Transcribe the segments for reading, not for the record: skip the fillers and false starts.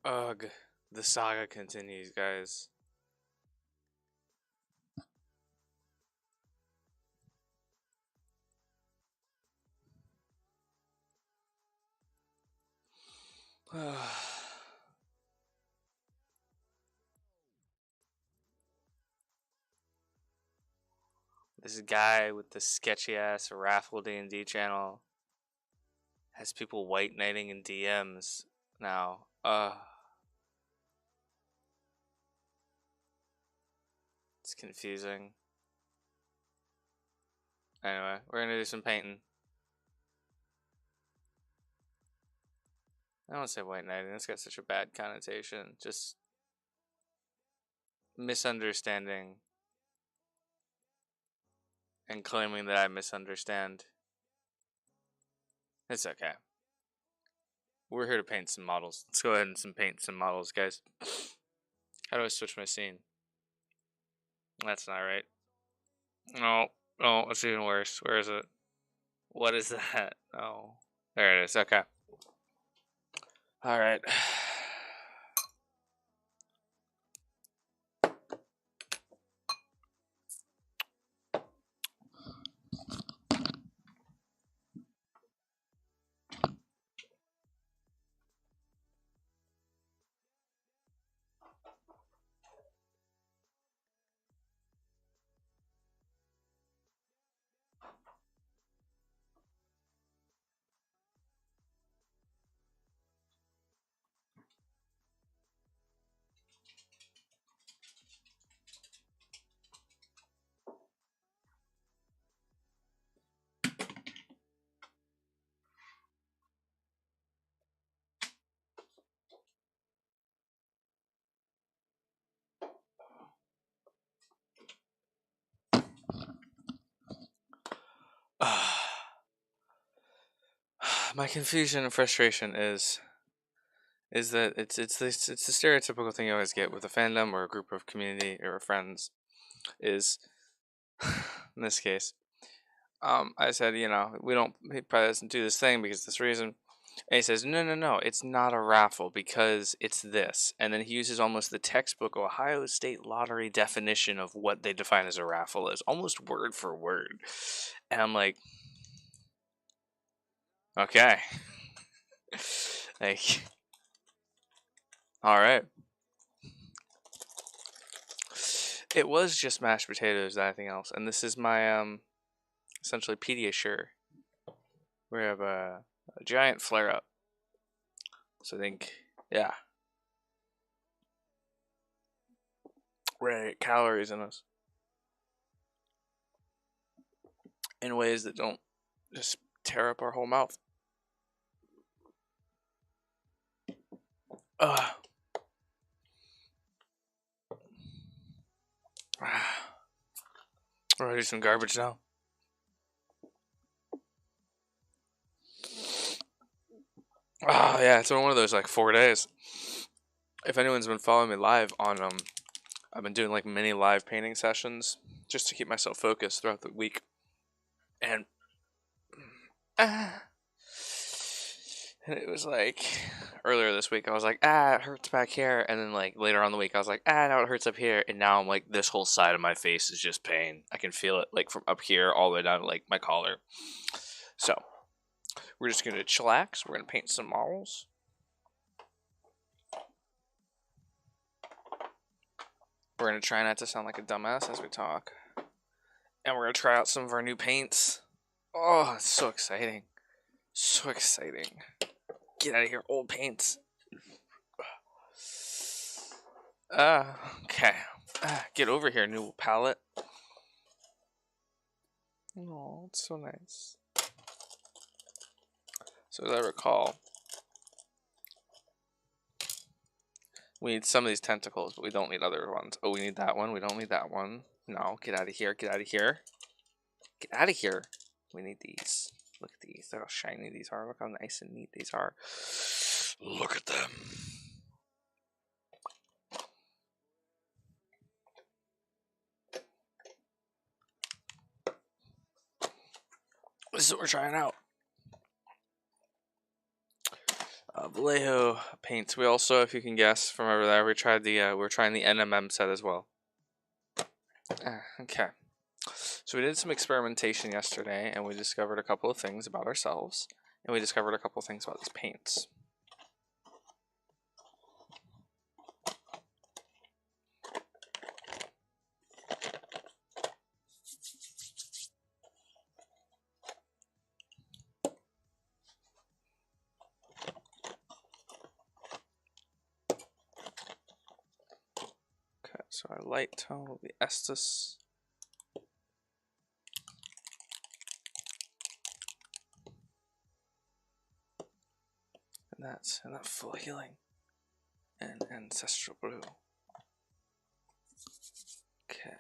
Ugh, the saga continues, guys. This guy with the sketchy ass raffle D&D channel has people white knighting in DMs now. It's confusing. Anyway, we're gonna do some painting. I don't say white knighting. It's got such a bad connotation. Just misunderstanding and claiming that I misunderstand. It's okay. We're here to paint some models. Let's go ahead and paint some models, guys. How do I switch my scene? That's not right. No, no, it's even worse. Where is it? What is that? Oh, there it is. Okay. All right. My confusion and frustration is that it's the stereotypical thing you always get with a fandom or a group of community or friends is in this case. I said, we don't he probably doesn't do this thing because this reason. And he says, no, no, no, it's not a raffle because it's this. And then he uses almost the textbook Ohio State lottery definition of what they define as a raffle is, almost word for word. And I'm like, okay. Like, all right. It was just mashed potatoes, nothing else. And this is my essentially Pediasure. We have a giant flare up. So I think, yeah, we're gonna get calories in us in ways that don't just tear up our whole mouth. Ugh. We're gonna do some garbage now. Oh yeah, it's been one of those like 4 days. If anyone's been following me live on I've been doing like mini live painting sessions just to keep myself focused throughout the week. And and it was like earlier this week I was like, it hurts back here, and then like later on in the week I was like, now it hurts up here, and now I'm like this whole side of my face is just pain. I can feel it like from up here all the way down to like my collar. So we're just gonna chillax. We're gonna paint some models. We're gonna try not to sound like a dumbass as we talk. And we're gonna try out some of our new paints. Oh, it's so exciting. So exciting. Get out of here, old paints. Okay. Get over here, new palette. Oh, it's so nice. So as I recall, we need some of these tentacles, but we don't need other ones. Oh, we need that one. We don't need that one. No, get out of here. Get out of here. Get out of here. We need these. Look at these. Look how shiny these are. Look how nice and neat these are. Look at them. This is what we're trying out. Vallejo paints. We also, if you can guess from over there, we tried the we're trying the NMM set as well. Okay. So we did some experimentation yesterday, and we discovered a couple of things about ourselves, and we discovered a couple of things about these paints. Okay, so our light tone will be Estus. And that full healing and ancestral blue. Okay.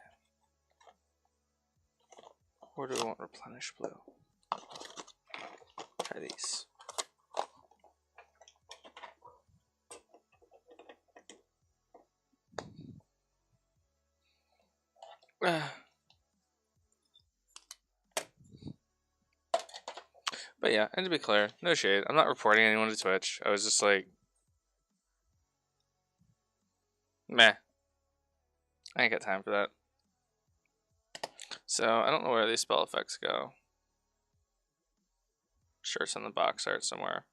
Or do we want replenish blue? Try these. But yeah, and to be clear, no shade. I'm not reporting anyone to Twitch. I was just like, meh. I ain't got time for that. So I don't know where these spell effects go. Sure, it's in the box art somewhere.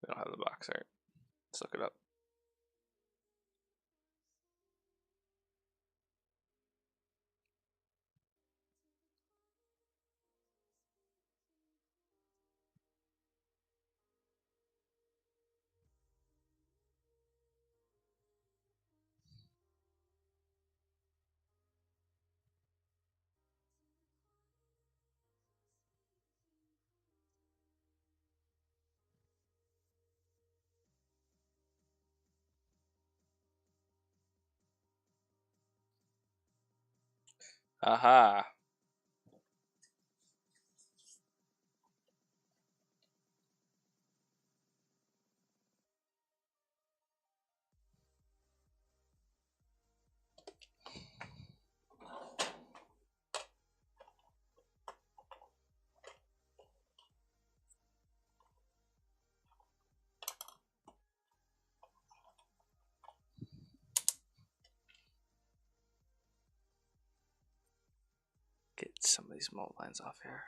We don't have the box art. Let's look it up. Aha. Get some of these mold lines off here.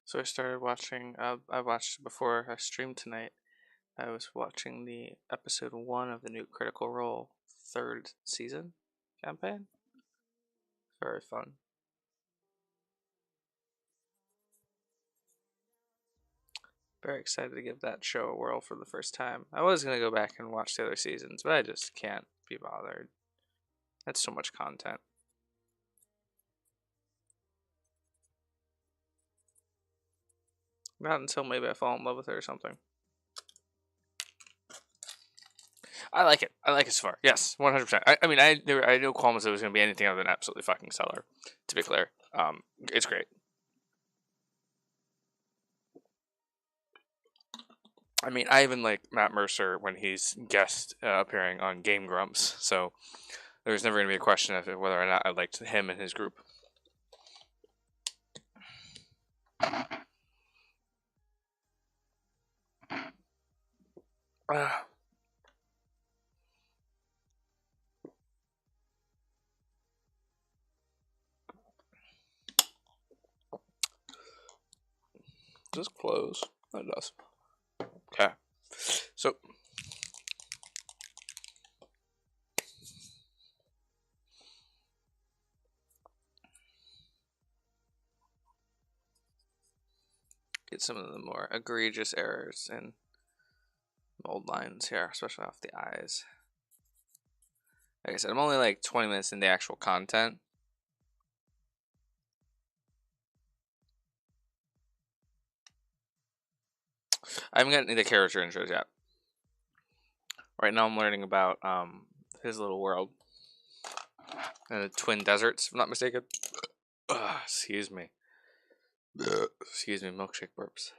So I started watching, I watched before I streamed tonight. I was watching the episode 1 of the new Critical Role 3rd season campaign. Very fun. Very excited to give that show a whirl for the first time. I was going to go back and watch the other seasons, but I just can't be bothered. That's so much content. Not until maybe I fall in love with her or something. I like it. I like it so far. Yes, 100%. I mean, I had no qualms that it was going to be anything other than absolutely fucking stellar. To be clear, it's great. I mean, I even like Matt Mercer when he's guest appearing on Game Grumps. So there's never going to be a question of whether or not I liked him and his group. Does this close? It does. Okay. So at some of the more egregious errors and mold lines here, especially off the eyes. Like I said, I'm only like 20 minutes in the actual content. I haven't gotten any of the character intros yet. Right now I'm learning about his little world. And the Twin Deserts, if I'm not mistaken. Excuse me. Excuse me, milkshake burps.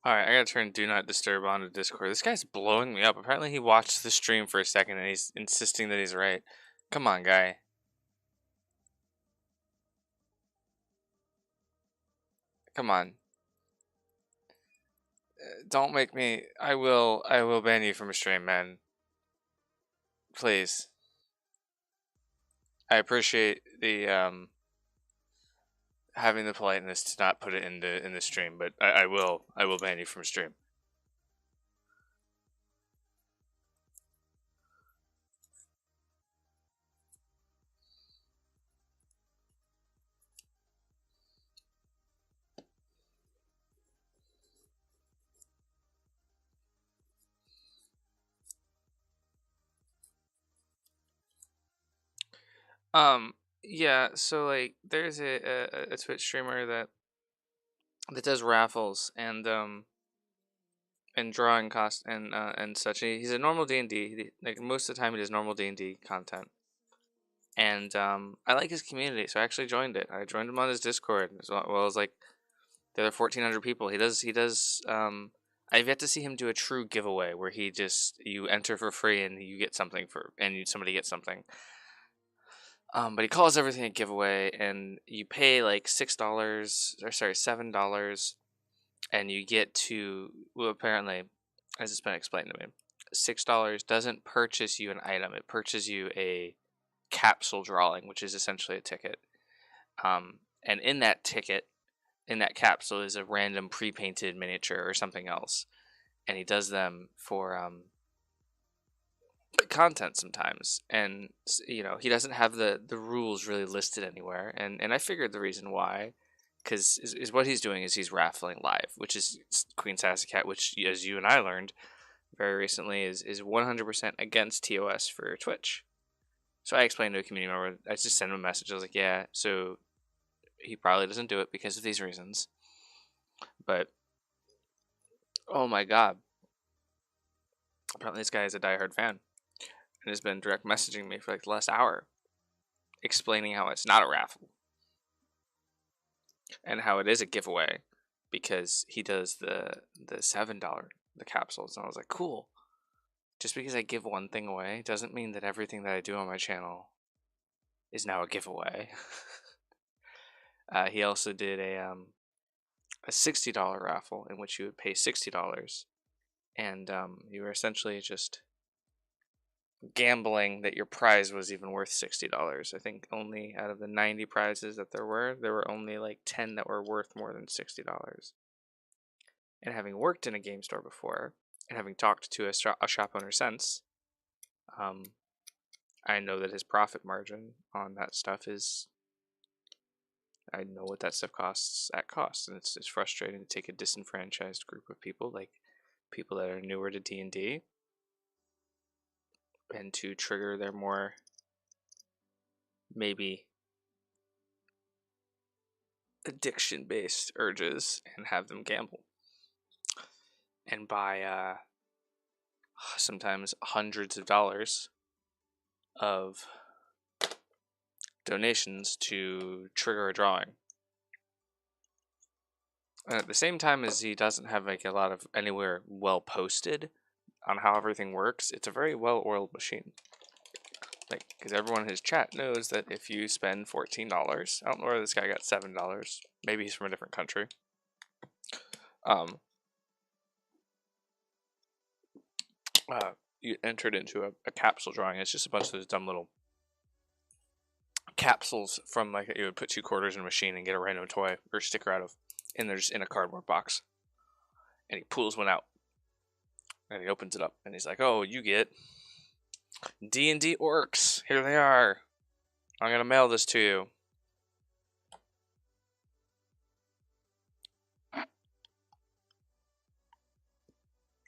Alright, I gotta turn Do Not Disturb on to Discord. This guy's blowing me up. Apparently he watched the stream for a second and he's insisting that he's right. Come on, guy. Come on. Don't make me... I will ban you from a stream, man. Please. I appreciate the, having the politeness to not put it in the stream, but I will ban you from stream. Yeah, so like there's a Twitch streamer that does raffles and drawing cost and such. He's a normal D&D. Like most of the time he does normal D&D content. And I like his community, so I actually joined it. I joined him on his Discord as well as like the other 1,400 people. He does I've yet to see him do a true giveaway where he just you enter for free and you get something somebody gets something. But he calls everything a giveaway, and you pay like $7, and you get to apparently, as it's been explained to me, $6 doesn't purchase you an item; it purchases you a capsule drawing, which is essentially a ticket. And in that ticket, in that capsule, is a random pre-painted miniature or something else, and he does them for content sometimes, and he doesn't have the rules really listed anywhere, and I figured the reason why, because is what he's doing is he's raffling live, which is Queen Sassy Cat, which, as you and I learned very recently, is 100% against TOS for Twitch. So I explained to a community member, I just sent him a message. I was like, yeah, so he probably doesn't do it because of these reasons, but oh my god, apparently this guy is a diehard fan and has been direct messaging me for like the last hour, explaining how it's not a raffle and how it is a giveaway because he does the $7 the capsules. And I was like, cool. Just because I give one thing away doesn't mean that everything that I do on my channel is now a giveaway. He also did a $60 raffle in which you would pay $60, and you were essentially just gambling that your prize was even worth $60. I think only out of the 90 prizes that there were only like 10 that were worth more than $60. And having worked in a game store before, and having talked to a shop owner since, I know that his profit margin on that stuff is... I know what that stuff costs at cost, and it's frustrating to take a disenfranchised group of people, like people that are newer to D&D, and to trigger their more maybe addiction-based urges and have them gamble and buy sometimes hundreds of dollars of donations to trigger a drawing. And at the same time as he doesn't have like a lot of anywhere well posted on how everything works, it's a very well-oiled machine. Like, because everyone in his chat knows that if you spend $14, I don't know where this guy got $7. Maybe he's from a different country. you entered into a capsule drawing. It's just a bunch of those dumb little capsules from, like, you would put 2 quarters in a machine and get a random toy or sticker out of, and they're just in a cardboard box. And he pulls one out, and he opens it up, and he's like, "Oh, you get D&D orcs. Here they are. I'm gonna mail this to you."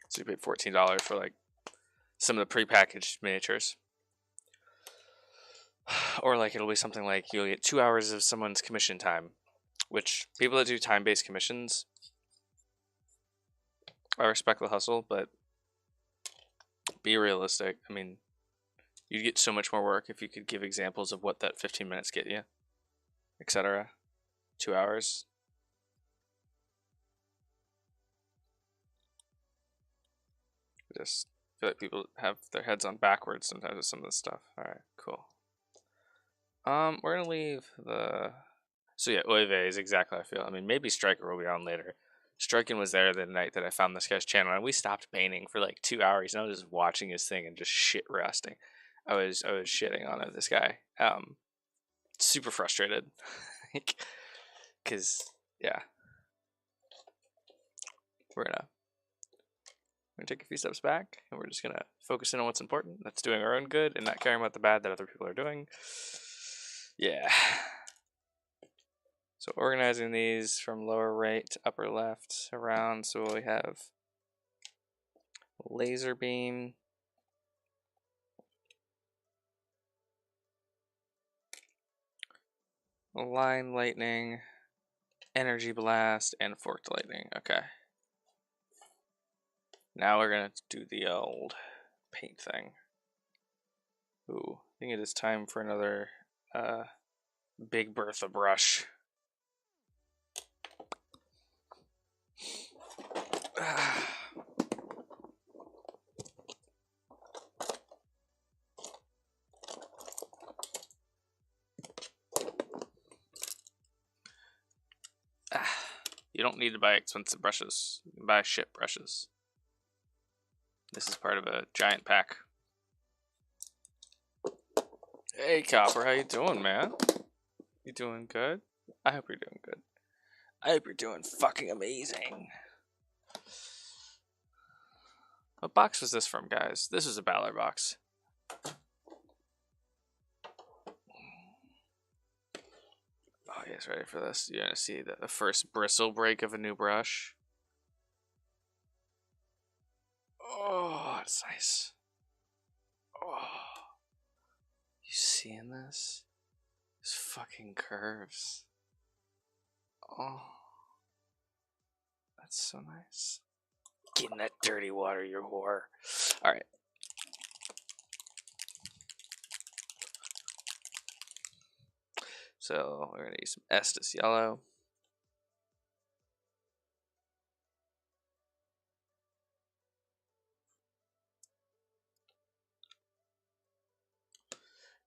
So you paid $14 for, like, some of the prepackaged miniatures. Or, like, it'll be something like you'll get 2 hours of someone's commission time, which people that do time-based commissions, I respect the hustle, but be realistic. I mean, you'd get so much more work if you could give examples of what that 15 minutes get you, etc. 2 hours. I just feel like people have their heads on backwards sometimes with some of this stuff. Alright, cool. We're gonna leave the... So yeah, Oive is exactly how I feel. I mean, maybe Striker will be on later. Striken was there the night that I found this guy's channel, and we stopped painting for like 2 hours, and I was just watching his thing and just shit resting. I was shitting on it, this guy. Super frustrated. Cause yeah. We're gonna take a few steps back, and we're just gonna focus in on what's important. That's doing our own good and not caring about the bad that other people are doing. Yeah. So organizing these from lower right to upper left around, so we have laser beam, line lightning, energy blast, and forked lightning. Okay. Now we're gonna do the old paint thing. Ooh, I think it is time for another Big Bertha brush. You don't need to buy expensive brushes. You can buy shit brushes. This is part of a giant pack. Hey Copper, how you doing, man? You doing good? I hope you're doing good. I hope you're doing fucking amazing. What box was this from, guys? This is a Ballard box. Oh, you guys ready for this? You're gonna see the first bristle break of a new brush. Oh, it's nice. Oh, you seeing this? These fucking curves. Oh, that's so nice. Get in that dirty water, you whore. Alright. So we're gonna use some Estus yellow.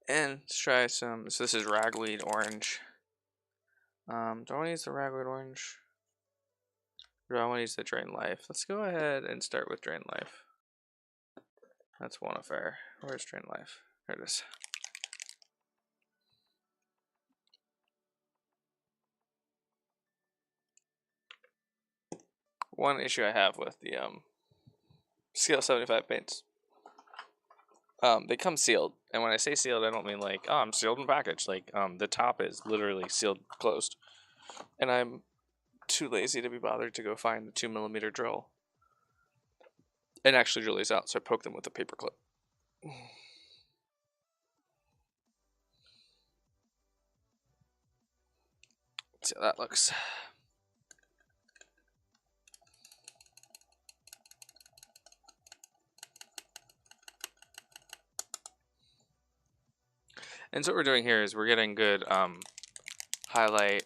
And let's try some. So this is ragweed orange. Do I want to use the ragweed orange? Or do I want to use the Drain Life? Let's go ahead and start with Drain Life. That's one affair. Where's Drain Life? There it is. One issue I have with the Scale 75 paints. They come sealed, and when I say sealed, I don't mean like, oh, I'm sealed in package. Like, the top is literally sealed closed, and I'm too lazy to be bothered to go find the 2mm drill and actually drill these out. So I poke them with a paper clip. Let's see how that looks. And so what we're doing here is we're getting good highlight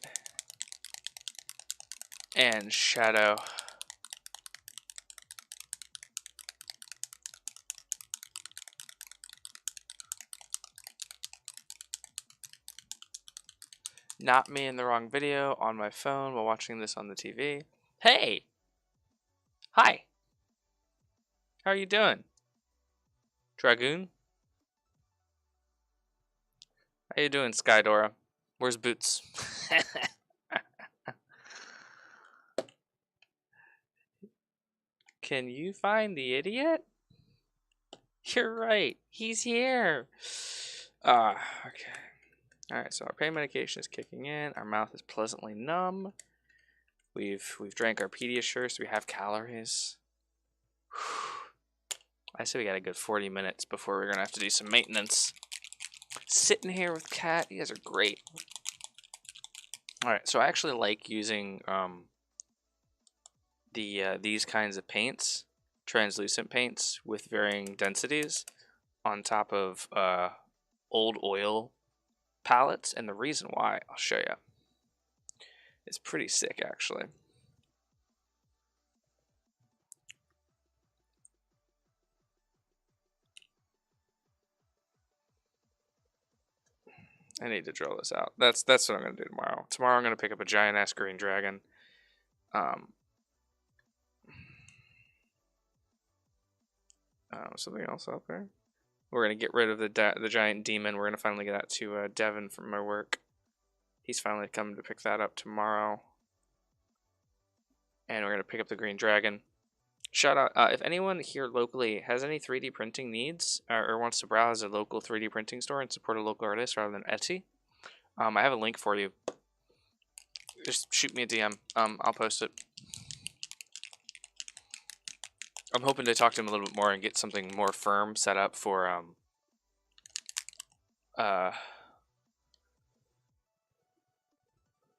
and shadow. Not me in the wrong video on my phone while watching this on the TV. Hey! Hi! How are you doing? Dragoon? How you doing, Skydora? Where's Boots? Can you find the idiot? You're right. He's here. Okay. Alright, so our pain medication is kicking in. Our mouth is pleasantly numb. We've drank our Pediasure, so we have calories. I say we got a good 40 minutes before we're gonna have to do some maintenance. Sitting here with Kat, you guys are great. Alright, so I actually like using these kinds of paints, translucent paints with varying densities, on top of old oil palettes, and the reason why, I'll show you. It's pretty sick, actually. I need to draw this out. That's what I'm gonna do tomorrow. Tomorrow I'm gonna pick up a giant ass green dragon. Something else out there. We're gonna get rid of the giant demon. We're gonna finally get that to Devin from my work. He's finally coming to pick that up tomorrow. And we're gonna pick up the green dragon. Shout out if anyone here locally has any 3D printing needs or wants to browse a local 3D printing store and support a local artist rather than Etsy. I have a link for you. Just shoot me a DM. I'll post it. I'm hoping to talk to him a little bit more and get something more firm set up for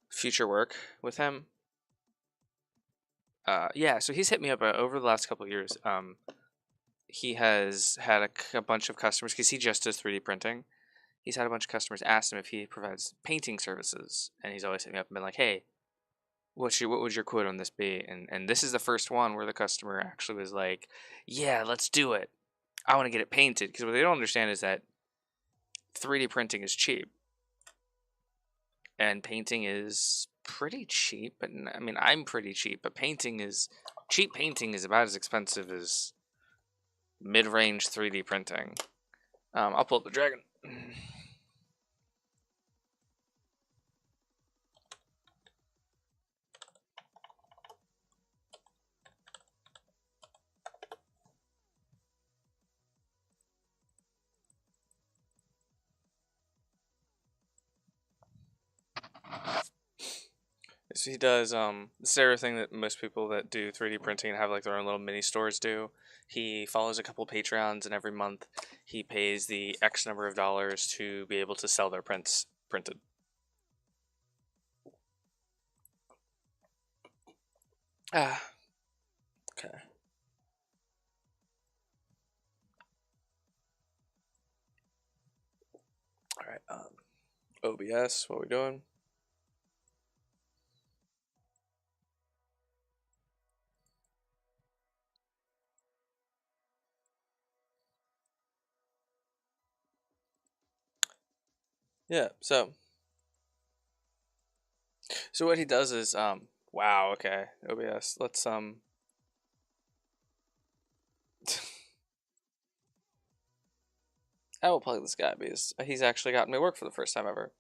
future work with him. Yeah, so he's hit me up over the last couple of years. He has had a bunch of customers because he just does 3D printing. He's had a bunch of customers ask him if he provides painting services, and he's always hit me up and been like, "Hey, what would your quote on this be?" And this is the first one where the customer actually was like, "Yeah, let's do it. I want to get it painted." Because what they don't understand is that 3D printing is cheap, and painting is pretty cheap. But I mean, I'm pretty cheap, but cheap. Painting is about as expensive as mid-range 3D printing. I'll pull up the dragon. So he does the same thing that most people that do 3D printing and have like their own little mini stores do. He follows a couple Patreons, and every month he pays the X number of dollars to be able to sell their prints printed. Okay. All right. OBS, what we doing? Yeah. So what he does is wow. Okay. OBS. Let's I will plug this guy because he's actually gotten me work for the first time ever.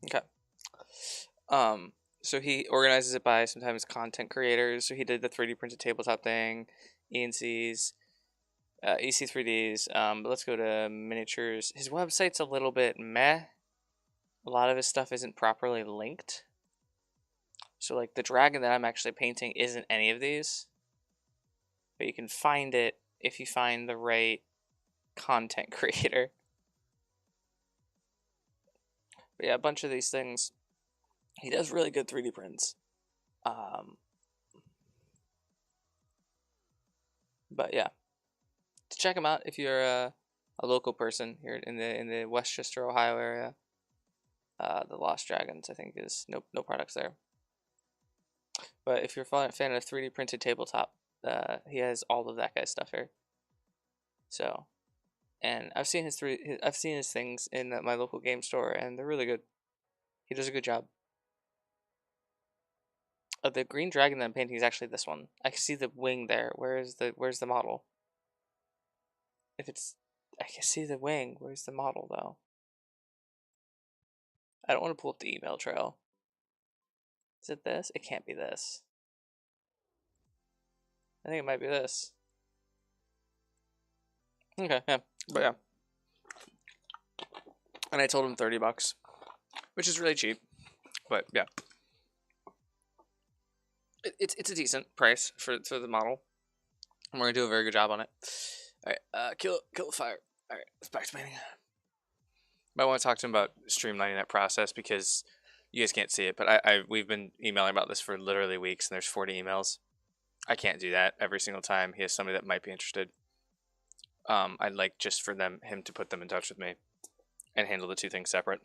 Okay. So he organizes it by sometimes content creators. So he did the 3D printed tabletop thing, ENC's, EC3Ds. But let's go to miniatures. His website's a little bit meh. A lot of his stuff isn't properly linked. So like the dragon that I'm actually painting isn't any of these. But you can find it if you find the right content creator. But yeah, a bunch of these things. He does really good 3D prints. But yeah, to check him out if you're a local person here in the Westchester, Ohio area. The Lost Dragons, I think, is no products there. But if you're a fan of 3D printed tabletop, he has all of that guy's stuff here. So, and I've seen his things in my local game store, and they're really good. He does a good job. The green dragon that I'm painting is actually this one. I can see the wing there. Where's the model? if it's, I can see the wing. Where's the model though? I don't want to pull up the email trail. Is it this? It can't be this. I think it might be this. Okay, yeah, but yeah. And I told him $30, which is really cheap. But yeah, it's a decent price for the model. And we're gonna do a very good job on it. All right, kill the fire. All right, let's back to painting. But I want to talk to him about streamlining that process because you guys can't see it, but we've been emailing about this for literally weeks, and there's 40 emails. I can't do that every single time he has somebody that might be interested. I'd like just for him to put them in touch with me and handle the two things separate.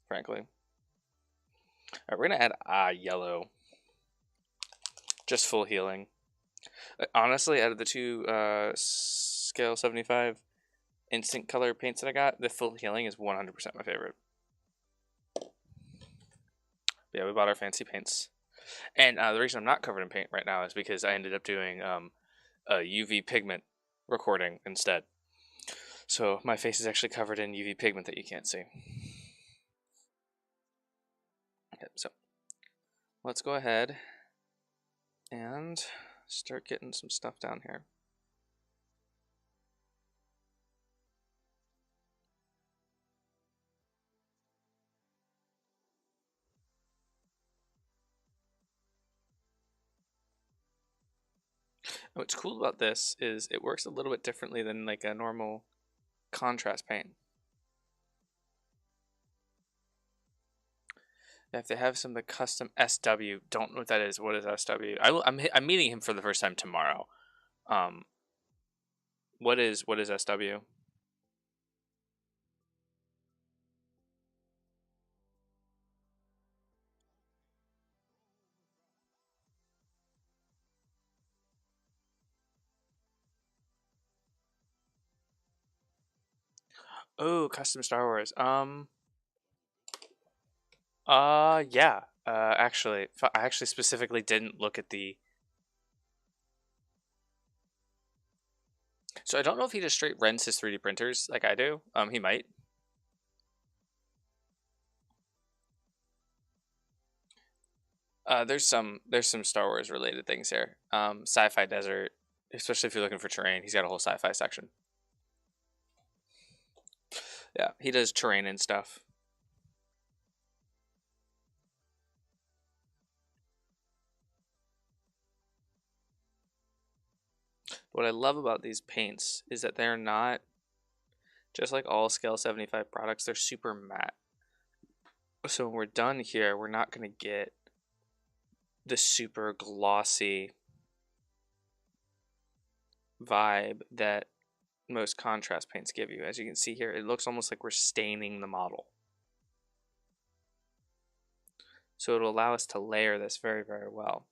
Frankly. Alright, we're gonna add yellow. Just full healing. Honestly, out of the two scale 75 instant color paints that I got, the full healing is 100% my favorite. But yeah, we bought our fancy paints. And the reason I'm not covered in paint right now is because I ended up doing a UV pigment recording instead. So my face is actually covered in UV pigment that you can't see. Okay, so let's go ahead and start getting some stuff down here. What's cool about this is it works a little bit differently than like a normal contrast paint. If they have some of the custom SW, don't know what that is. What is SW? I'm meeting him for the first time tomorrow. What is SW? Oh, custom Star Wars. Yeah. Actually, I actually specifically didn't look at the. So I don't know if he just straight rents his 3D printers like I do. He might. There's some Star Wars related things here. Sci-fi desert, especially if you're looking for terrain. He's got a whole sci-fi section. Yeah, he does terrain and stuff. What I love about these paints is that they're not, just like all scale 75 products, they're super matte. So when we're done here, we're not going to get the super glossy vibe that most contrast paints give you. As you can see here, it looks almost like we're staining the model. So it'll allow us to layer this very, very well.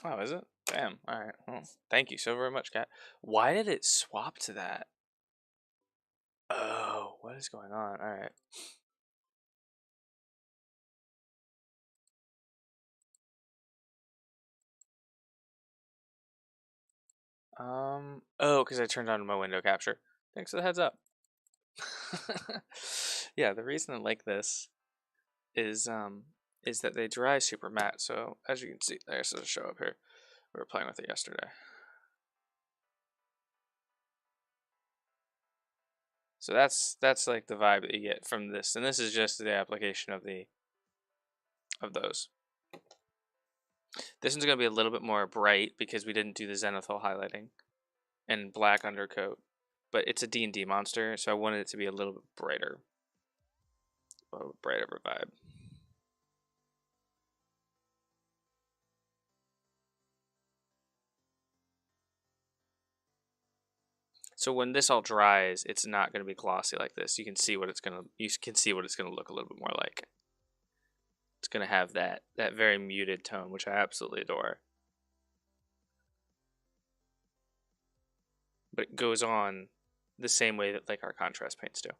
Oh, is it? Damn. All right. Well, thank you so very much, Kat. Why did it swap to that? Oh, what is going on? All right. Oh, because I turned on my window capture. Thanks for the heads up. Yeah, the reason I like this is that they dry super matte. So as you can see, there's a show up here. We were playing with it yesterday. So that's like the vibe that you get from this, and this is just the application of those. This one's gonna be a little bit more bright because we didn't do the zenithal highlighting and black undercoat, but it's a D&D monster, so I wanted it to be a little bit brighter, a little brighter vibe. So when this all dries, it's not going to be glossy like this. You can see what it's gonna look a little bit more like. It's gonna have that very muted tone, which I absolutely adore. But it goes on the same way that like our contrast paints do.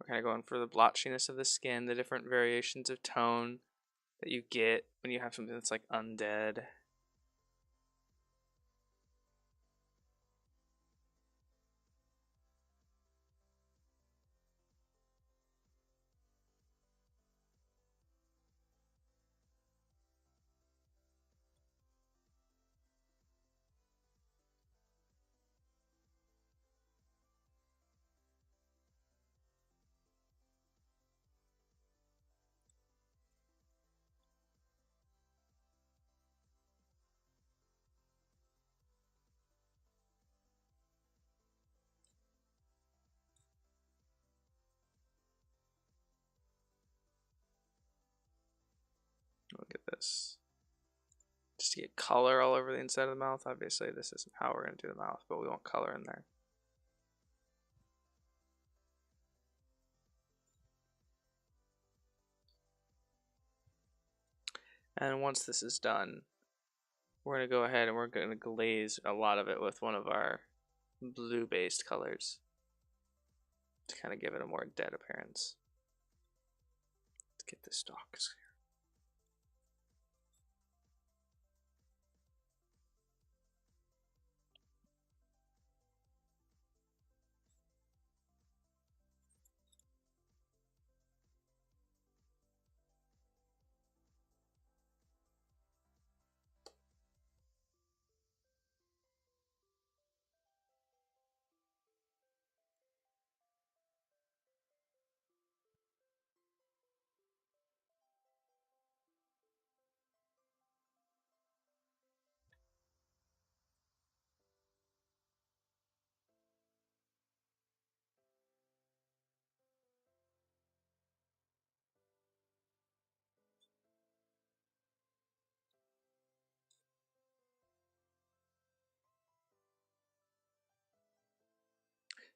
We're kind of going for the blotchiness of the skin, the different variations of tone that you get when you have something that's like undead. Look at this. Just to get color all over the inside of the mouth. Obviously, this isn't how we're going to do the mouth, but we want color in there. And once this is done, we're going to go ahead and we're going to glaze a lot of it with one of our blue-based colors to kind of give it a more dead appearance. Let's get the stalks here.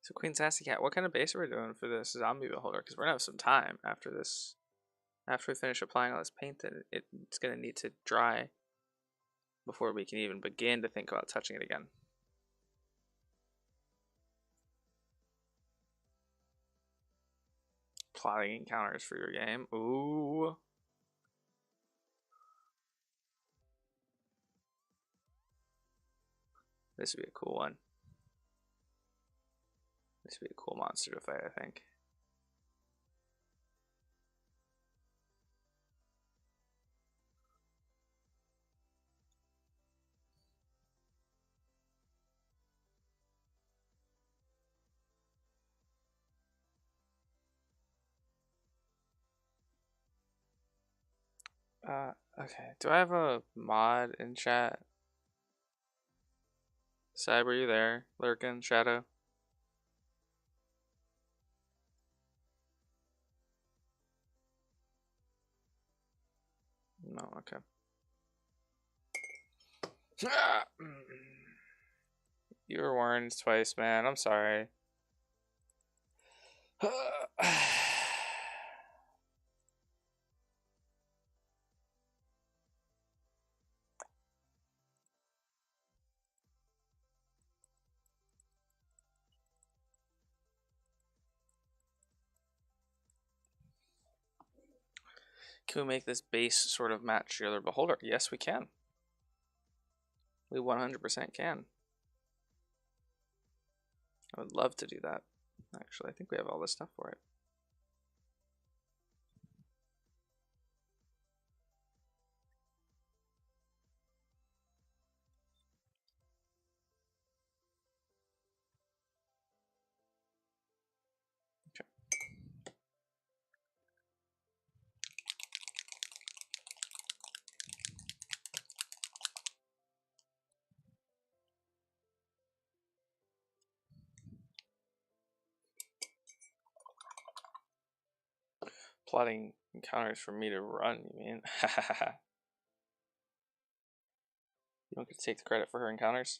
So Queen Sassy Cat, what kind of base are we doing for this zombie beholder? Because we're gonna have some time after this, after we finish applying all this paint, that it's gonna need to dry before we can even begin to think about touching it again. Plotting encounters for your game. Ooh. This would be a cool one. This would be a cool monster to fight, I think. Okay. Do I have a mod in chat? Cyber, you there? Lurkin, Shadow? No, okay. You were warned twice, man. I'm sorry. Can we make this base sort of match your other beholder? Yes, we can. We 100% can. I would love to do that. Actually, I think we have all the stuff for it. Okay. Plotting encounters for me to run, you mean? You don't get to take the credit for her encounters?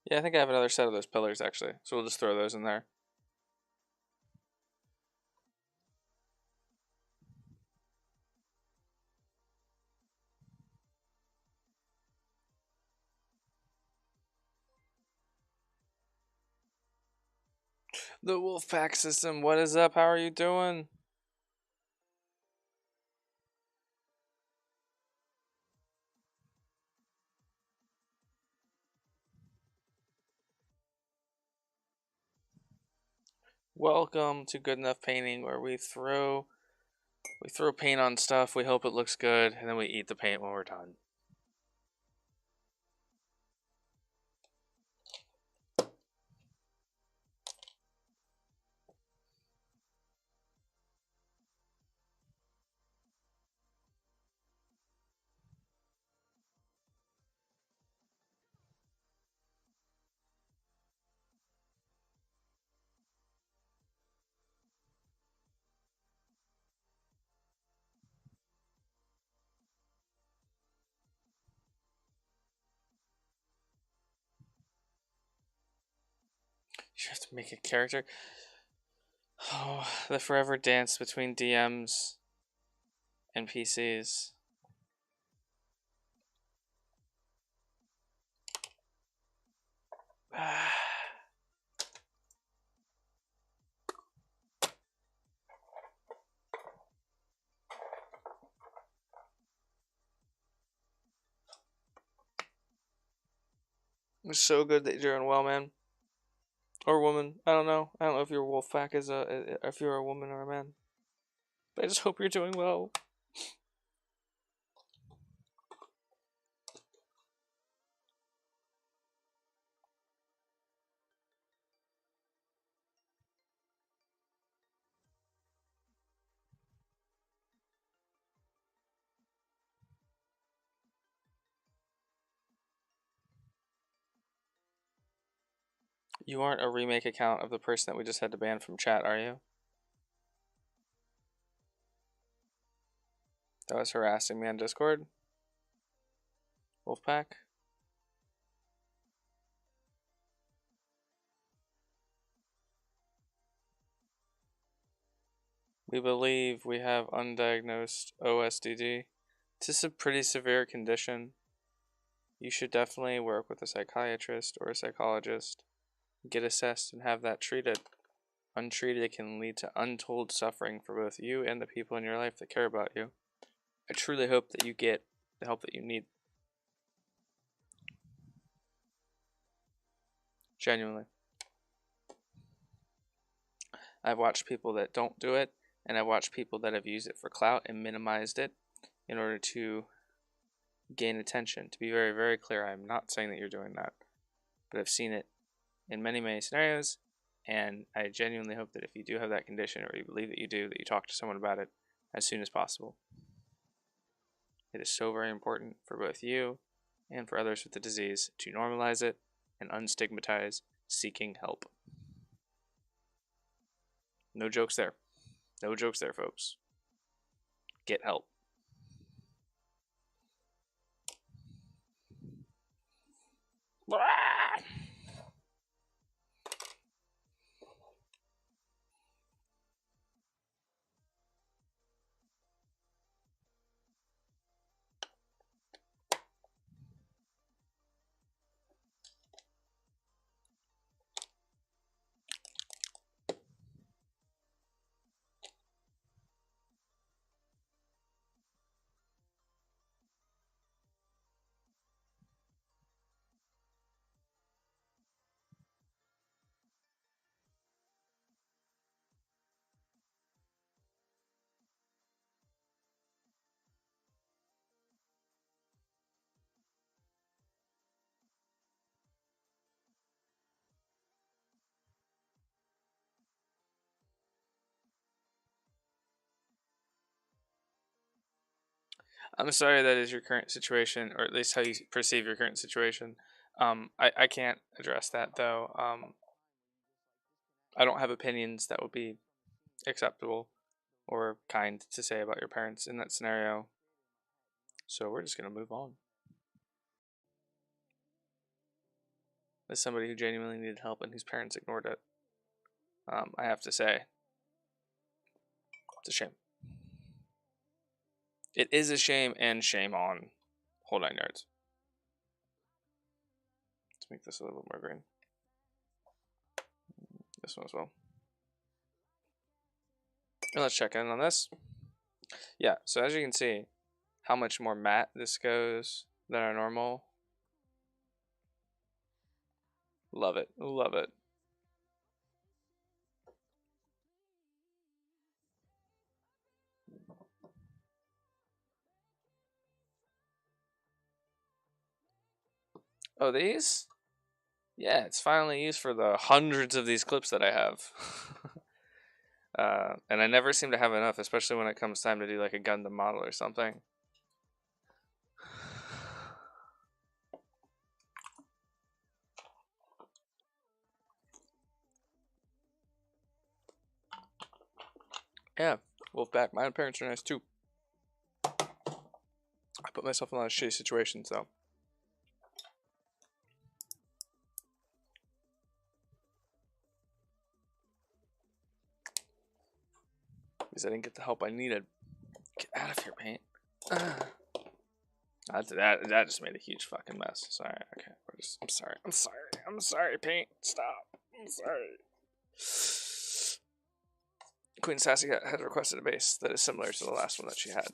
Yeah, I think I have another set of those pillars actually, so we'll just throw those in there. The wolf pack system, what is up? How are you doing? Welcome to Good Enough Painting, where we throw paint on stuff, we hope it looks good, and then we eat the paint when we're done. You have to make a character. Oh, the forever dance between DMs and PCs. It's so good that you're doing well, man. Or woman. I don't know. I don't know if your wolf pack is if you're a woman or a man. But I just hope you're doing well. You aren't a remake account of the person that we just had to ban from chat, are you? That was harassing me on Discord? Wolfpack? We believe we have undiagnosed OSDD. It's a pretty severe condition. You should definitely work with a psychiatrist or a psychologist, get assessed, and have that treated. Untreated can lead to untold suffering for both you and the people in your life that care about you. I truly hope that you get the help that you need. Genuinely. I've watched people that don't do it, and I've watched people that have used it for clout and minimized it in order to gain attention. To be very, very clear, I'm not saying that you're doing that, but I've seen it in many, many scenarios, and I genuinely hope that if you do have that condition, or you believe that you talk to someone about it as soon as possible. It is so very important for both you and for others with the disease to normalize it and unstigmatize seeking help. No jokes there. No jokes there, folks. Get help. I'm sorry that is your current situation, or at least how you perceive your current situation. I can't address that though. I don't have opinions that would be acceptable or kind to say about your parents in that scenario. So we're just gonna move on. as somebody who genuinely needed help and whose parents ignored it. I have to say, it's a shame. It is a shame, and shame on whole 9 yards. Let's make this a little more green. This one as well. And let's check in on this. Yeah, so as you can see, how much more matte this goes than our normal. Love it. Love it. Oh, these? Yeah, it's finally used for the hundreds of these clips that I have. And I never seem to have enough, especially when it comes time to do like a Gundam model or something. Yeah, Wolfpack. My parents are nice too. I put myself in a lot of shitty situations though. Because I didn't get the help I needed. Get out of here, paint. That just made a huge fucking mess. Sorry. Okay. I'm sorry. I'm sorry. I'm sorry, paint. Stop. I'm sorry. Queen Sassy had requested a base that is similar to the last one that she had.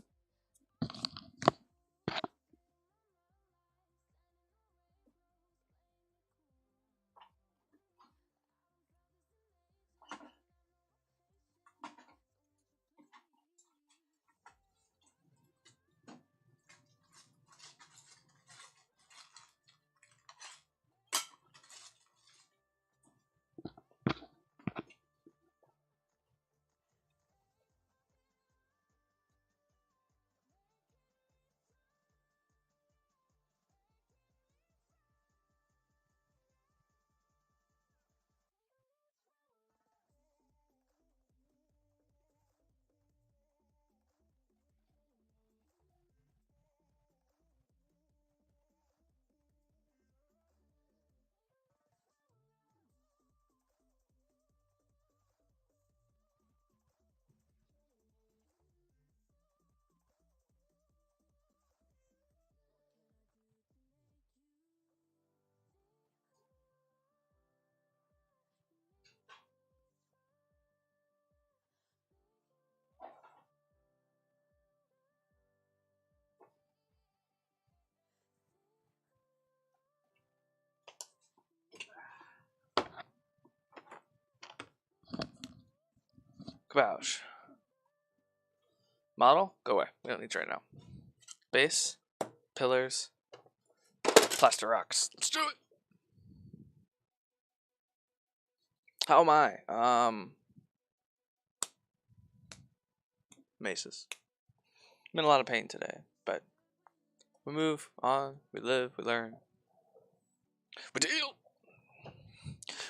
Kaboush. Model? Go away. We don't need you right now. Base. Pillars. Plaster rocks. Let's do it! How am I? Maces. I'm in a lot of pain today, but we move on, we live, we learn. We deal!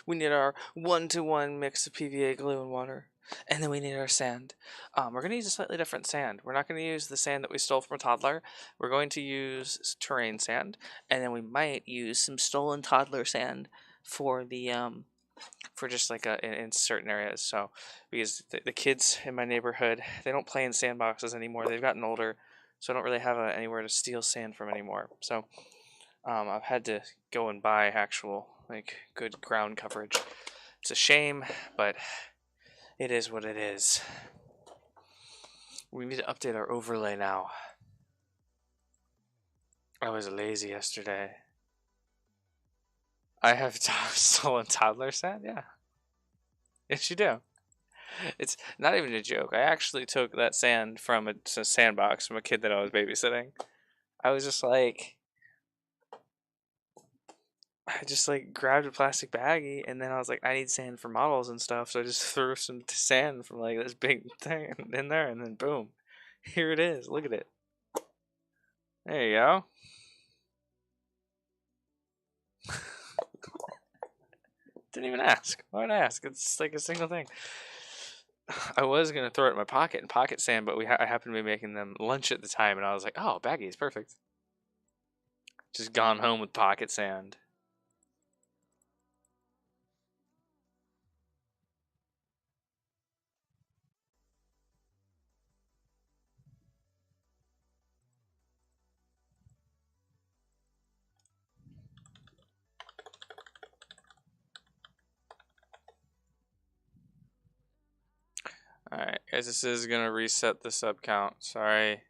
We need our 1-to-1 mix of PVA glue and water. And then we need our sand. We're going to use a slightly different sand. We're not going to use the sand that we stole from a toddler. We're going to use terrain sand. And then we might use some stolen toddler sand for the for just like in certain areas. So because the kids in my neighborhood, they don't play in sandboxes anymore. They've gotten older, so I don't really have anywhere to steal sand from anymore. So I've had to go and buy actual like good ground coverage. It's a shame, but it is what it is. We need to update our overlay now. I was lazy yesterday. I have stolen toddler sand? Yeah. Yes, you do. It's not even a joke. I actually took that sand from a sandbox from a kid that I was babysitting. I was just like, I just like grabbed a plastic baggie and then I was like, I need sand for models and stuff. So I just threw some sand from like this big thing in there and then boom, here it is. Look at it. There you go. Didn't even ask. Why would I ask? It's like a single thing. I was gonna throw it in my pocket and pocket sand, but I happened to be making them lunch at the time, and I was like, "Oh, baggie is perfect." Just gone home with pocket sand. Alright, guys, this is gonna reset the sub count. Sorry.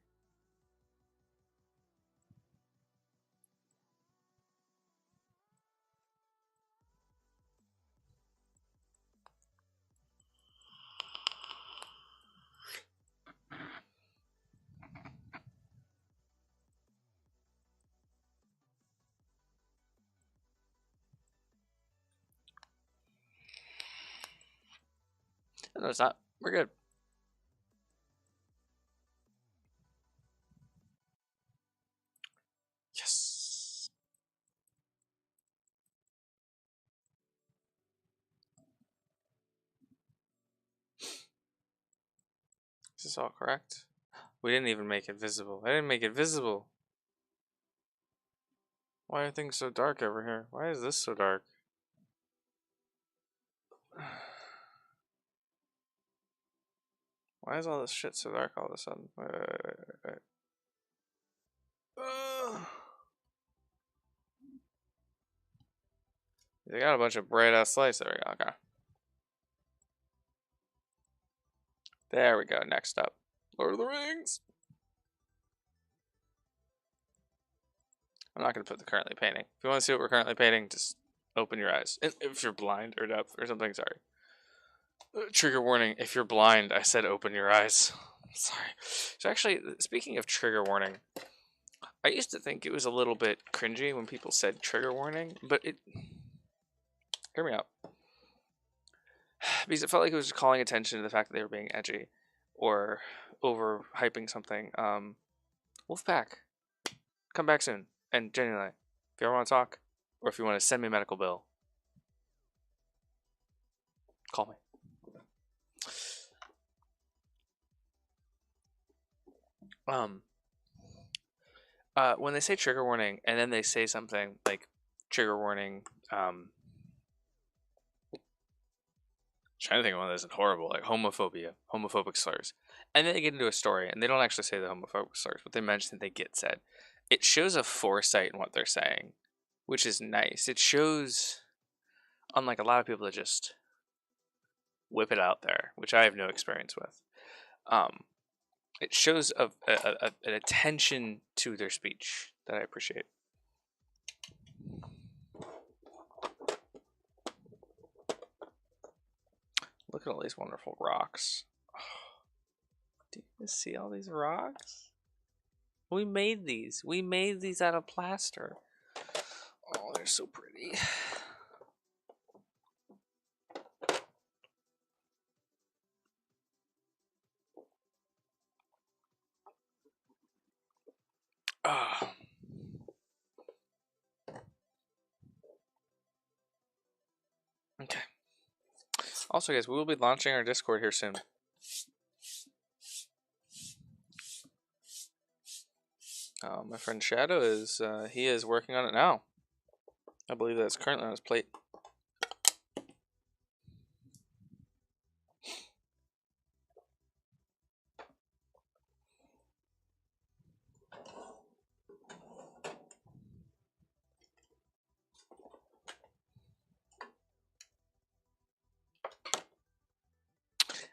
No, it's not. We're good. Yes. Is this all correct? We didn't even make it visible. I didn't make it visible. Why are things so dark over here? Why is this so dark? Why is all this shit so dark all of a sudden? Wait. They got a bunch of bright ass lights. There we go. Okay. There we go. Next up, Lord of the Rings. I'm not going to put the currently painting. If you want to see what we're currently painting, just open your eyes. If you're blind or deaf or something, sorry. Trigger warning, if you're blind, I said open your eyes. Sorry. So actually, speaking of trigger warning, I used to think it was a little bit cringy when people said trigger warning, but hear me out. Because it felt like it was calling attention to the fact that they were being edgy or overhyping something. Wolfpack, come back soon. And genuinely, if you ever want to talk, or if you want to send me a medical bill, call me. When they say trigger warning, and then they say something like trigger warning, trying to think of one that isn't horrible, like homophobia, homophobic slurs, and then they get into a story, and they don't actually say the homophobic slurs, but they mention that they get said. It shows a foresight in what they're saying, which is nice. It shows, unlike a lot of people that just whip it out there, which I have no experience with. It shows an attention to their speech that I appreciate. Look at all these wonderful rocks. Oh, do you see all these rocks? We made these. We made these out of plaster. Oh, they're so pretty. Oh. Okay. Also, guys, we will be launching our Discord here soon. My friend Shadow is he is working on it now. I believe that's currently on his plate.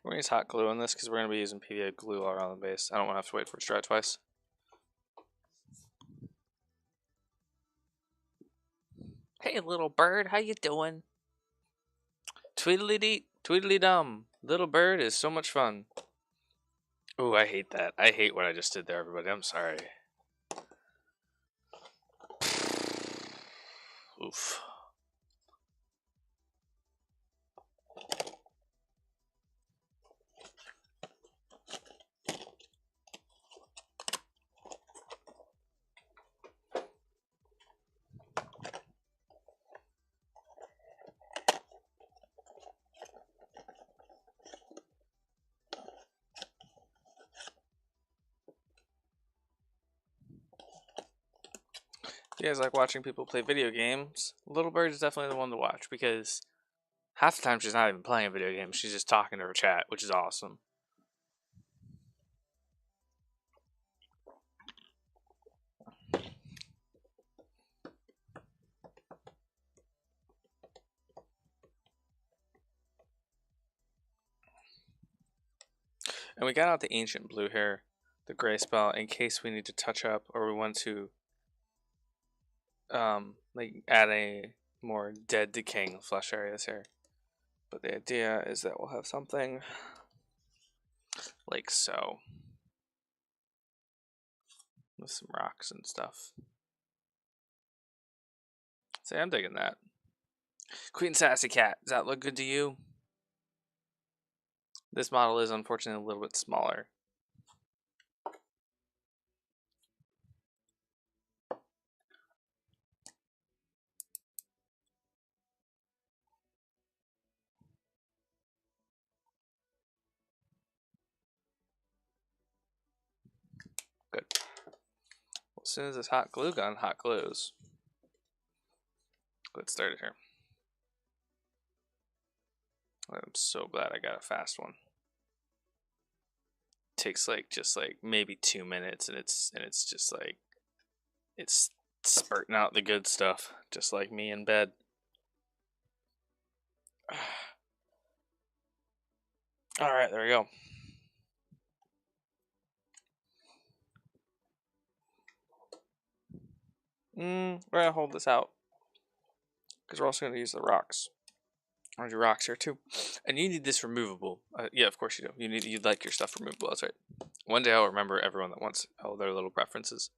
We're going to use hot glue on this because we're going to be using PVA glue all around the base. I don't want to have to wait for it to dry twice. Hey, little bird, how you doing? Tweedledee, tweedledee dum. Little bird is so much fun. Ooh, I hate that. I hate what I just did there, everybody. I'm sorry. Oof. If you guys like watching people play video games, Little Bird is definitely the one to watch because half the time she's not even playing a video game. She's just talking to her chat, which is awesome. And we got out the ancient blue here, the gray spell, in case we need to touch up or we want to like add a more dead decaying flesh areas here. But the idea is that we'll have something like so, with some rocks and stuff. So I'm digging that. Queen Sassy Cat, does that look good to you? This model is unfortunately a little bit smaller. Good. Well, as soon as this hot glue gun hot glues, let's start it here. I'm so glad I got a fast one. Takes like just like maybe 2 minutes, and it's just like it's spurting out the good stuff, just like me in bed. All right, there we go. We're gonna hold this out because we're also gonna use the rocks. There's your rocks here too, and you need this removable. Yeah, of course you do. You'd like your stuff removable. That's right. One day I'll remember everyone that wants all their little preferences.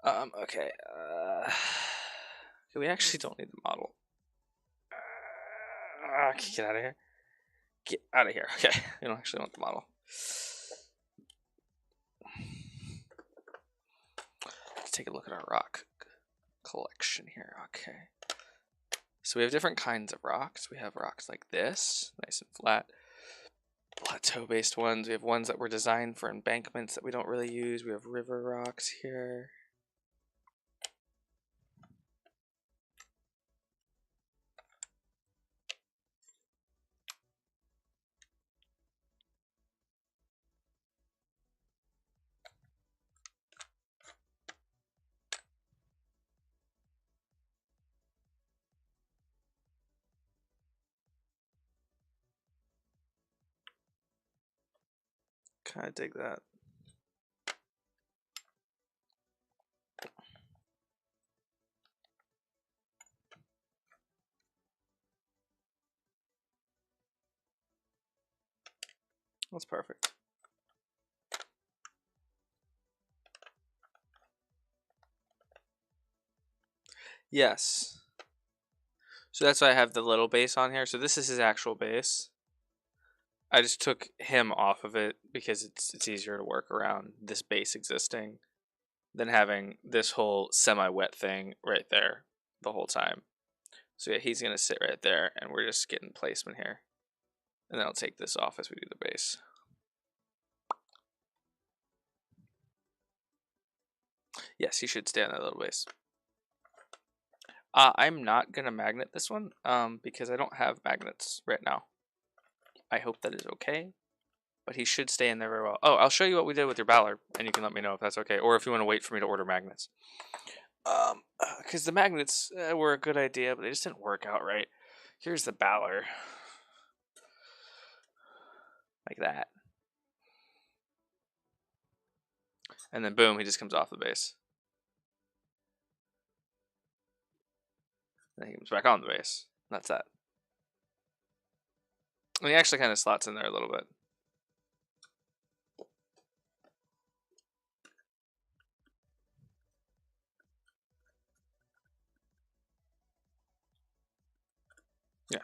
Okay. We actually don't need the model. Get out of here. Get out of here. Okay, we don't actually want the model. Let's take a look at our rock collection here. Okay. So we have different kinds of rocks. We have rocks like this, nice and flat. Plateau-based ones. We have ones that were designed for embankments that we don't really use. We have river rocks here. Kind of dig that. That's perfect. Yes. So that's why I have the little base on here. So this is his actual base. I just took him off of it because it's easier to work around this base existing than having this whole semi-wet thing right there the whole time. So yeah, he's gonna sit right there, and we're just getting placement here. And then I'll take this off as we do the base. Yes, he should stay on that little base. I'm not gonna magnet this one, because I don't have magnets right now. I hope that is okay, but he should stay in there very well. Oh, I'll show you what we did with your Ballard, and you can let me know if that's okay, or if you want to wait for me to order magnets. Because the magnets were a good idea, but they just didn't work out right. Here's the Ballard. Like that. And then boom, he just comes off the base. And then he comes back on the base. That's that. And he actually kind of slots in there a little bit. Yeah.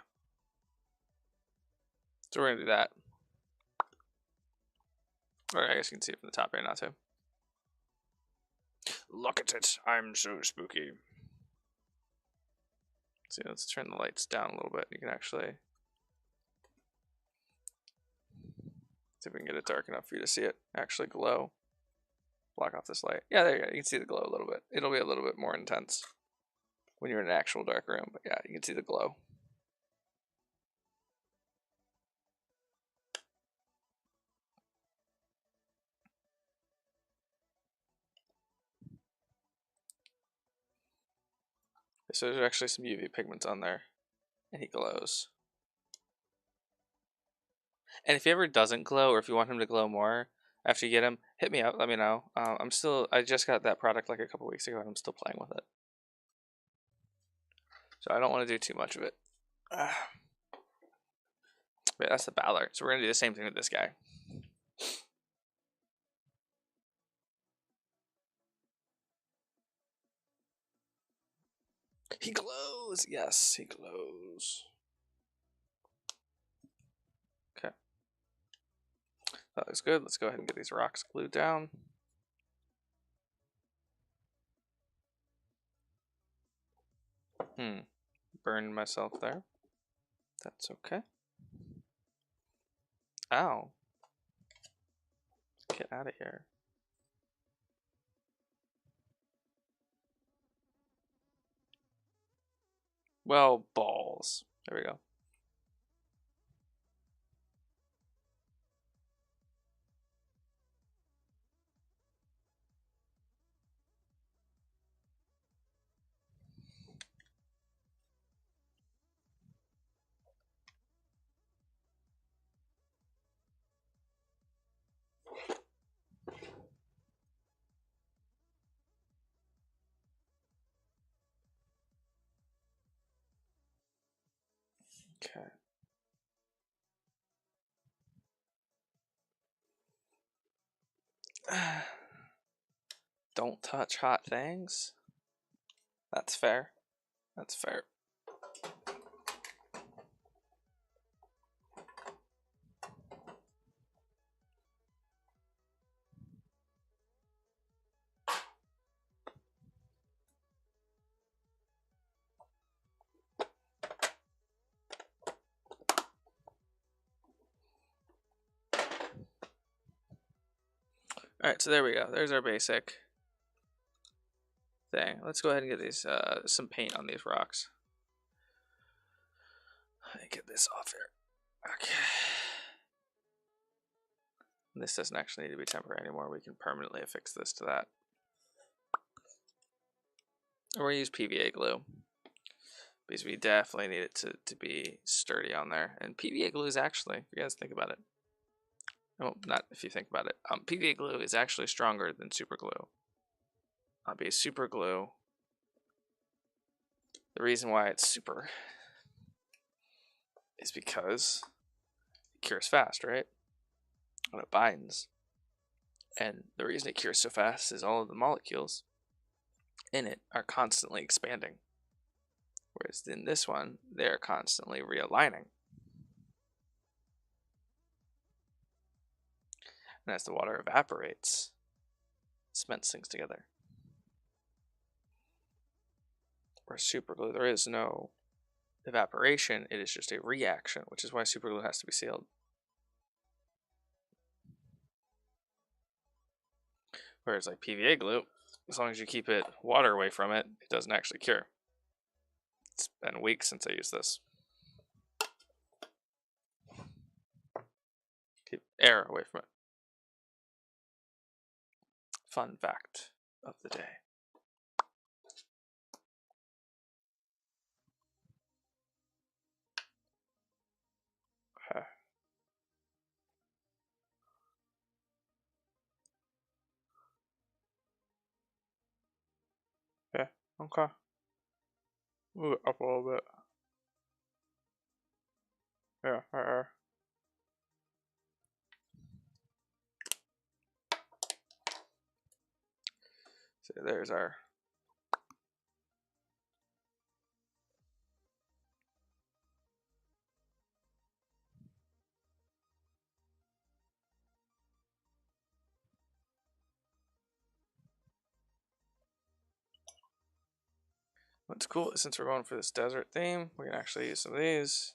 So we're going to do that. Or I guess you can see it from the top here now too. Look at it. I'm so spooky. See, let's turn the lights down a little bit. You can actually see if we can get it dark enough for you to see it actually glow. Block off this light. Yeah, there you go. You can see the glow a little bit. It'll be a little bit more intense when you're in an actual dark room. But yeah, you can see the glow. So there's actually some UV pigments on there. And he glows. And if he ever doesn't glow, or if you want him to glow more after you get him, hit me up. Let me know. I just got that product like a couple weeks ago, and I'm still playing with it. So I don't want to do too much of it. But that's the Ballard. So we're gonna do the same thing with this guy. He glows. Yes, he glows. Okay. That looks good. Let's go ahead and get these rocks glued down. Burned myself there. That's okay. Ow. Get out of here. Well, balls. There we go. Okay. Don't touch hot things. That's fair. That's fair. Alright, so there we go. There's our basic thing. Let's go ahead and get these some paint on these rocks. Let me get this off here. Okay. This doesn't actually need to be temporary anymore. We can permanently affix this to that. We're going to use PVA glue, because we definitely need it to be sturdy on there. And PVA glue is actually, if you guys think about it, well, not if you think about it, PVA glue is actually stronger than super glue. Because super glue, the reason why it's super is because it cures fast, right? When it binds. And the reason it cures so fast is all of the molecules in it are constantly expanding. Whereas in this one, they're constantly realigning. And as the water evaporates, it cements things together. Whereas super glue, there is no evaporation, it is just a reaction, which is why super glue has to be sealed. Whereas like PVA glue, as long as you keep it water away from it, it doesn't actually cure. It's been weeks since I used this. Keep air away from it. Fun fact of the day. Okay. Yeah, okay. Move it up a little bit. Yeah, right there. So there's our what's cool is since we're going for this desert theme, we can actually use some of these.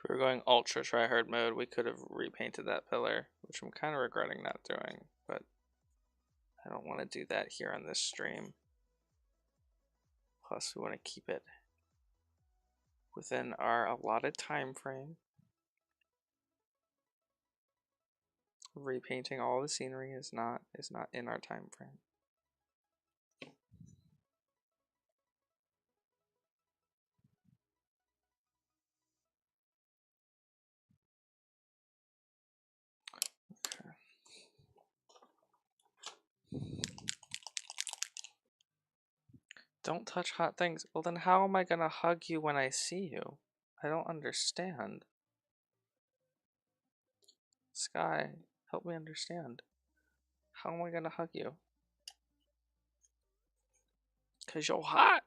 If we were going ultra tryhard mode, we could have repainted that pillar, which I'm kind of regretting not doing, but I don't want to do that here on this stream. Plus, we want to keep it within our allotted time frame. Repainting all the scenery is not in our time frame. Don't touch hot things. Well, then how am I gonna hug you when I see you? I don't understand. Sky, help me understand. How am I gonna hug you? 'Cause you're hot.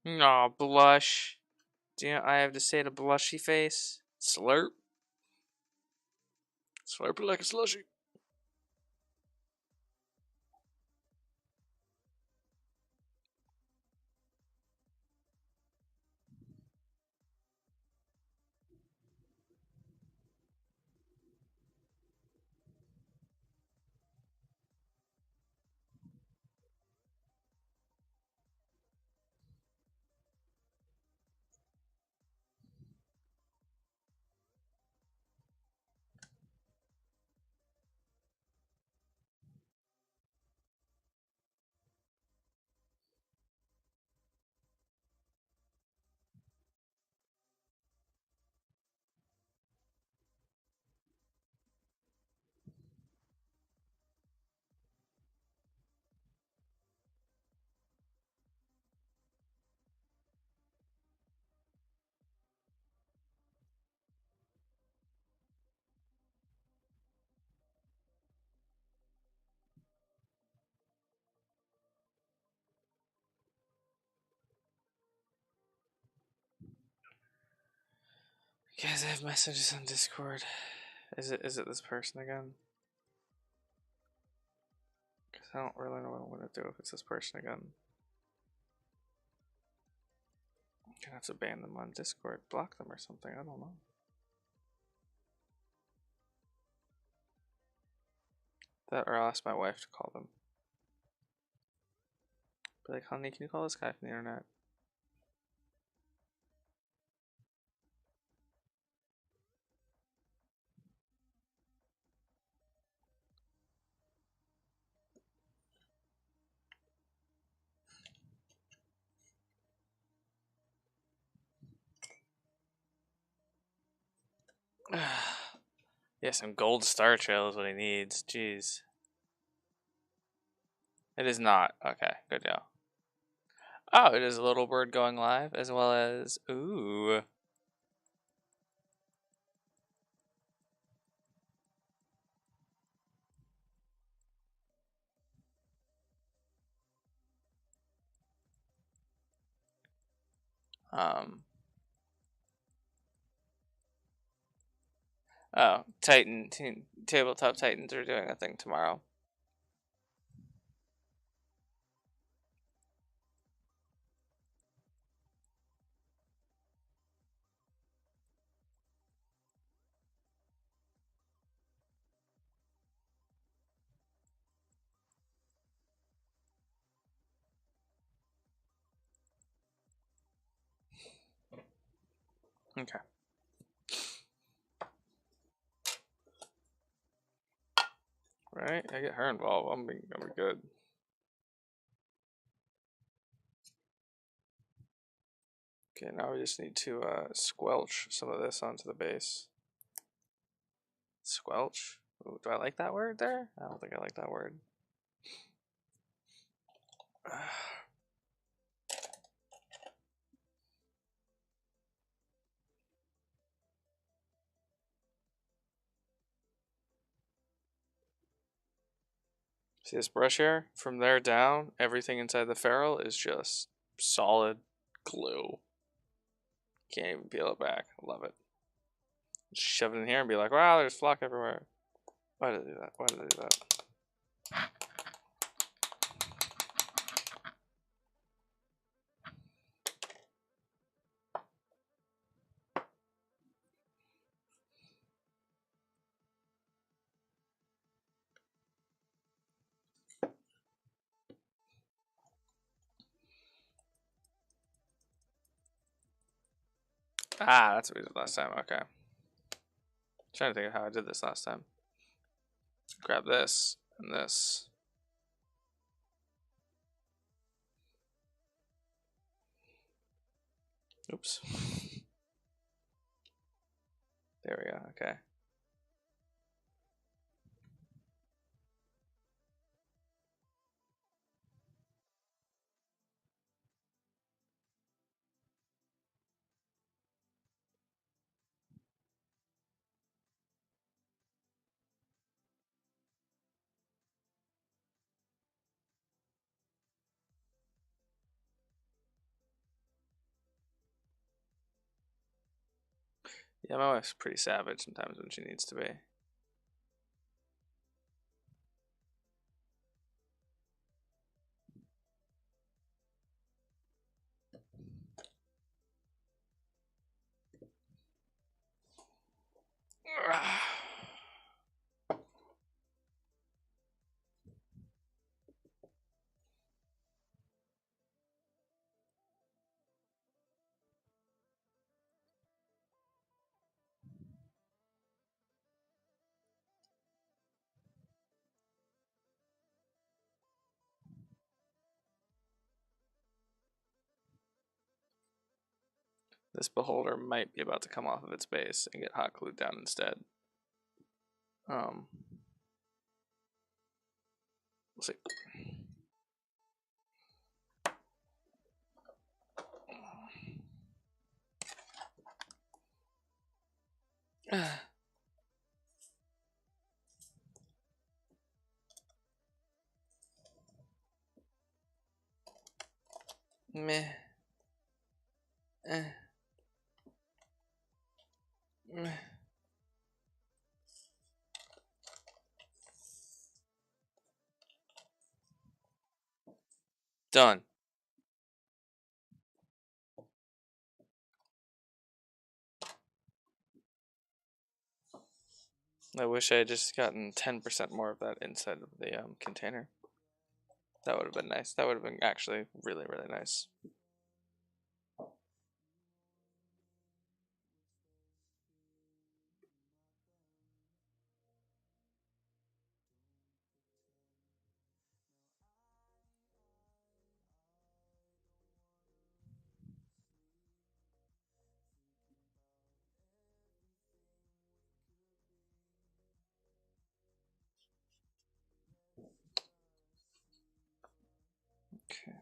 Aw, blush. Do you know I have to say to blushy face? Slurp. Slurp it like a slushy. Guys, I have messages on Discord. Is it this person again? Because I don't really know what I'm gonna do if it's this person again. I'm gonna have to ban them on Discord, block them or something, I don't know. That or I'll ask my wife to call them. Be like, honey, can you call this guy from the internet? Yeah, some gold star trail is what he needs. Jeez. It is not. Okay, good deal. Oh, it is a little bird going live as well as ooh. Um. Oh, Tabletop Titans are doing a thing tomorrow. Okay. Right? I get her involved. I'm be good. Okay, now we just need to squelch some of this onto the base. Squelch? Ooh, do I like that word there? I don't think I like that word. See this brush here? From there down, everything inside the ferrule is just solid glue. Can't even peel it back. Love it. Just shove it in here and be like, wow, there's flock everywhere. Why did they do that? Why did they do that? Ah, that's what we did last time. Okay. Trying to think of how I did this last time. Grab this and this. Oops. There we go. Okay. Yeah, my wife's pretty savage sometimes when she needs to be. This beholder might be about to come off of its base and get hot glued down instead. We'll see. Meh. Meh. Done. I wish I had just gotten 10% more of that inside of the container. That would have been nice. That would have been actually really, really nice. Okay.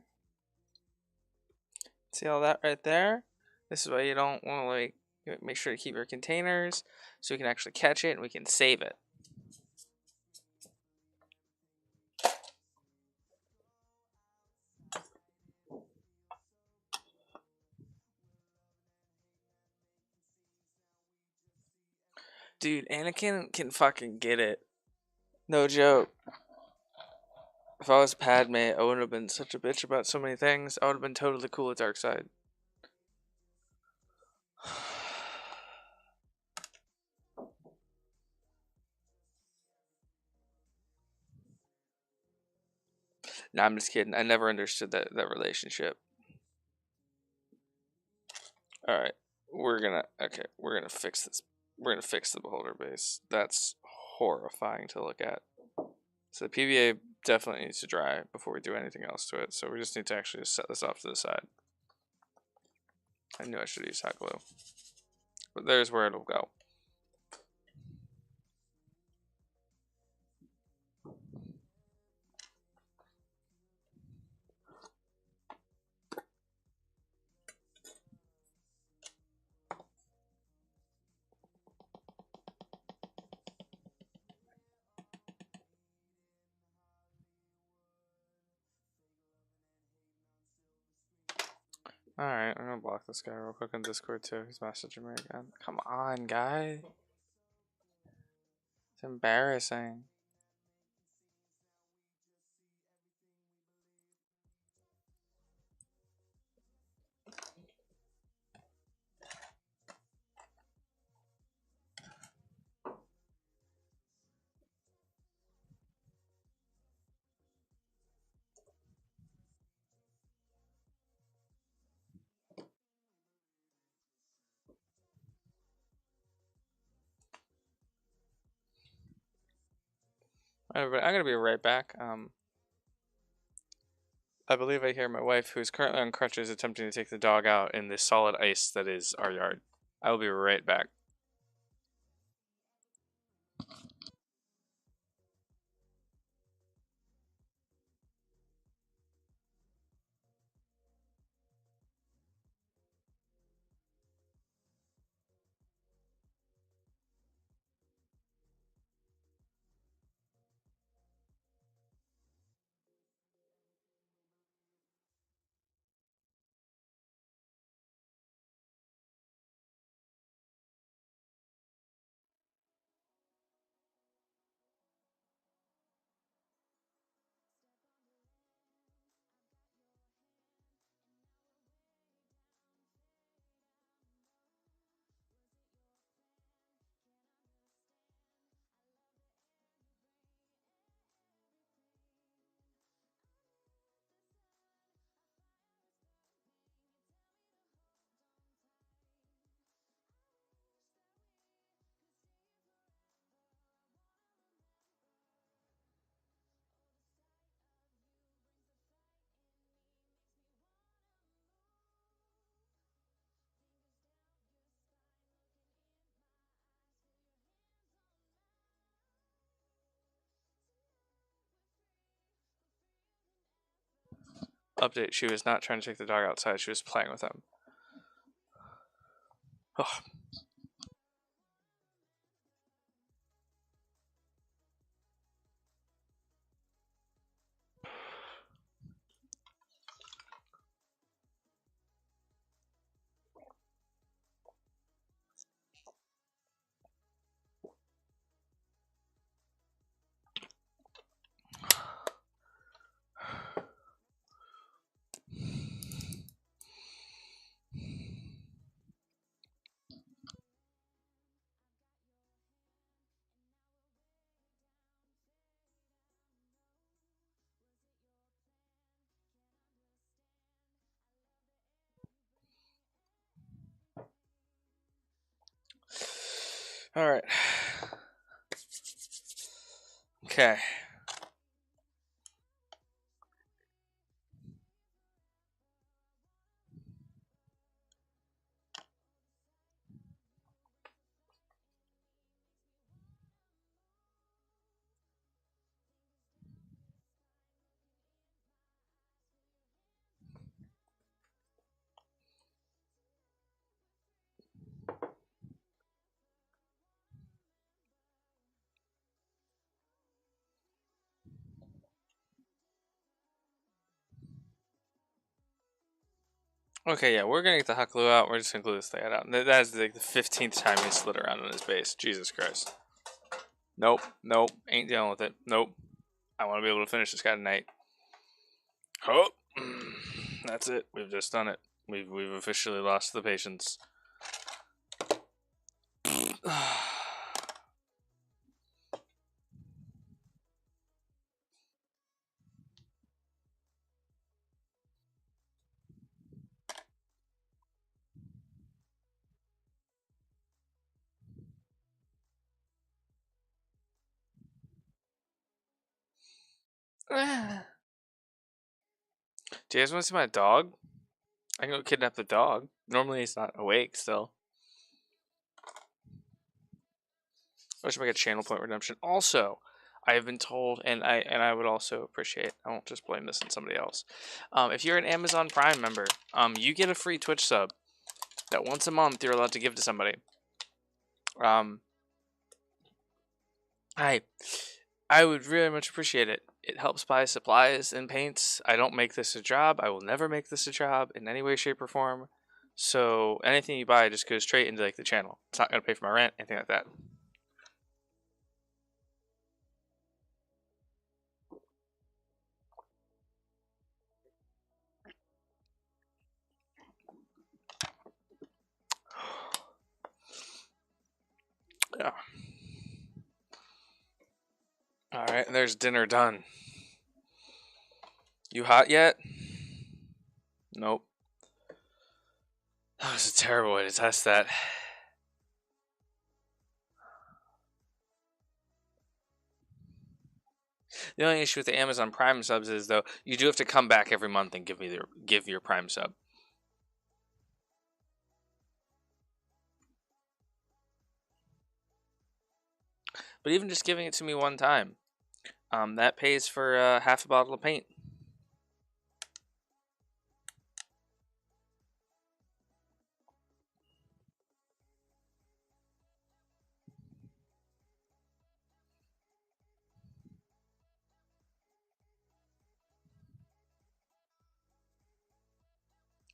See all that right there? This is why you don't want to like make sure to keep your containers so we can actually catch it and we can save it. Dude, Anakin can fucking get it. No joke. If I was Padme, I wouldn't have been such a bitch about so many things. I would have been totally cool with dark side. Nah, I'm just kidding. I never understood that relationship. Alright. We're gonna fix this. We're gonna fix the beholder base. That's horrifying to look at. So the PVA definitely needs to dry before we do anything else to it. So we just need to actually just set this off to the side. I knew I should use hot glue. But there's where it'll go. Alright, I'm gonna block this guy real quick on Discord too. He's messaging me again. Come on, guy. It's embarrassing. Alright, I'm gonna be right back. I believe I hear my wife, who is currently on crutches, attempting to take the dog out in the solid ice that is our yard. I will be right back. Update, she was not trying to take the dog outside, she was playing with him. Oh. Alright. Okay. Okay, yeah, we're gonna get the hot glue out. We're just gonna glue this thing out. That is like the 15th time he slid around on his base. Jesus Christ. Nope, nope, ain't dealing with it. Nope. I want to be able to finish this guy tonight. Oh, that's it. We've just done it. We've officially lost the patience. Do you guys want to see my dog? I can go kidnap the dog. Normally he's not awake still. I should make a channel point redemption. Also, I have been told, and I would also appreciate. I won't just blame this on somebody else. If you're an Amazon Prime member, you get a free Twitch sub that once a month you're allowed to give to somebody. I I would really much appreciate it. It helps buy supplies and paints. I don't make this a job. I will never make this a job in any way, shape, or form. So anything you buy just goes straight into like the channel. It's not gonna pay for my rent, anything like that. Yeah. All right, there's dinner done. You hot yet? Nope. That was a terrible way to test that. The only issue with the Amazon Prime subs is though you do have to come back every month and give your Prime sub. But even just giving it to me one time, that pays for half a bottle of paint.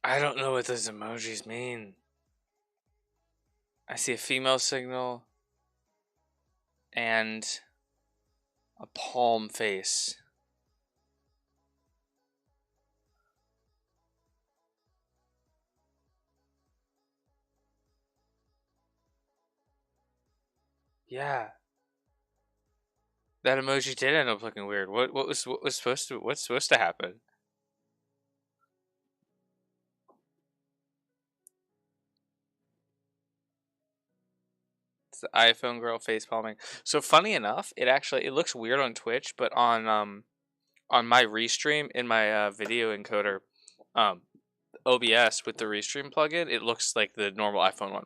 I don't know what those emojis mean. I see a female signal and a palm face. Yeah, that emoji did end up looking weird. What's supposed to happen? It's the iPhone girl face palming. So funny enough, it looks weird on Twitch, but on my restream in my video encoder, um, OBS with the restream plugin, it looks like the normal iPhone one.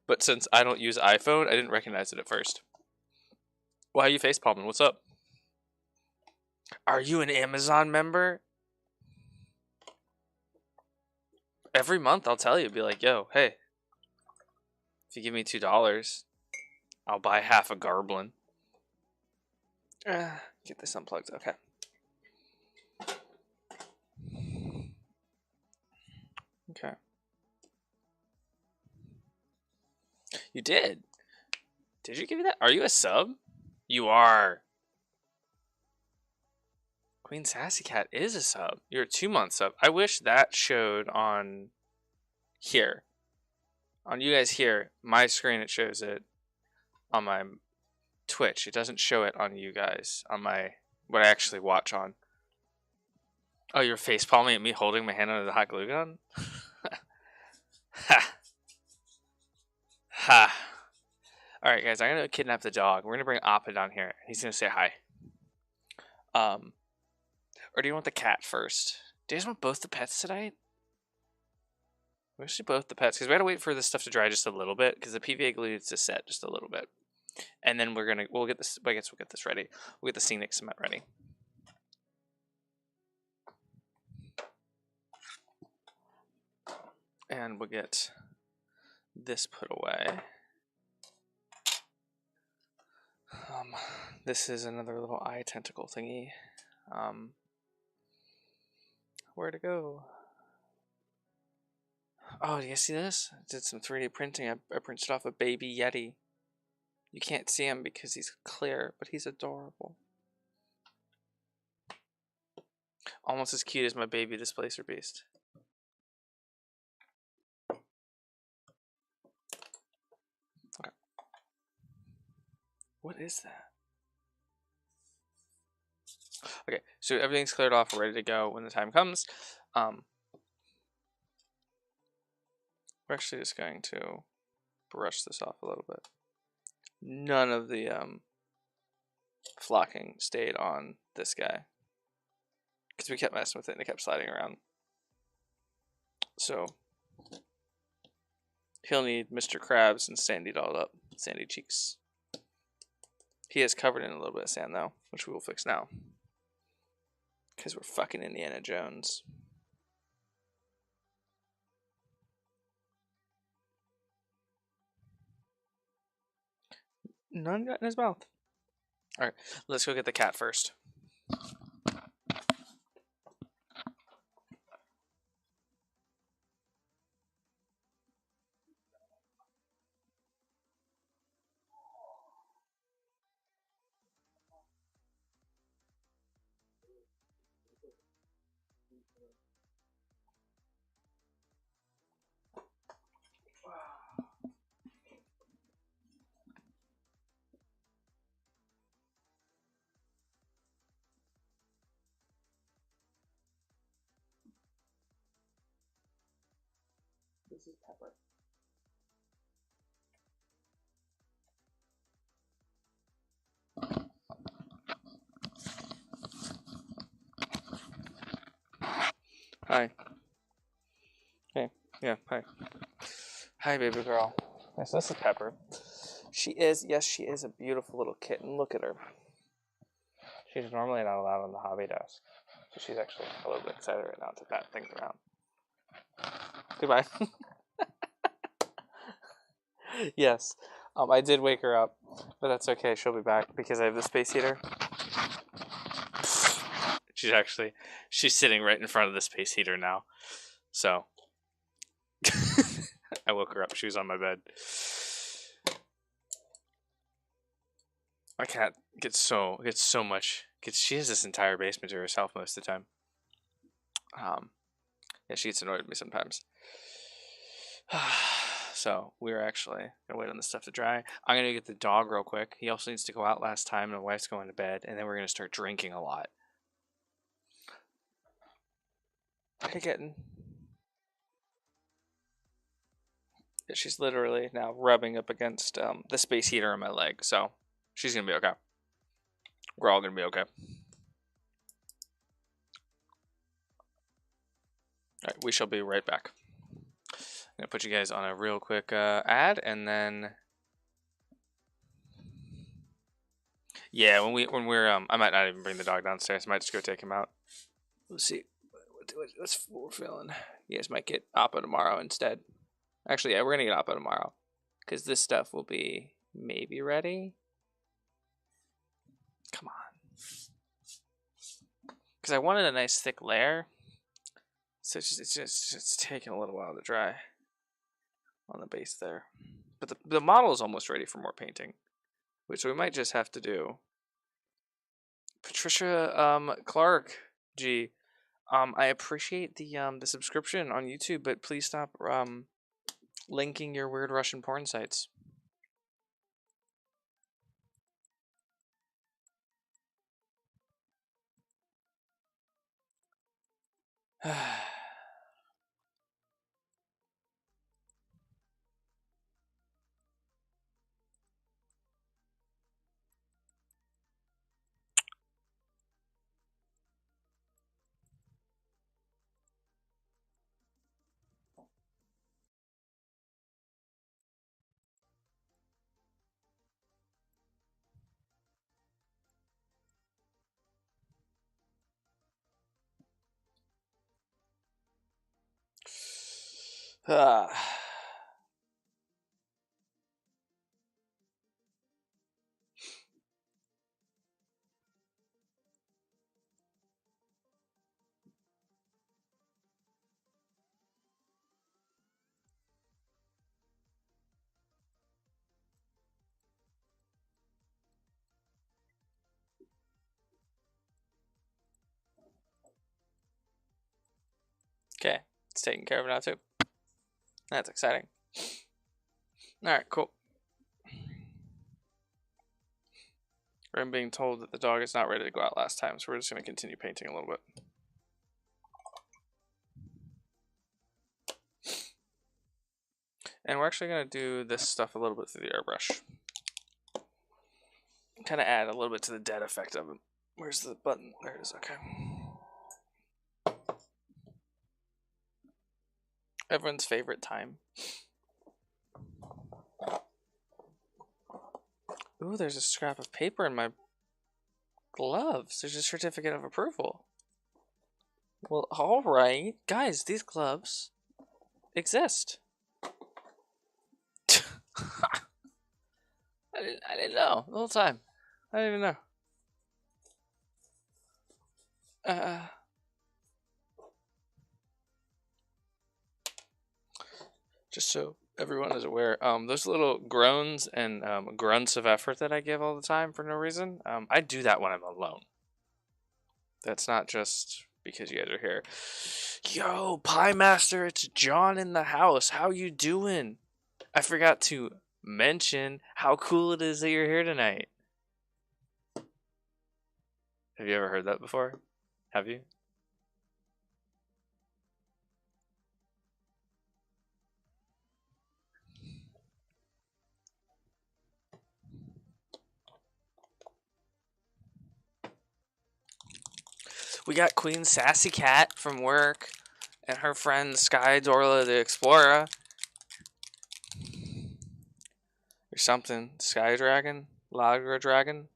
But since I don't use iPhone, I didn't recognize it at first. Why are you face palming? What's up? Are you an Amazon member? Every month I'll tell you, be like, yo, hey, if you give me $2, I'll buy half a Garblin. Get this unplugged. Okay. Okay. You did. Did you give me that? Are you a sub? You are. Queen Sassy Cat is a sub. You're a 2-month sub. I wish that showed on here. On you guys here, my screen it shows it. On my Twitch, it doesn't show it on you guys. On my what I actually watch on. Oh, you're face palming at me holding my hand under the hot glue gun? Ha. Ha. Alright, guys, I'm gonna kidnap the dog. We're gonna bring Appa down here. He's gonna say hi. Or do you want the cat first? Do you guys want both the pets tonight? We should both the pets because we gotta wait for this stuff to dry just a little bit because the PVA glue needs to set just a little bit, and then we'll get this. I guess we'll get this ready. We'll get the scenic cement ready. And we'll get this put away. This is another little eye tentacle thingy. Where to go? Oh, do you see this? I did some 3D printing. I printed off a baby Yeti. You can't see him because he's clear, but he's adorable. Almost as cute as my baby Displacer Beast. Okay. What is that? Okay, so everything's cleared off. We're ready to go when the time comes. We're actually just going to brush this off a little bit. None of the flocking stayed on this guy because we kept messing with it and it kept sliding around. So he'll need Mr. Krabs and Sandy dolled up, Sandy cheeks. He is covered in a little bit of sand though, which we will fix now because we're fucking Indiana Jones. None got in his mouth. All right, let's go get the cat first. This is Pepper. Hi. Hey. Yeah. Hi. Hi, baby girl. Yes, this is Pepper. She is a beautiful little kitten. Look at her. She's normally not allowed on the hobby desk, so she's actually a little bit excited right now to pat things around. Goodbye. Yes, I did wake her up, but that's okay. She'll be back because I have the space heater. She's sitting right in front of the space heater now. So I woke her up. She was on my bed. My cat she has this entire basement to herself most of the time. Yeah, she gets annoyed with me sometimes. So we're actually gonna wait on this stuff to dry. I'm gonna get the dog real quick. He also needs to go out last time, and my wife's going to bed, and then we're gonna start drinking a lot. Hey, kitten. She's literally now rubbing up against the space heater on my leg, so she's gonna be okay. We're all gonna be okay. All right, we shall be right back. I'm gonna put you guys on a real quick ad, and then yeah, when we're I might not even bring the dog downstairs. I might just go take him out. Let's see what we're feeling. You guys might get Appa tomorrow instead. Actually, yeah, we're gonna get Appa tomorrow because this stuff will be maybe ready. Come on, because I wanted a nice thick layer, so it's just taking a little while to dry on the base there. But the model is almost ready for more painting, which we might just have to do. Patricia Clark G. I appreciate the subscription on YouTube, but please stop linking your weird Russian porn sites. Ah. Okay, it's taken care of now too. That's exciting. Alright, cool. I'm being told that the dog is not ready to go out last time, so we're just going to continue painting a little bit. And we're actually going to do this stuff a little bit through the airbrush. Kind of add a little bit to the dead effect of it. Where's the button? There it is, okay. Everyone's favorite time. Ooh, there's a scrap of paper in my gloves. There's a certificate of approval. Well, alright. Guys, these gloves exist. I didn't know the whole time. I didn't even know. Uh, just so everyone is aware, those little groans and grunts of effort that I give all the time for no reason, I do that when I'm alone. That's not just because you guys are here. Yo, Pie Master, it's John in the house. How you doing? I forgot to mention how cool it is that you're here tonight. Have you ever heard that before? Have you? We got Queen Sassy Cat from work and her friend Sky Dorla the Explorer. Or something. Sky Dragon? Lager Dragon?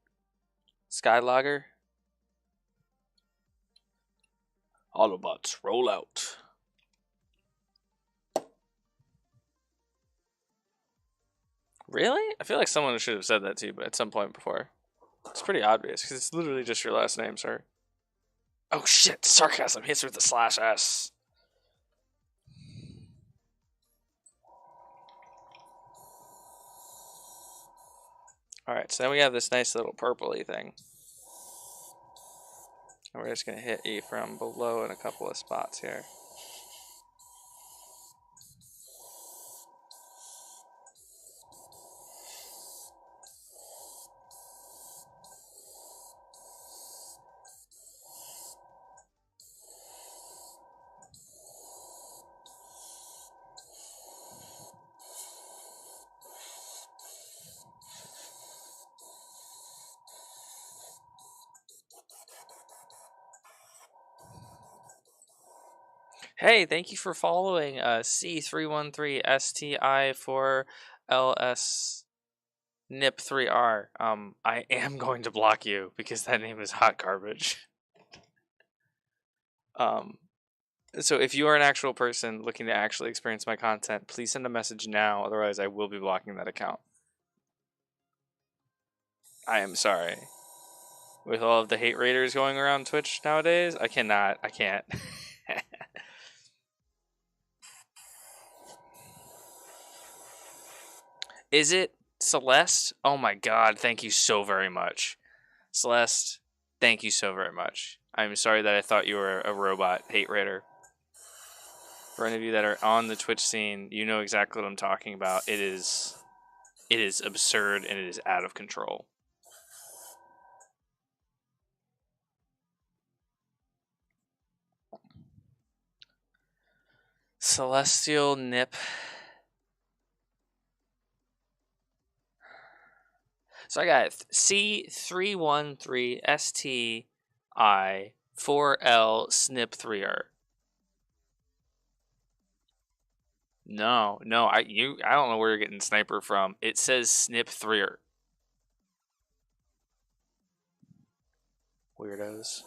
Sky Lager? Autobots, roll out. Really? I feel like someone should have said that to you, but at some point before. It's pretty obvious because it's literally just your last name, sir. Oh shit! Sarcasm hits with the /s. All right, so then we have this nice little purpley thing, and we're just gonna hit E from below in a couple of spots here. Hey, thank you for following C313STI4LS NIP3R. I am going to block you because that name is hot garbage. So if you are an actual person looking to actually experience my content, please send a message now, otherwise I will be blocking that account. I am sorry. With all of the hate raiders going around Twitch nowadays, I can't. Is it Celeste? Oh my god, thank you so very much. Celeste, thank you so very much. I'm sorry that I thought you were a robot hate raider. For any of you that are on the Twitch scene, you know exactly what I'm talking about. It is absurd and it is out of control. Celestial Nip. So I got C313STI4L Snip3R. No, I don't know where you're getting sniper from. It says Snip3R. Weirdos.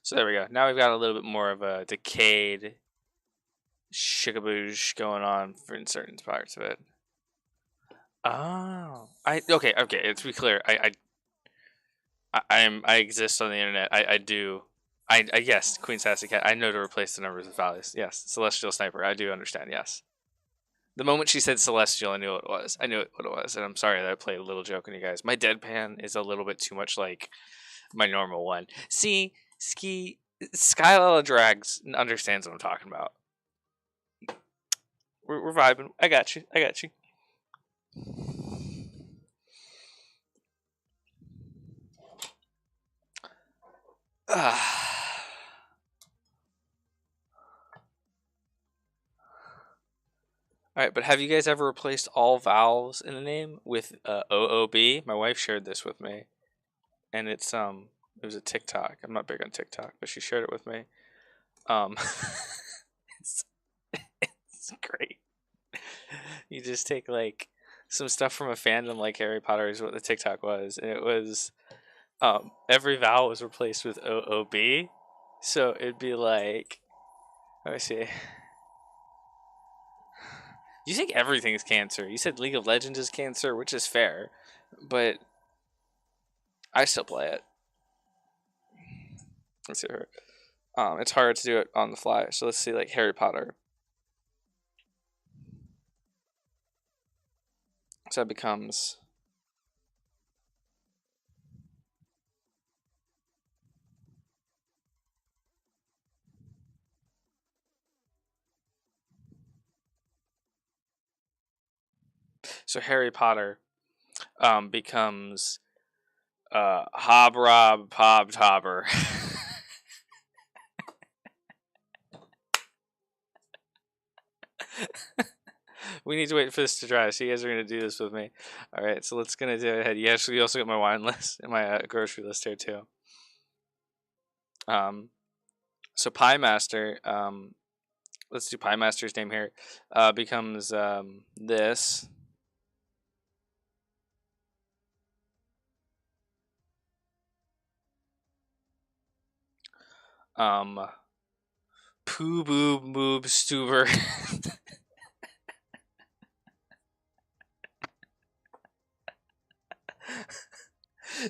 So there we go. Now we've got a little bit more of a decayed shikaboosh going on for in certain parts of it. Oh, okay. To be clear, I exist on the internet. I do. I yes, Queen Sassy Cat. I know to replace the numbers with values. Yes, Celestial Sniper. I do understand. Yes. The moment she said Celestial, I knew what it was. I knew what it was, and I'm sorry that I played a little joke on you guys. My deadpan is a little bit too much like my normal one. See, Skyla Drags understands what I'm talking about. We're vibing. I got you. Alright, but have you guys ever replaced all vowels in a name with OOB? My wife shared this with me. And it was a TikTok. I'm not big on TikTok, but she shared it with me. It's, it's great. You just take like some stuff from a fandom like Harry Potter is what the TikTok was, and it was every vowel was replaced with OOB. So it'd be like, let me see. You think everything is cancer. You said League of Legends is cancer, which is fair, but I still play it. Let's see here. It's hard to do it on the fly. So let's see, like Harry Potter. So that becomes Harry Potter becomes Hobrob Pobtobber. We need to wait for this to dry. So you guys are gonna do this with me. All right. So let's gonna do it ahead. Yes, we also got my wine list and my grocery list here too. So Pie Master. Let's do Pie Master's name here. Becomes this. Poo Boob Moob Stuber.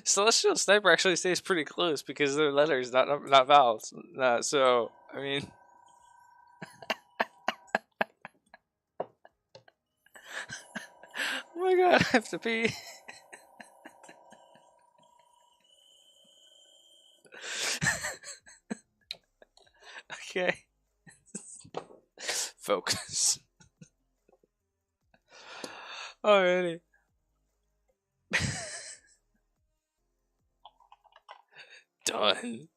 Celestial Sniper actually stays pretty close because they're letters, not vowels. So I mean, oh my god, I have to pee. Okay, focus. Alrighty. Done.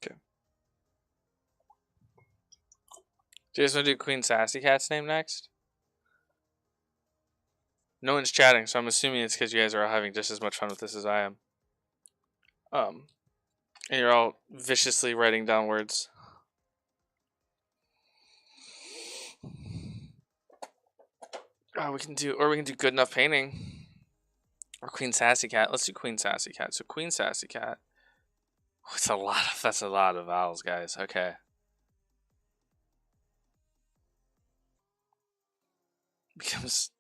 Okay. Do you guys want to do Queen Sassy Cat's name next? No one's chatting, so I'm assuming it's because you guys are all having just as much fun with this as I am. And you're all viciously writing down words. We can do Good Enough Painting. Or Queen Sassy Cat. Let's do Queen Sassy Cat. So Queen Sassy Cat. That's a lot of vowels, guys. Okay. Becomes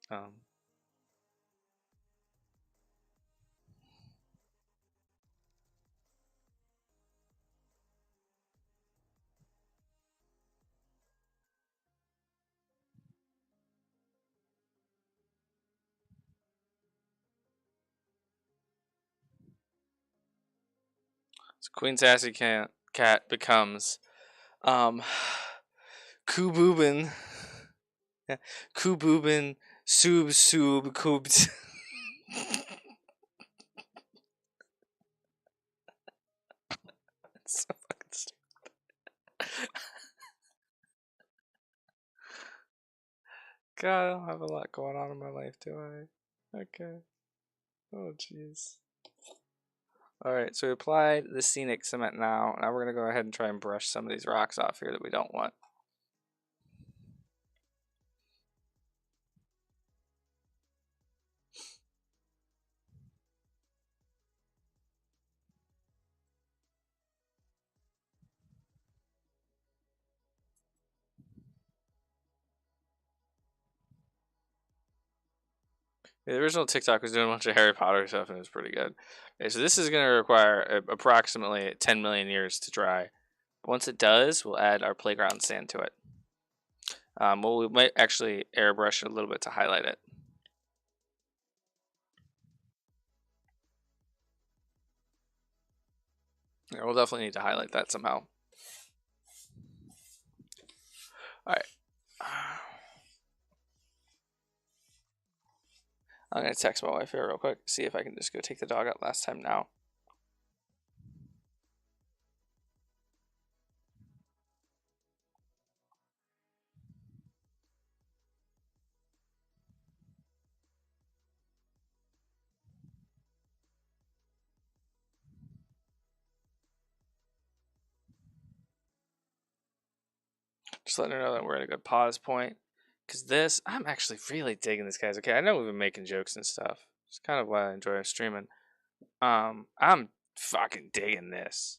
so Queen Sassy Cat becomes Kububin. Yeah. Kububin Sub Kubt. So fucking stupid. God, I don't have a lot going on in my life, do I? Okay. Oh, jeez. Alright, so we applied the scenic cement now. Now we're going to go ahead and try and brush some of these rocks off here that we don't want. Yeah, the original TikTok was doing a bunch of Harry Potter stuff and it was pretty good. Okay, so this is going to require approximately 10 million years to dry. Once it does, we'll add our playground sand to it. Well, we might actually airbrush it a little bit to highlight it. Yeah, we'll definitely need to highlight that somehow. All right. I'm gonna text my wife here real quick, see if I can just go take the dog out last time now. Just letting her know that we're at a good pause point. Cause this, I'm actually really digging this, guys. Okay, I know we've been making jokes and stuff. It's kind of why I enjoy streaming. I'm fucking digging this.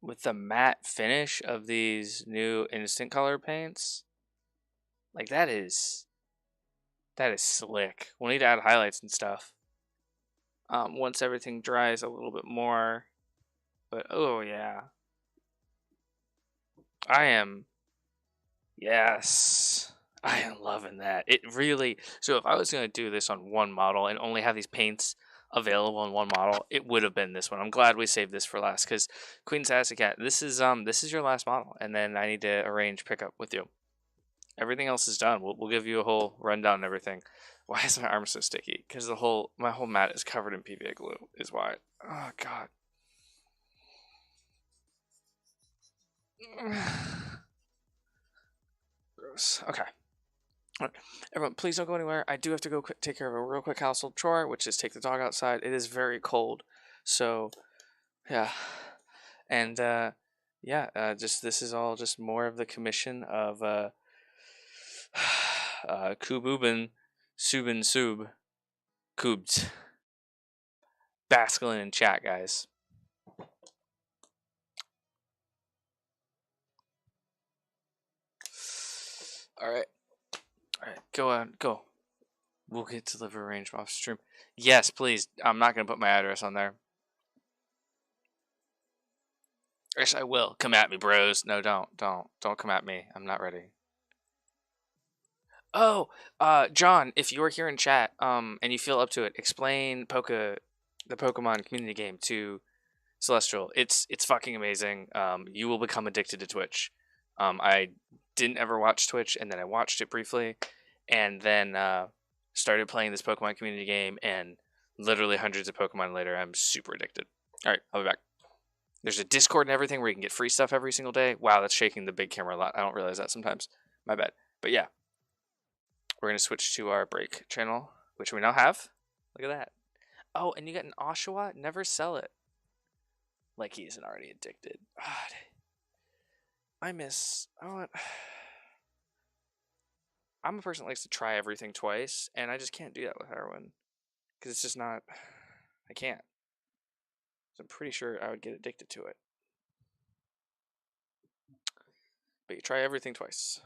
With the matte finish of these new instant color paints, like that is slick. We'll need to add highlights and stuff. Once everything dries a little bit more. But oh yeah. I am Yes. I am loving that. It really so if I was gonna do this on one model and only have these paints available on one model, it would have been this one. I'm glad we saved this for last because Queen Sassy Cat, this is your last model, and then I need to arrange pickup with you. Everything else is done. We'll give you a whole rundown and everything. Why is my arm so sticky? Because my whole mat is covered in PVA glue. Is why. Oh god. Gross. Okay. All right. Everyone, please don't go anywhere. I do have to go take care of a real quick household chore, which is take the dog outside. It is very cold, so yeah. And yeah, just this is all just more of the commission of Kububin, Subin Sub, Kubs, Basculin in chat, guys. All right, all right, go on, go. We'll get delivery range off stream. Yes, please. I'm not gonna put my address on there. Yes, I will. Come at me, bros. No, don't come at me. I'm not ready. Oh, John, if you're here in chat, and you feel up to it, explain the Pokemon community game to Celestial. It's fucking amazing. You will become addicted to Twitch. I didn't ever watch Twitch, and then I watched it briefly, and then started playing this Pokemon community game, and literally hundreds of Pokemon later, I'm super addicted. All right, I'll be back. There's a Discord and everything where you can get free stuff every single day. Wow, that's shaking the big camera a lot. I don't realize that sometimes. My bad. But yeah, we're gonna switch to our break channel, which we now have. Look at that. Oh, and you get an Oshawott. Never sell it. Like he isn't already addicted. God, I miss. I'm a person that likes to try everything twice, and I just can't do that with heroin because it's just not. I can't. So I'm pretty sure I would get addicted to it. But you try everything twice.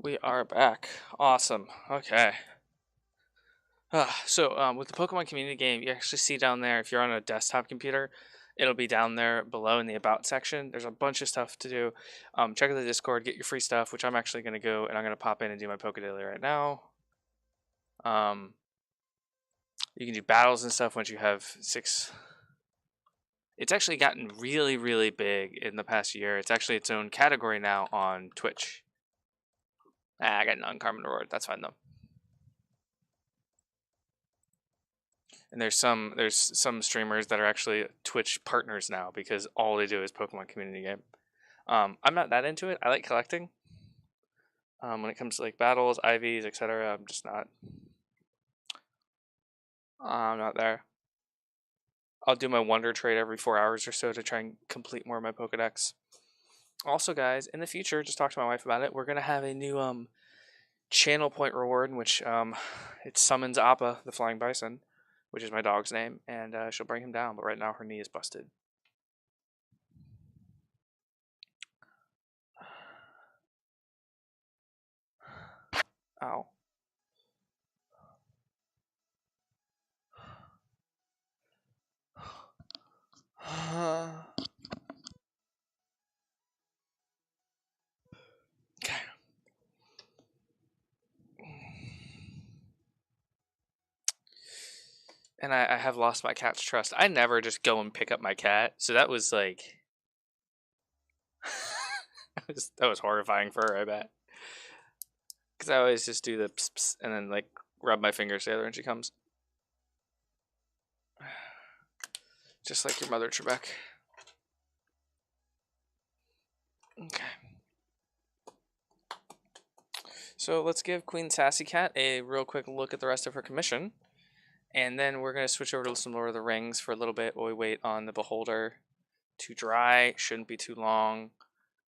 We are back. Awesome. Okay. So with the Pokemon community game, you actually see down there, if you're on a desktop computer, it'll be down there below in the About section. There's a bunch of stuff to do. Check out the Discord, get your free stuff, which I'm actually going to go and I'm going to pop in and do my Poke Daily right now. You can do battles and stuff once you have 6. It's actually gotten really, really big in the past year. It's actually its own category now on Twitch. I got an uncommon reward. That's fine though. And there's some streamers that are actually Twitch partners now because all they do is Pokemon community game. I'm not that into it. I like collecting. When it comes to like battles, IVs, etc., I'm just not. I'm not there. I'll do my wonder trade every 4 hours or so to try and complete more of my Pokedex. Also, guys, in the future, just talk to my wife about it. We're gonna have a new channel point reward in which it summons Appa, the flying bison, which is my dog's name, and she'll bring him down. But right now, her knee is busted. Ow. Okay. And I have lost my cat's trust. I never just go and pick up my cat, so that was like that was horrifying for her, I bet. Because I always just do the pss, pss, and then like rub my fingers together when she comes. Just like your mother, Trebek. Okay. So let's give Queen Sassy Cat a real quick look at the rest of her commission. And then we're going to switch over to some Lord of the Rings for a little bit while we wait on the Beholder to dry. Shouldn't be too long.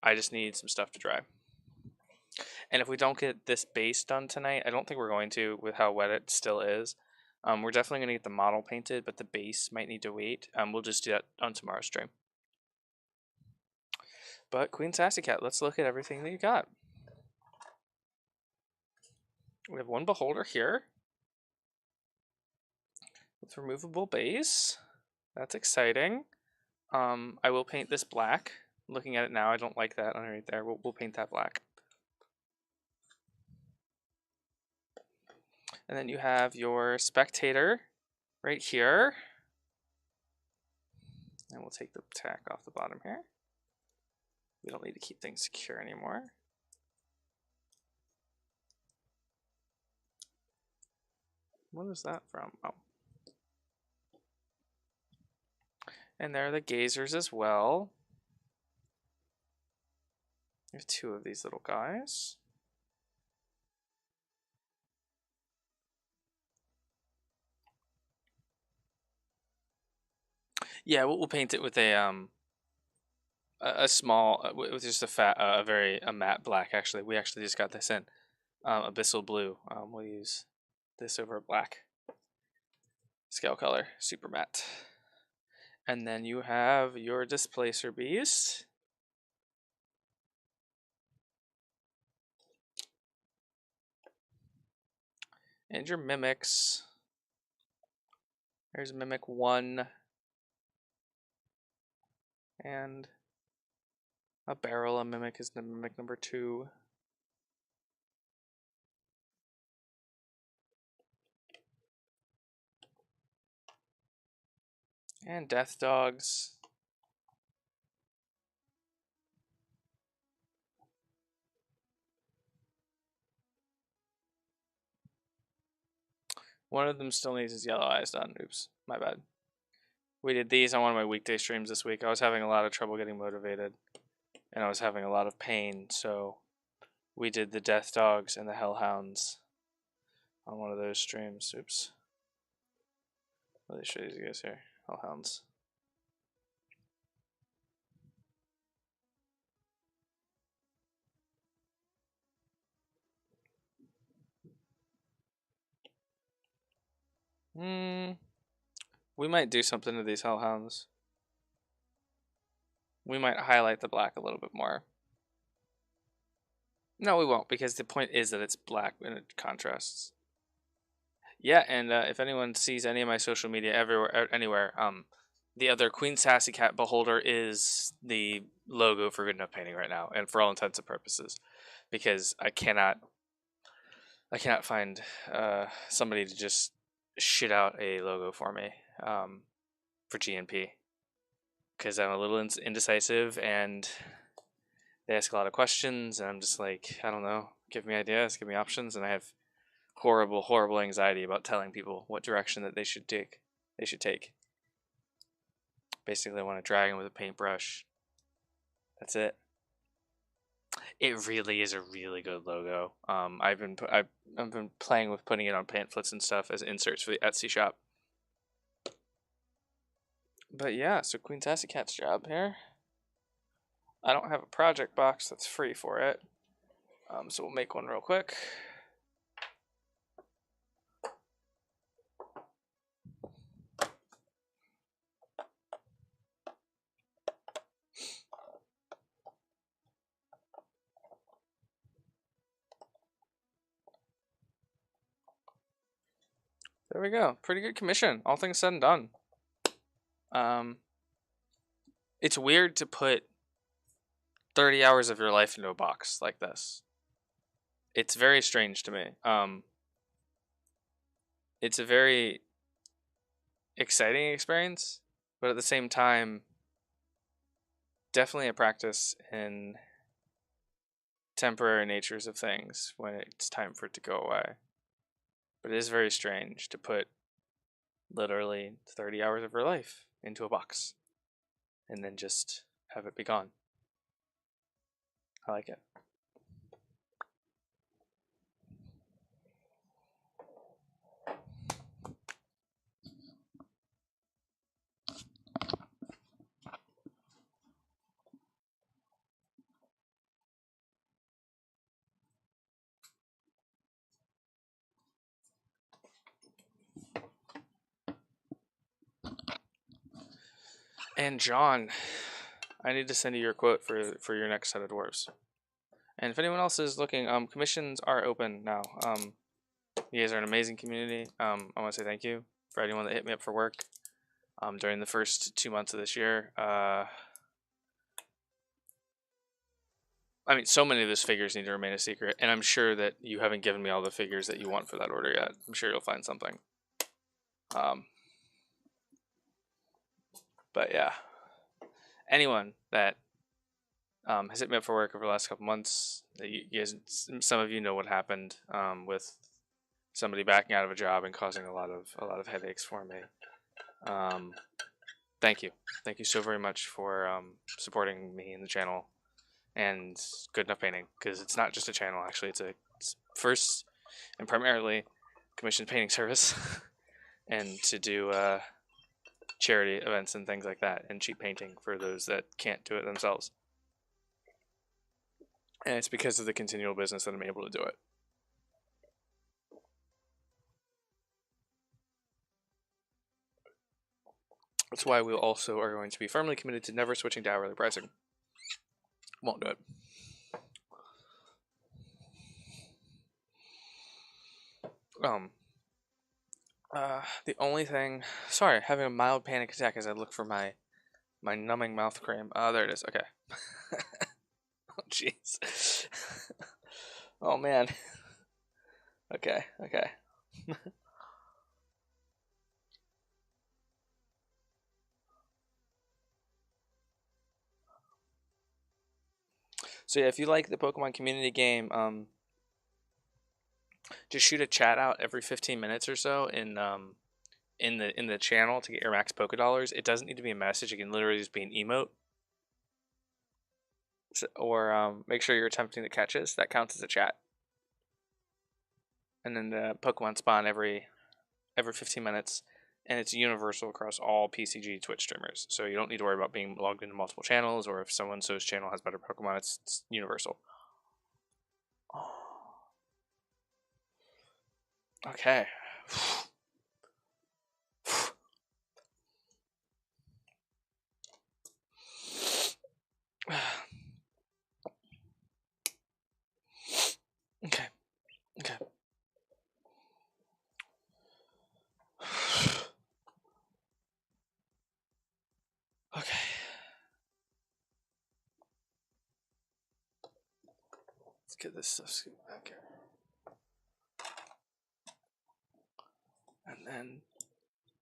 I just need some stuff to dry. And if we don't get this base done tonight, I don't think we're going to with how wet it still is. We're definitely going to get the model painted, but the base might need to wait. We'll just do that on tomorrow's stream. But Queen Sassy Cat, let's look at everything that you got. We have one Beholder here with removable base. That's exciting. I will paint this black. Looking at it now, I don't like that underneath there. We'll paint that black. And then you have your Spectator right here. And we'll take the tack off the bottom here. We don't need to keep things secure anymore. What is that from? Oh. And there are the gazers as well. We have 2 of these little guys. Yeah, we'll paint it with a small, with just a matte black. Actually, we actually just got this in abyssal blue. We'll use this over black. Scale color, super matte. And then you have your Displacer Beast. And your Mimics. There's Mimic 1. And a barrel. A Mimic is the Mimic number 2. And Death Dogs. One of them still needs his yellow eyes done. Oops, my bad. We did these on one of my weekday streams this week. I was having a lot of trouble getting motivated. And I was having a lot of pain, so we did the Death Dogs and the Hellhounds on one of those streams. Oops. Let me show you guys here. Hellhounds. We might do something to these Hellhounds. We might highlight the black a little bit more. No, we won't, because the point is that it's black and it contrasts. Yeah, and if anyone sees any of my social media everywhere, anywhere, the other Queen Sassy Cat Beholder is the logo for Good Enough Painting right now, and for all intents and purposes, because I cannot find somebody to just shit out a logo for me for GNP, because I'm a little indecisive, and they ask a lot of questions, and I'm just like, I don't know, give me ideas, give me options, and I have horrible anxiety about telling people what direction that they should take. Basically, I want to drag them with a paintbrush. That's it. It really is a really good logo. I've been playing with putting it on pamphlets and stuff as inserts for the Etsy shop. But yeah, so Queen Sassy Cat's job here. I don't have a project box that's free for it, so we'll make one real quick. There we go. Pretty good commission, all things said and done. It's weird to put 30 hours of your life into a box like this. It's very strange to me. It's a very exciting experience, but at the same time, definitely a practice in temporary natures of things when it's time for it to go away. But it is very strange to put literally 30 hours of your life into a box and then just have it be gone. I like it. And John, I need to send you your quote for your next set of dwarves. And if anyone else is looking, commissions are open now. You guys are an amazing community. I want to say thank you for anyone that hit me up for work during the first 2 months of this year. I mean, so many of those figures need to remain a secret, and I'm sure that you haven't given me all the figures that you want for that order yet. I'm sure you'll find something. But yeah, anyone that has hit me up for work over the last couple months, you guys, some of you know what happened with somebody backing out of a job and causing a lot of headaches for me. Thank you so very much for supporting me in the channel and Good Enough Painting, because it's not just a channel. Actually, it's first and primarily commissioned painting service, and to do charity events and things like that, and cheap painting for those that can't do it themselves. And it's because of the continual business that I'm able to do it. That's why we also are going to be firmly committed to never switching to hourly pricing. Won't do it. The only thing, sorry, having a mild panic attack as I look for my numbing mouth cream. There it is. Okay. Oh jeez. Oh man. Okay. So yeah, if you like the Pokemon community game, just shoot a chat out every 15 minutes or so in the channel to get your max Pokedollars. It doesn't need to be a message. It can literally just be an emote. So, or make sure you're attempting the catches. That counts as a chat. And then the Pokemon spawn every 15 minutes, and it's universal across all PCG Twitch streamers. So you don't need to worry about being logged into multiple channels, or if someone so's channel has better Pokemon. It's universal. Okay. get this stuff scooped back here. And then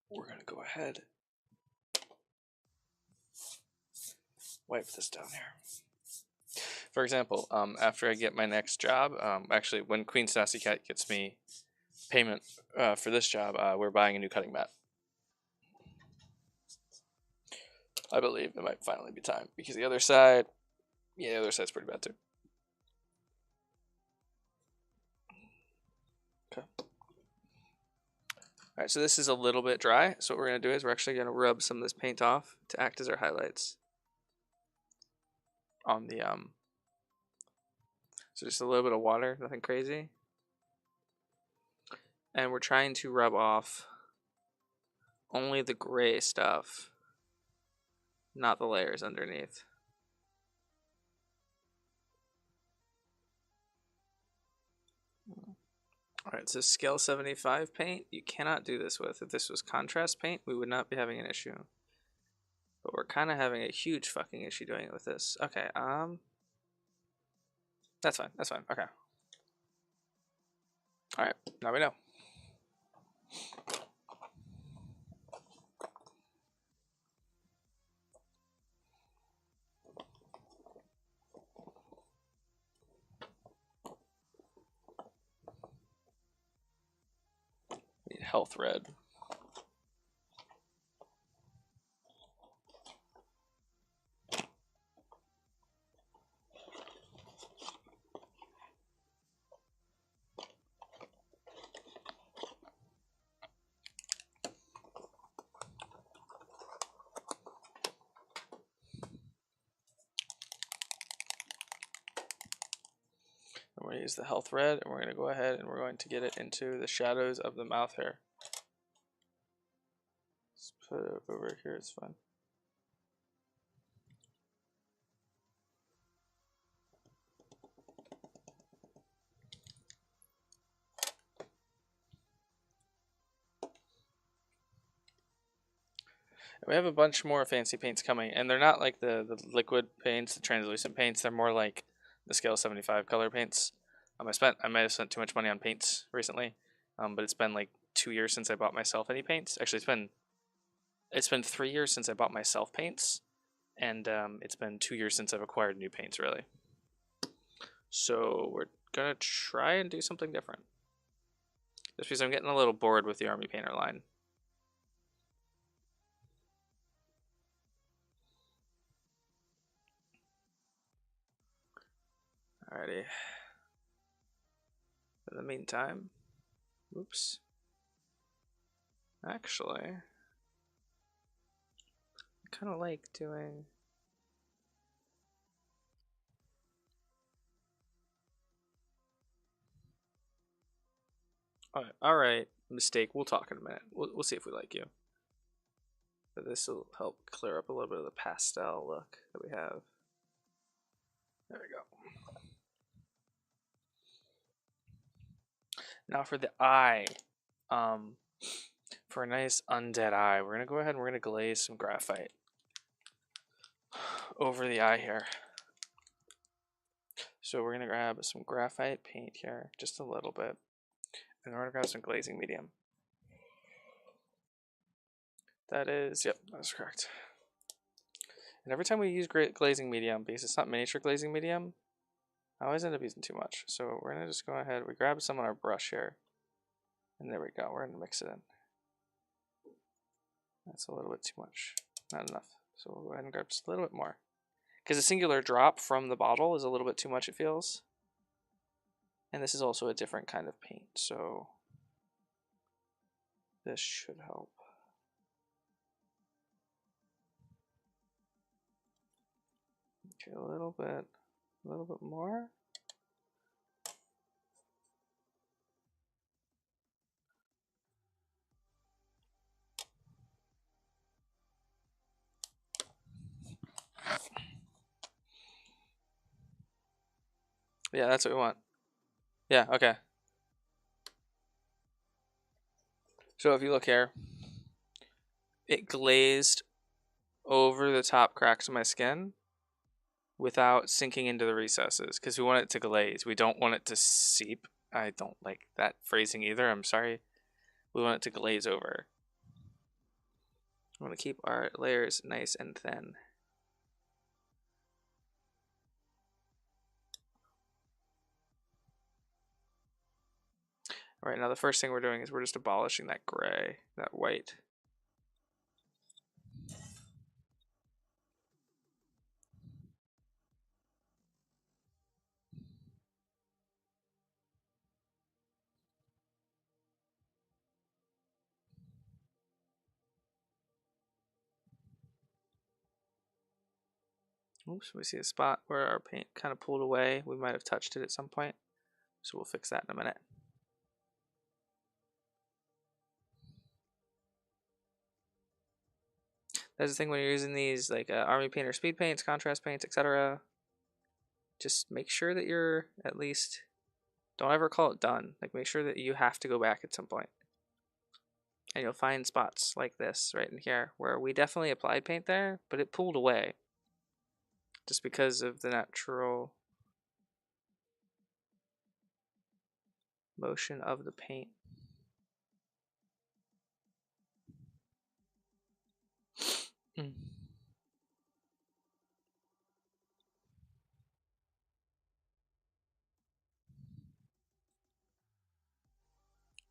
we're going to go ahead, wipe this down here. For example, after I get my next job, actually when Queen Sassy Cat gets me payment for this job, we're buying a new cutting mat. I believe it might finally be time, because the other side, yeah, the other side's pretty bad too. Okay. Alright, so this is a little bit dry, so what we're going to do is we're actually going to rub some of this paint off to act as our highlights on the, so just a little bit of water, nothing crazy. And we're trying to rub off only the gray stuff, not the layers underneath. Alright, so scale 75 paint, you cannot do this with. If this was contrast paint, we would not be having an issue. But we're kind of having a huge fucking issue doing it with this. Okay, that's fine, okay. Alright, now we know. Need health red. I'm going to use the health red, and we're going to go ahead and we're going to get it into the shadows of the mouth hair. Let's put it over here, it's fine. We have a bunch more fancy paints coming, and they're not like the liquid paints, the translucent paints. They're more like the scale 75 color paints. I might have spent too much money on paints recently, but it's been like 2 years since I bought myself any paints. Actually, it's been 3 years since I bought myself paints, and it's been 2 years since I've acquired new paints, really. So we're gonna try and do something different. Just because I'm getting a little bored with the Army Painter line. Alrighty. In the meantime, oops. Actually, I kind of like doing. Alright, mistake. We'll talk in a minute. We'll see if we like you. But this will help clear up a little bit of the pastel look that we have. There we go. Now for the eye, for a nice undead eye, we're gonna go ahead and we're gonna glaze some graphite over the eye here. So we're gonna grab some graphite paint here, just a little bit, and we're gonna grab some glazing medium. That is, yep, that's correct. And every time we use glazing medium, because it's not miniature glazing medium, I always end up using too much. So we're gonna just go ahead, we grab some on our brush here, and there we go, we're gonna mix it in. That's a little bit too much, not enough. So we'll go ahead and grab just a little bit more. Because a singular drop from the bottle is a little bit too much, it feels. And this is also a different kind of paint, so this should help. Okay, a little bit more. Yeah, that's what we want. Yeah, okay. So if you look here, it glazed over the top cracks of my skin, without sinking into the recesses, because we want it to glaze. We don't want it to seep. I don't like that phrasing either. I'm sorry. We want it to glaze over. We want to keep our layers nice and thin. All right, now the first thing we're doing is we're just abolishing that gray, that white. Oops, we see a spot where our paint kind of pulled away. We might have touched it at some point, so we'll fix that in a minute. That's the thing when you're using these like army paint or speed paints, contrast paints, etc. Just make sure that you're at least, don't ever call it done. Like make sure that you have to go back at some point. And you'll find spots like this right in here where we definitely applied paint there, but it pulled away just because of the natural motion of the paint.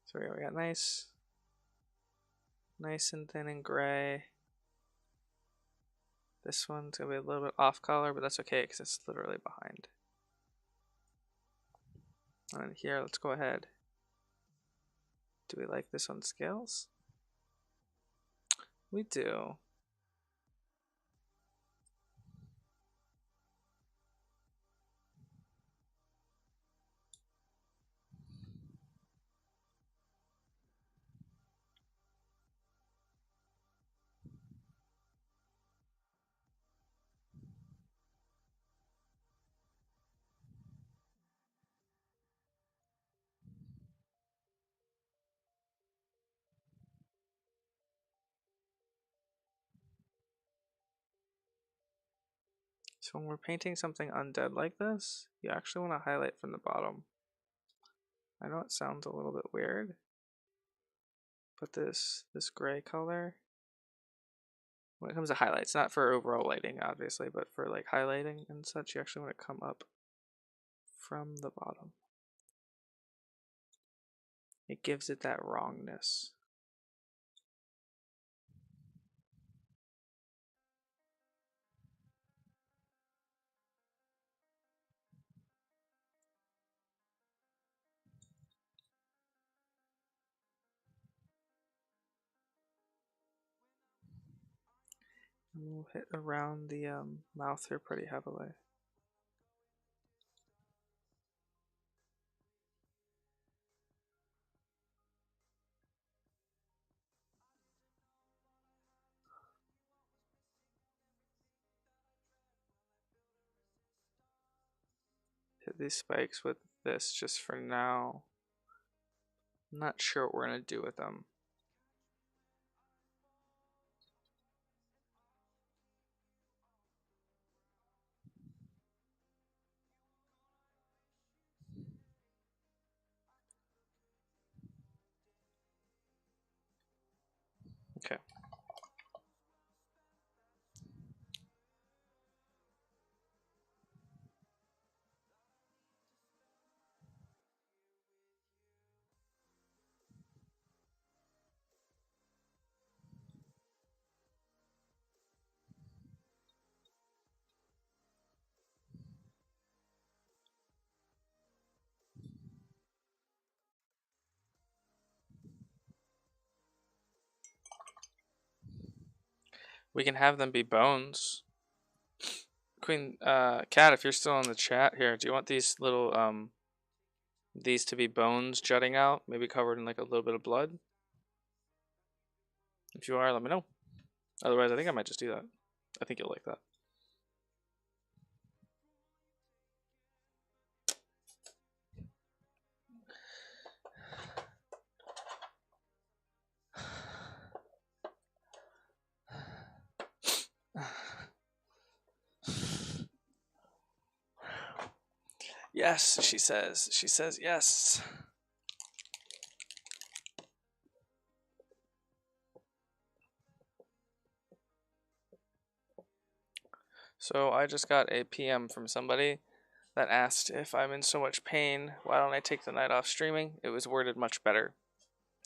So we got nice and thin and gray. This one's gonna be a little bit off color, but that's okay because it's literally behind. And here, let's go ahead. Do we like this on scales? We do. So when we're painting something undead like this, you actually want to highlight from the bottom. I know it sounds a little bit weird, but this gray color, when it comes to highlights, not for overall lighting obviously, but for like highlighting and such, you actually want to come up from the bottom. It gives it that wrongness. And we'll hit around the mouth here pretty heavily. Hit these spikes with this just for now. I'm not sure what we're going to do with them. Okay. We can have them be bones. Queen Cat, if you're still in the chat here, do you want these little these to be bones jutting out, maybe covered in like a little bit of blood? If you are, let me know. Otherwise, I think I might just do that. I think you'll like that. Yes, she says. She says yes. So I just got a PM from somebody that asked if I'm in so much pain, why don't I take the night off streaming? It was worded much better.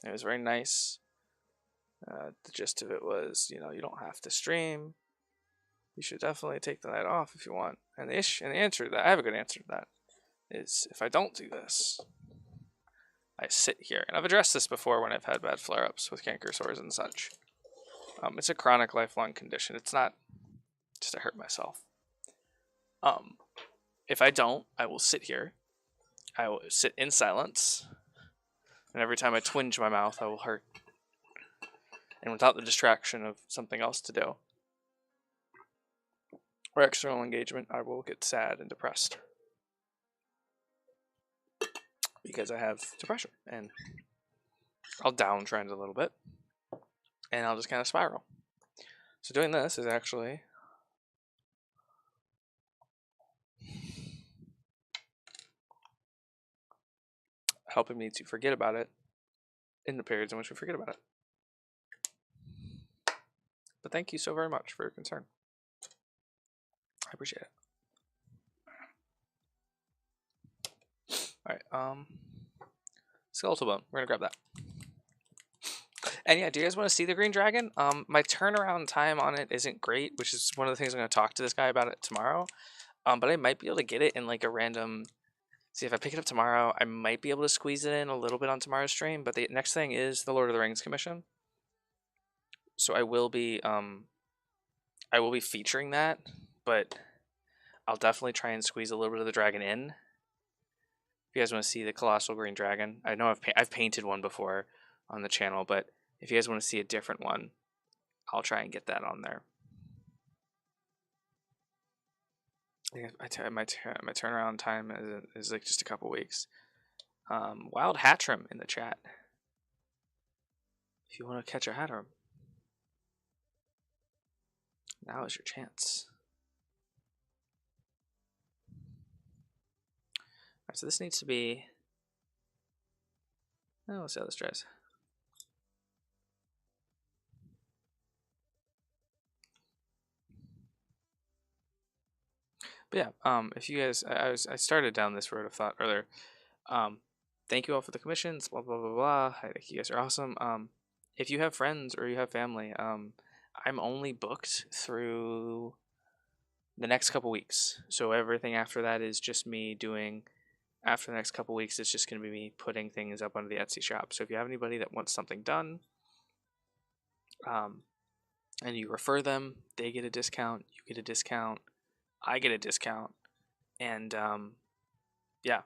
It was very nice. The gist of it was, you don't have to stream. You should definitely take the night off if you want. And the answer to that, I have a good answer to that, is if I don't do this, I sit here. And I've addressed this before when I've had bad flare-ups with canker sores and such. It's a chronic lifelong condition. It's not just to hurt myself. If I don't, I will sit here. I will sit in silence. And every time I twinge my mouth, I will hurt. And without the distraction of something else to do, or external engagement, I will get sad and depressed. Because I have depression. And I'll downtrend a little bit. And I'll just kind of spiral. So doing this is actually helping me to forget about it in the periods in which we forget about it. But thank you so very much for your concern. I appreciate it. Alright, skeletal bone. We're gonna grab that. And yeah, do you guys want to see the green dragon? My turnaround time on it isn't great, which is one of the things I'm gonna talk to this guy about it tomorrow. But I might be able to get it in like a random. See, if I pick it up tomorrow, I might be able to squeeze it in a little bit on tomorrow's stream. But the next thing is the Lord of the Rings commission. So I will be featuring that, but I'll definitely try and squeeze a little bit of the dragon in. If you guys want to see the colossal green dragon, I know I've painted one before on the channel, but if you guys want to see a different one, I'll try and get that on there. My turnaround time is like just a couple weeks. Wild Hatchram in the chat. If you want to catch a Hatchram, now is your chance. Alright, so this needs to be. Oh, let's see how this tries. But yeah, if you guys, I started down this road of thought earlier. Thank you all for the commissions. Blah blah blah blah. I think you guys are awesome. If you have friends or you have family, I'm only booked through the next couple weeks. So everything after that is just me doing. After the next couple weeks, it's just going to be me putting things up onto the Etsy shop. So if you have anybody that wants something done, and you refer them, they get a discount. You get a discount. I get a discount. And yeah,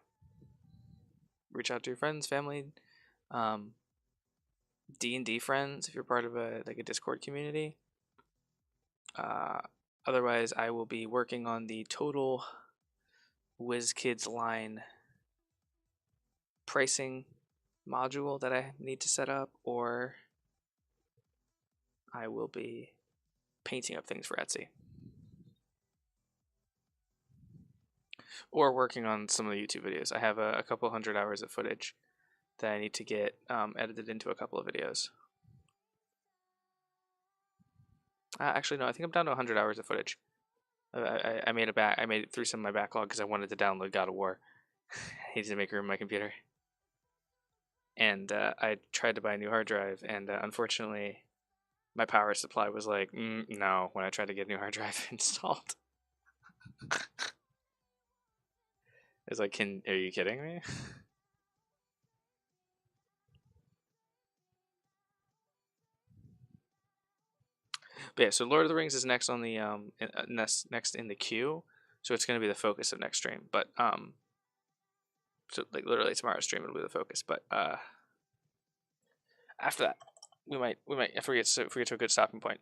reach out to your friends, family, D&D friends if you're part of a Discord community. Otherwise, I will be working on the total WizKids line pricing module that I need to set up, or I will be painting up things for Etsy. Or working on some of the YouTube videos. I have a couple hundred hours of footage that I need to get edited into a couple of videos. Actually, no, I think I'm down to 100 hours of footage. I made it through some of my backlog because I wanted to download God of War. I needed to make room on my computer. And I tried to buy a new hard drive, and unfortunately, my power supply was like, no, when I tried to get a new hard drive installed. It's like, are you kidding me? But yeah, so Lord of the Rings is next on the next in the queue, so it's going to be the focus of next stream. But so like literally tomorrow's stream will be the focus. But after that, we might if we get to a good stopping point,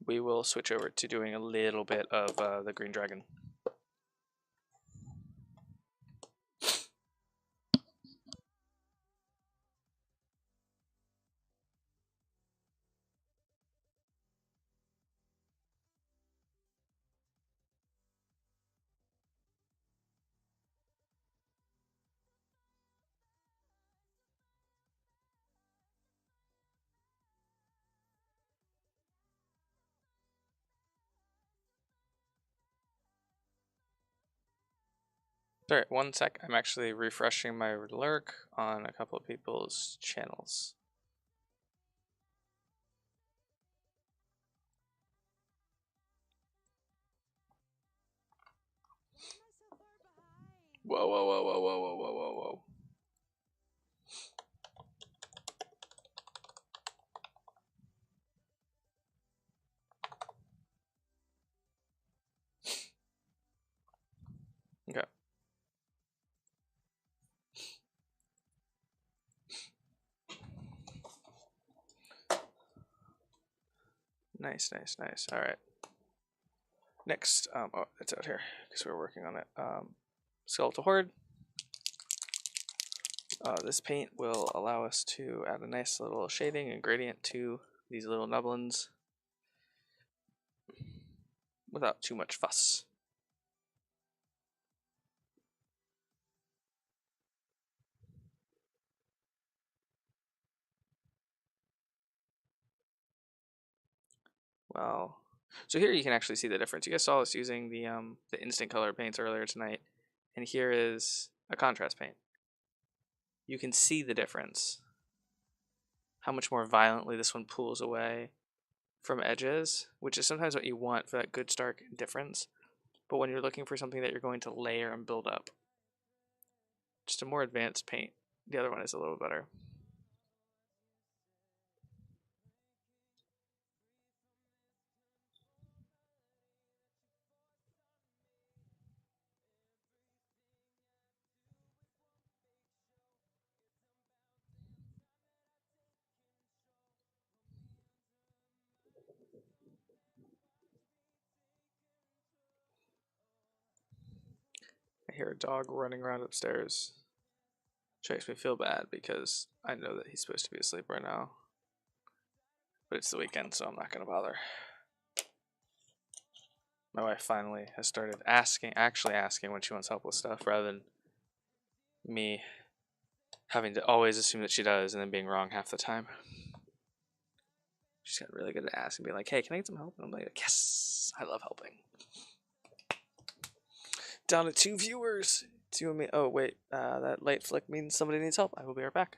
we will switch over to doing a little bit of the Green Dragon. Sorry, one sec. I'm actually refreshing my lurk on a couple of people's channels. Whoa, whoa, whoa, whoa, whoa, whoa, whoa, whoa, whoa. Okay. Nice, nice, nice. All right. Next, oh, it's out here because we're working on it. Skeletal Horde. This paint will allow us to add a nice little shading and gradient to these little nublins without too much fuss. Well, so here you can actually see the difference. You guys saw us using the instant color paints earlier tonight, and here is a contrast paint. You can see the difference. How much more violently this one pulls away from edges, which is sometimes what you want for that good stark difference. But when you're looking for something that you're going to layer and build up, just a more advanced paint, the other one is a little better. I hear a dog running around upstairs. Which makes me feel bad because I know that he's supposed to be asleep right now. But it's the weekend, so I'm not going to bother. My wife finally has started actually asking when she wants help with stuff rather than me having to always assume that she does and then being wrong half the time. She's got really good at asking, being like, hey, can I get some help? And I'm like, yes, I love helping. Down to 2 viewers. Do you want me? Oh, wait. That light flick means somebody needs help. I will be right back.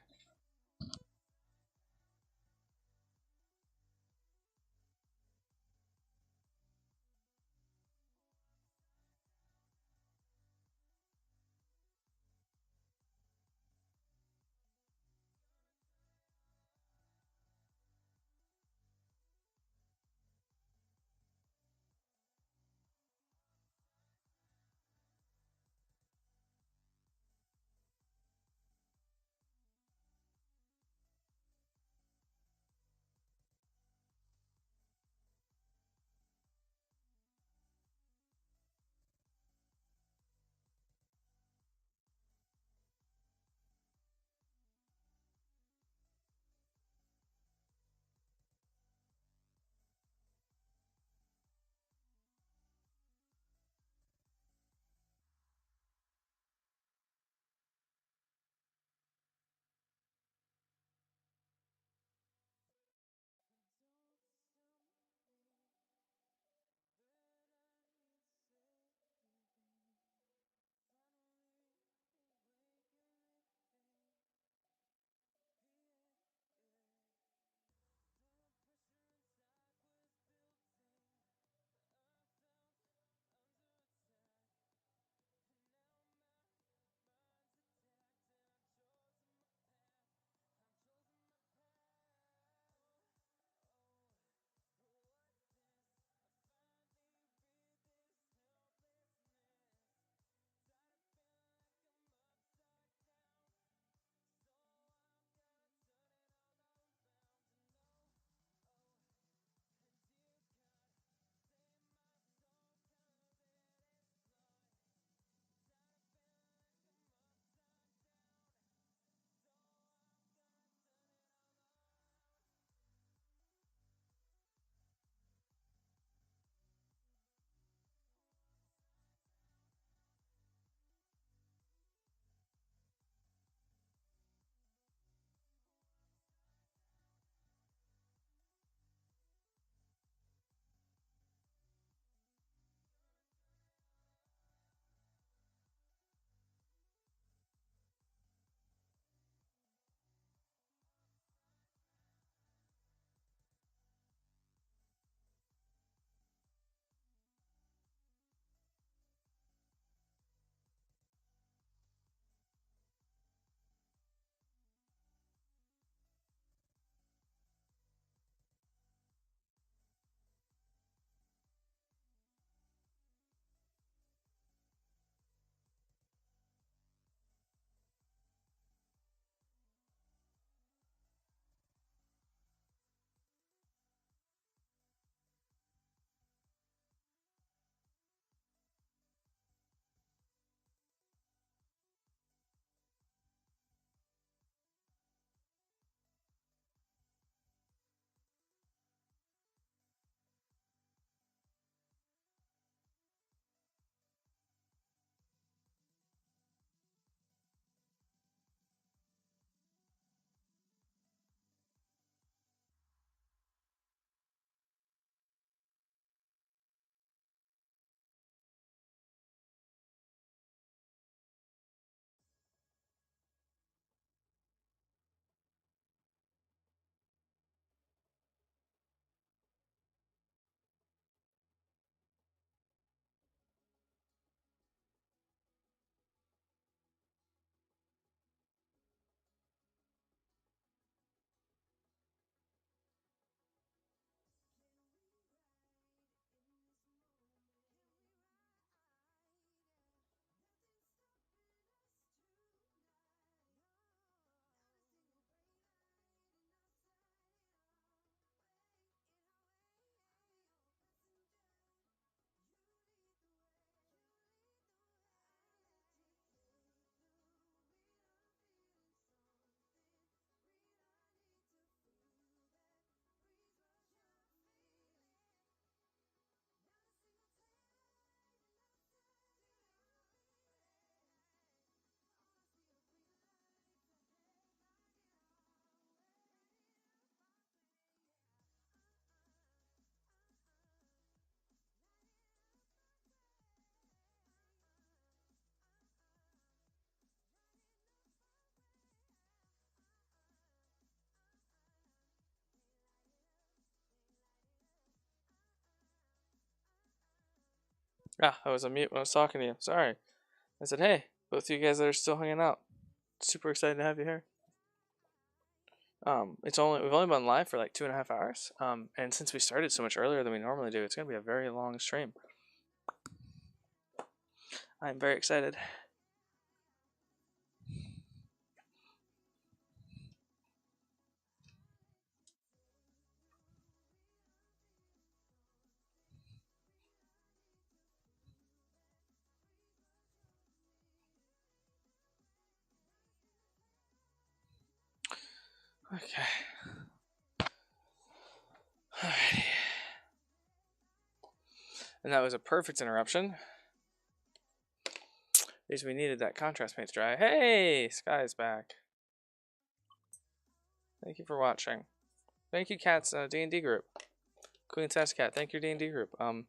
Ah, I was on mute when I was talking to you. Sorry. I said, hey, both of you guys that are still hanging out. Super excited to have you here. We've only been live for like 2.5 hours. And since we started so much earlier than we normally do, it's gonna be a very long stream. I'm very excited. Okay. Alrighty. And that was a perfect interruption. Because we needed that contrast paint to dry. Hey, Sky's back. Thank you for watching. Thank you, Cat's D&D group. Queen Sassy Cat, thank you, D&D group. When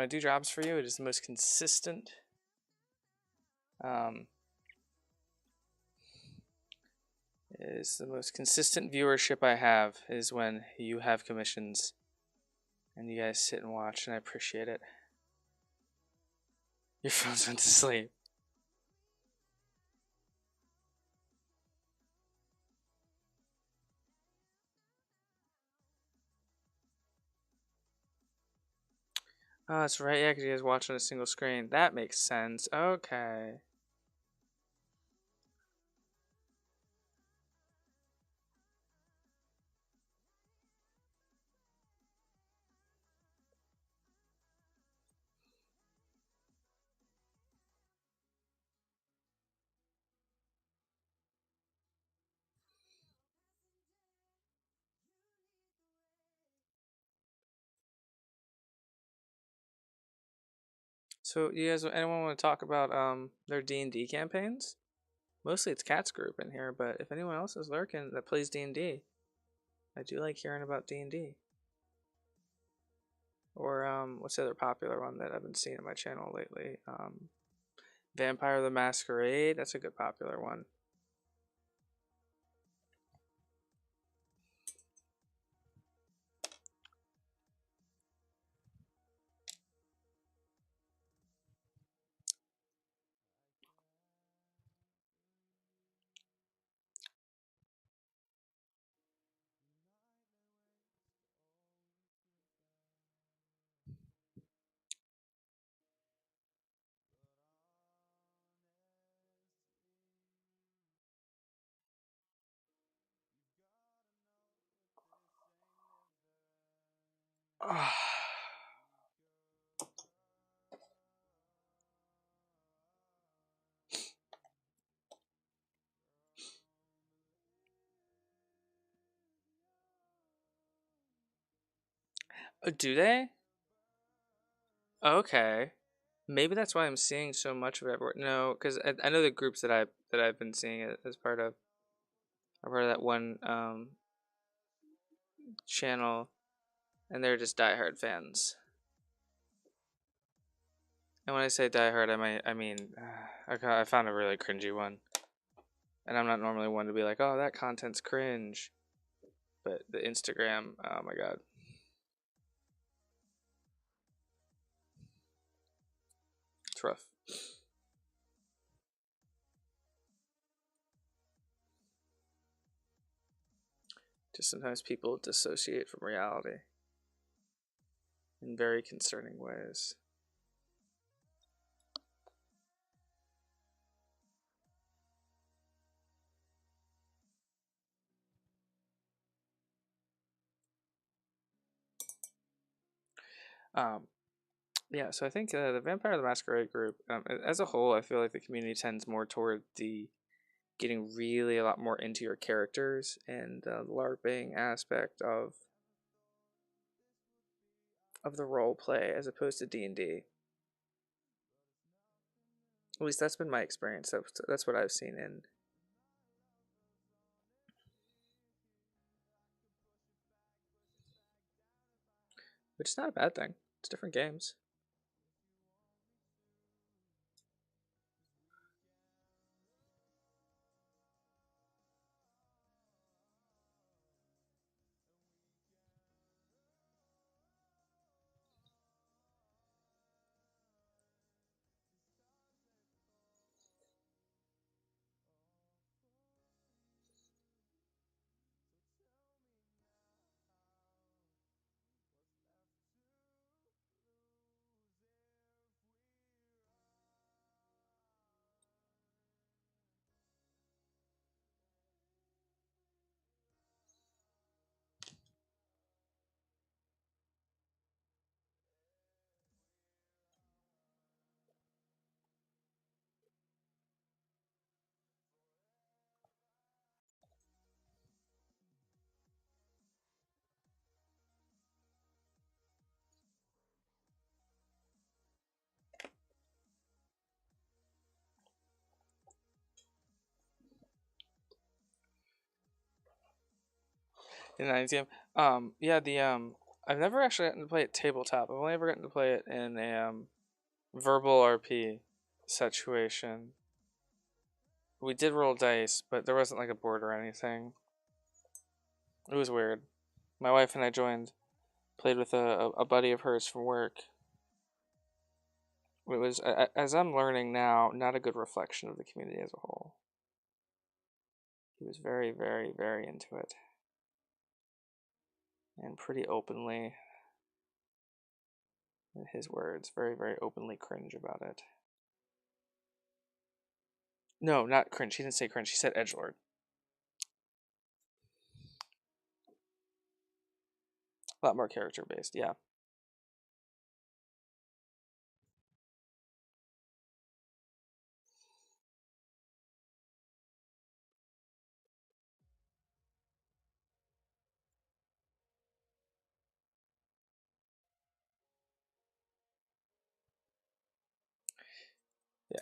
I do jobs for you, it is the most consistent. Is the most consistent viewership I have is when you have commissions and you guys sit and watch, and I appreciate it. Your phones went to sleep. Oh, that's right. Yeah, because you guys watch on a single screen. That makes sense. Okay. So, you guys, anyone want to talk about their D&D campaigns? Mostly it's Cat's group in here, but if anyone else is lurking that plays D&D, I do like hearing about D&D. Or what's the other popular one that I've been seeing on my channel lately? Vampire the Masquerade. That's a good popular one. Do they? Okay. Maybe that's why I'm seeing so much of it everywhere. No, because I know the groups that I've been seeing it as part of are part of that one channel, and they're just diehard fans. And when I say diehard, I mean I found a really cringy one, and I'm not normally one to be like, oh, that content's cringe, but the Instagram, oh my god, it's rough. Just sometimes people dissociate from reality in very concerning ways. Um, yeah, so I think the Vampire the Masquerade group, as a whole, I feel like the community tends more toward the getting really a lot more into your characters and the LARPing aspect of the role play as opposed to D&D. At least that's been my experience. That's what I've seen in. Which is not a bad thing. It's different games. in the 90s game. Yeah, I've never actually gotten to play it tabletop. I've only ever gotten to play it in a verbal RP situation. We did roll dice, but there wasn't like a board or anything. It was weird. My wife and I played with a buddy of hers from work. It was, as I'm learning now, not a good reflection of the community as a whole. He was very, very, very into it. And pretty openly, in his words, very, very openly cringe about it. No, not cringe. He didn't say cringe. He said edgelord. A lot more character based, yeah.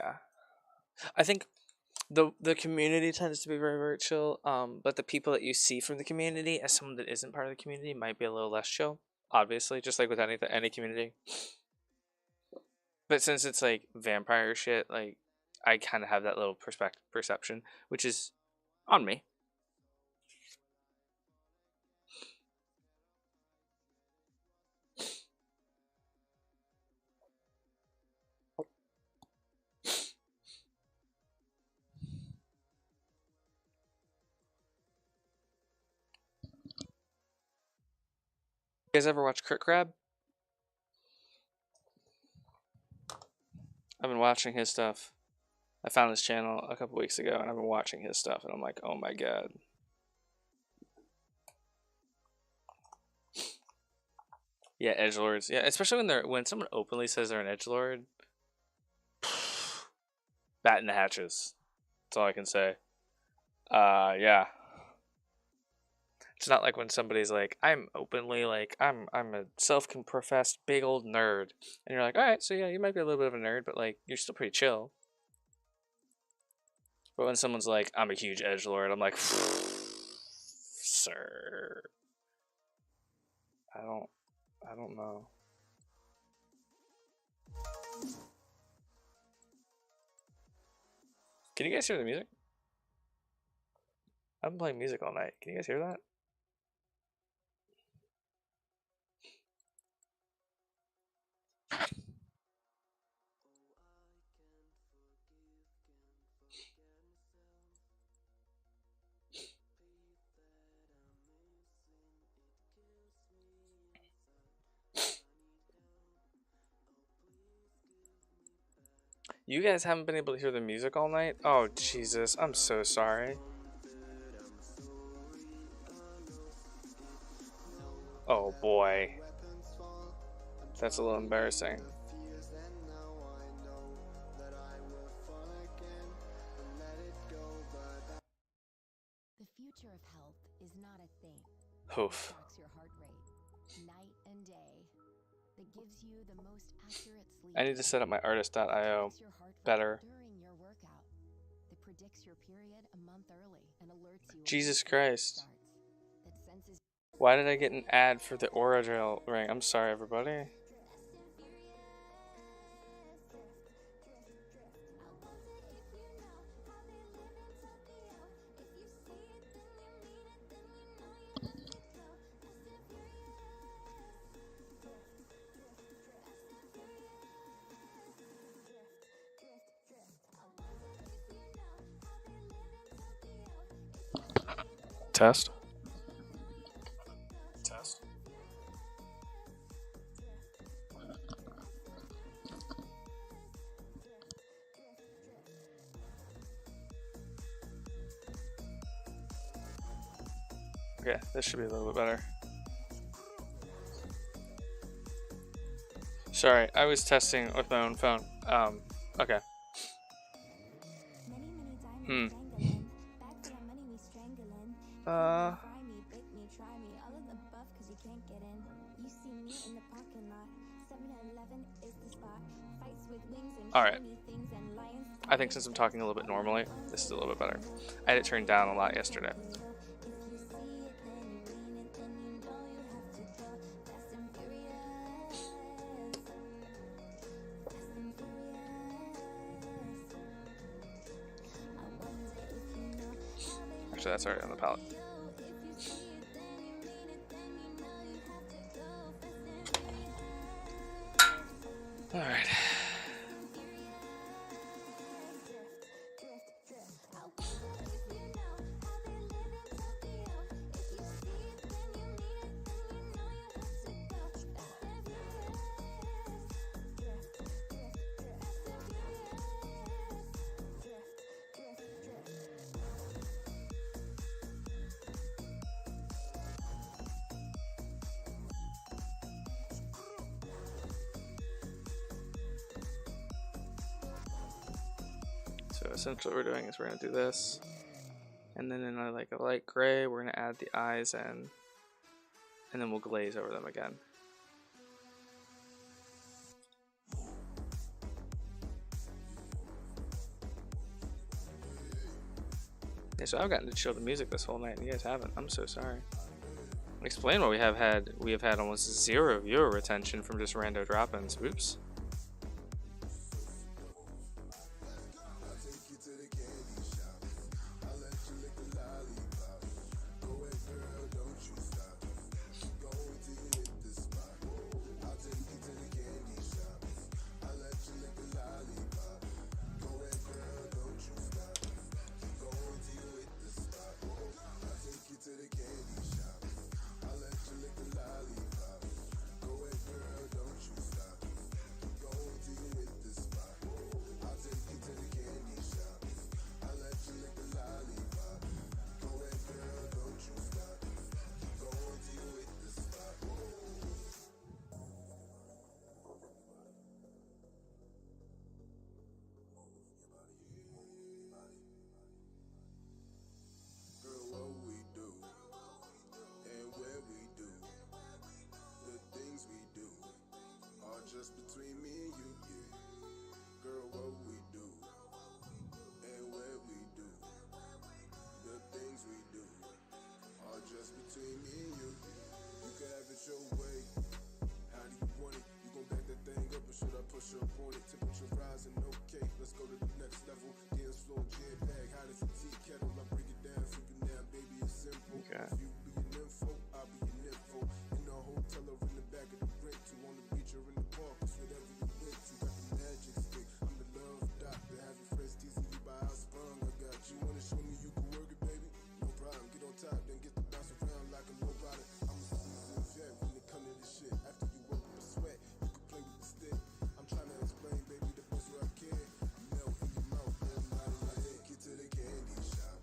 Yeah. I think the community tends to be very, very chill. But the people that you see from the community as someone that isn't part of the community might be a little less chill. Obviously, just like with any community. But since it's like vampire shit, like I kind of have that little perception, which is on me. You guys ever watch Crit Crab? I've been watching his stuff. I found his channel a couple weeks ago, and I've been watching his stuff, and I'm like, oh my god. Yeah, edgelords. Yeah, especially when someone openly says they're an edgelord. Bat in the hatches. That's all I can say. Yeah. It's not like when somebody's like, I'm openly like, I'm a self-professed big old nerd, and you're like, all right, so yeah, you might be a little bit of a nerd, but like, you're still pretty chill. But when someone's like, I'm a huge edgelord, I'm like, sir, I don't know. Can you guys hear the music? I've been playing music all night. Can you guys hear that? You guys haven't been able to hear the music all night? Oh, Jesus. I'm so sorry. Oh, boy. That's a little embarrassing. The future of health is not a thing. Oof. Tracks your heart rate night and day. That gives you the most accurate sleep. I need to set up my artist.io Tracks your heart rate better. during your workout. That predicts your period a month early and alerts you when Jesus your period Christ. starts. That senses. Why did I get an ad for the Oradrill ring? I'm sorry, everybody. Test. Test. Okay, this should be a little bit better. Sorry, I was testing with my own phone. Okay. Alright. I think since I'm talking a little bit normally, this is a little bit better. I had it turned down a lot yesterday. Actually, that's already on the palette. Alright. So essentially what we're doing is we're going to do this, and then in a light gray we're going to add the eyes in, and then we'll glaze over them again. Yeah, so I've gotten to chill the music this whole night and you guys haven't. I'm so sorry. Explain why we have had almost 0 viewer retention from just rando drop-ins. Oops. Just between me and you, yeah. Girl, what we do and where we do, the things we do are just between me and you. You can have it your way. How do you want it? You gon' back that thing up, or should I push up on it? Temperature rising, okay. Let's go to the next level. Dance floor, jam bag, hot as a tea kettle. I break it down for you now, baby. It's simple. Okay. If you be an info, I'll be an info. In the hotel or in the back of the rent, you on the beach or in the park, it's whatever you went to. Got the magic stick. I'm the love doctor. Have your friends teasing you by how sprung I got. You wanna show me you can work it, baby? No problem. Get on top, then get the bounce around like a low rider. I'm a seasoned vet when it come to this shit. After you work up a sweat, you can play with the stick. I'm trying to explain, baby, the best way I can. Melt in your mouth, man. I take you to the candy shop.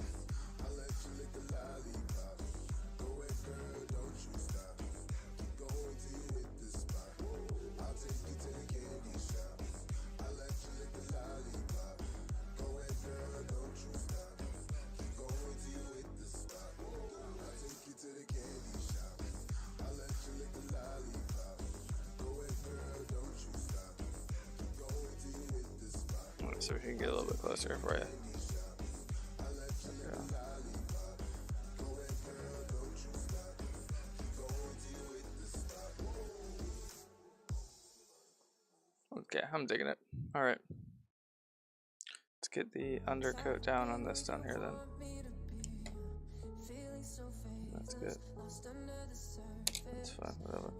I let you lick the lollipop. Go ahead, girl, don't you stop. Keep going till you hit the spot. I'll take you to the candy shop. I let you lick the lollipop. Go ahead, girl, don't you stop. Keep going till you hit the spot. I'll take you to the candy shop. I let you lick the lollipop. Go ahead, girl, don't you stop. Keep going till you hit the spot. Alright, so we can get a little bit closer for you. Okay, I'm digging it. Alright. Let's get the undercoat down on this down here then. That's good. That's fine, whatever.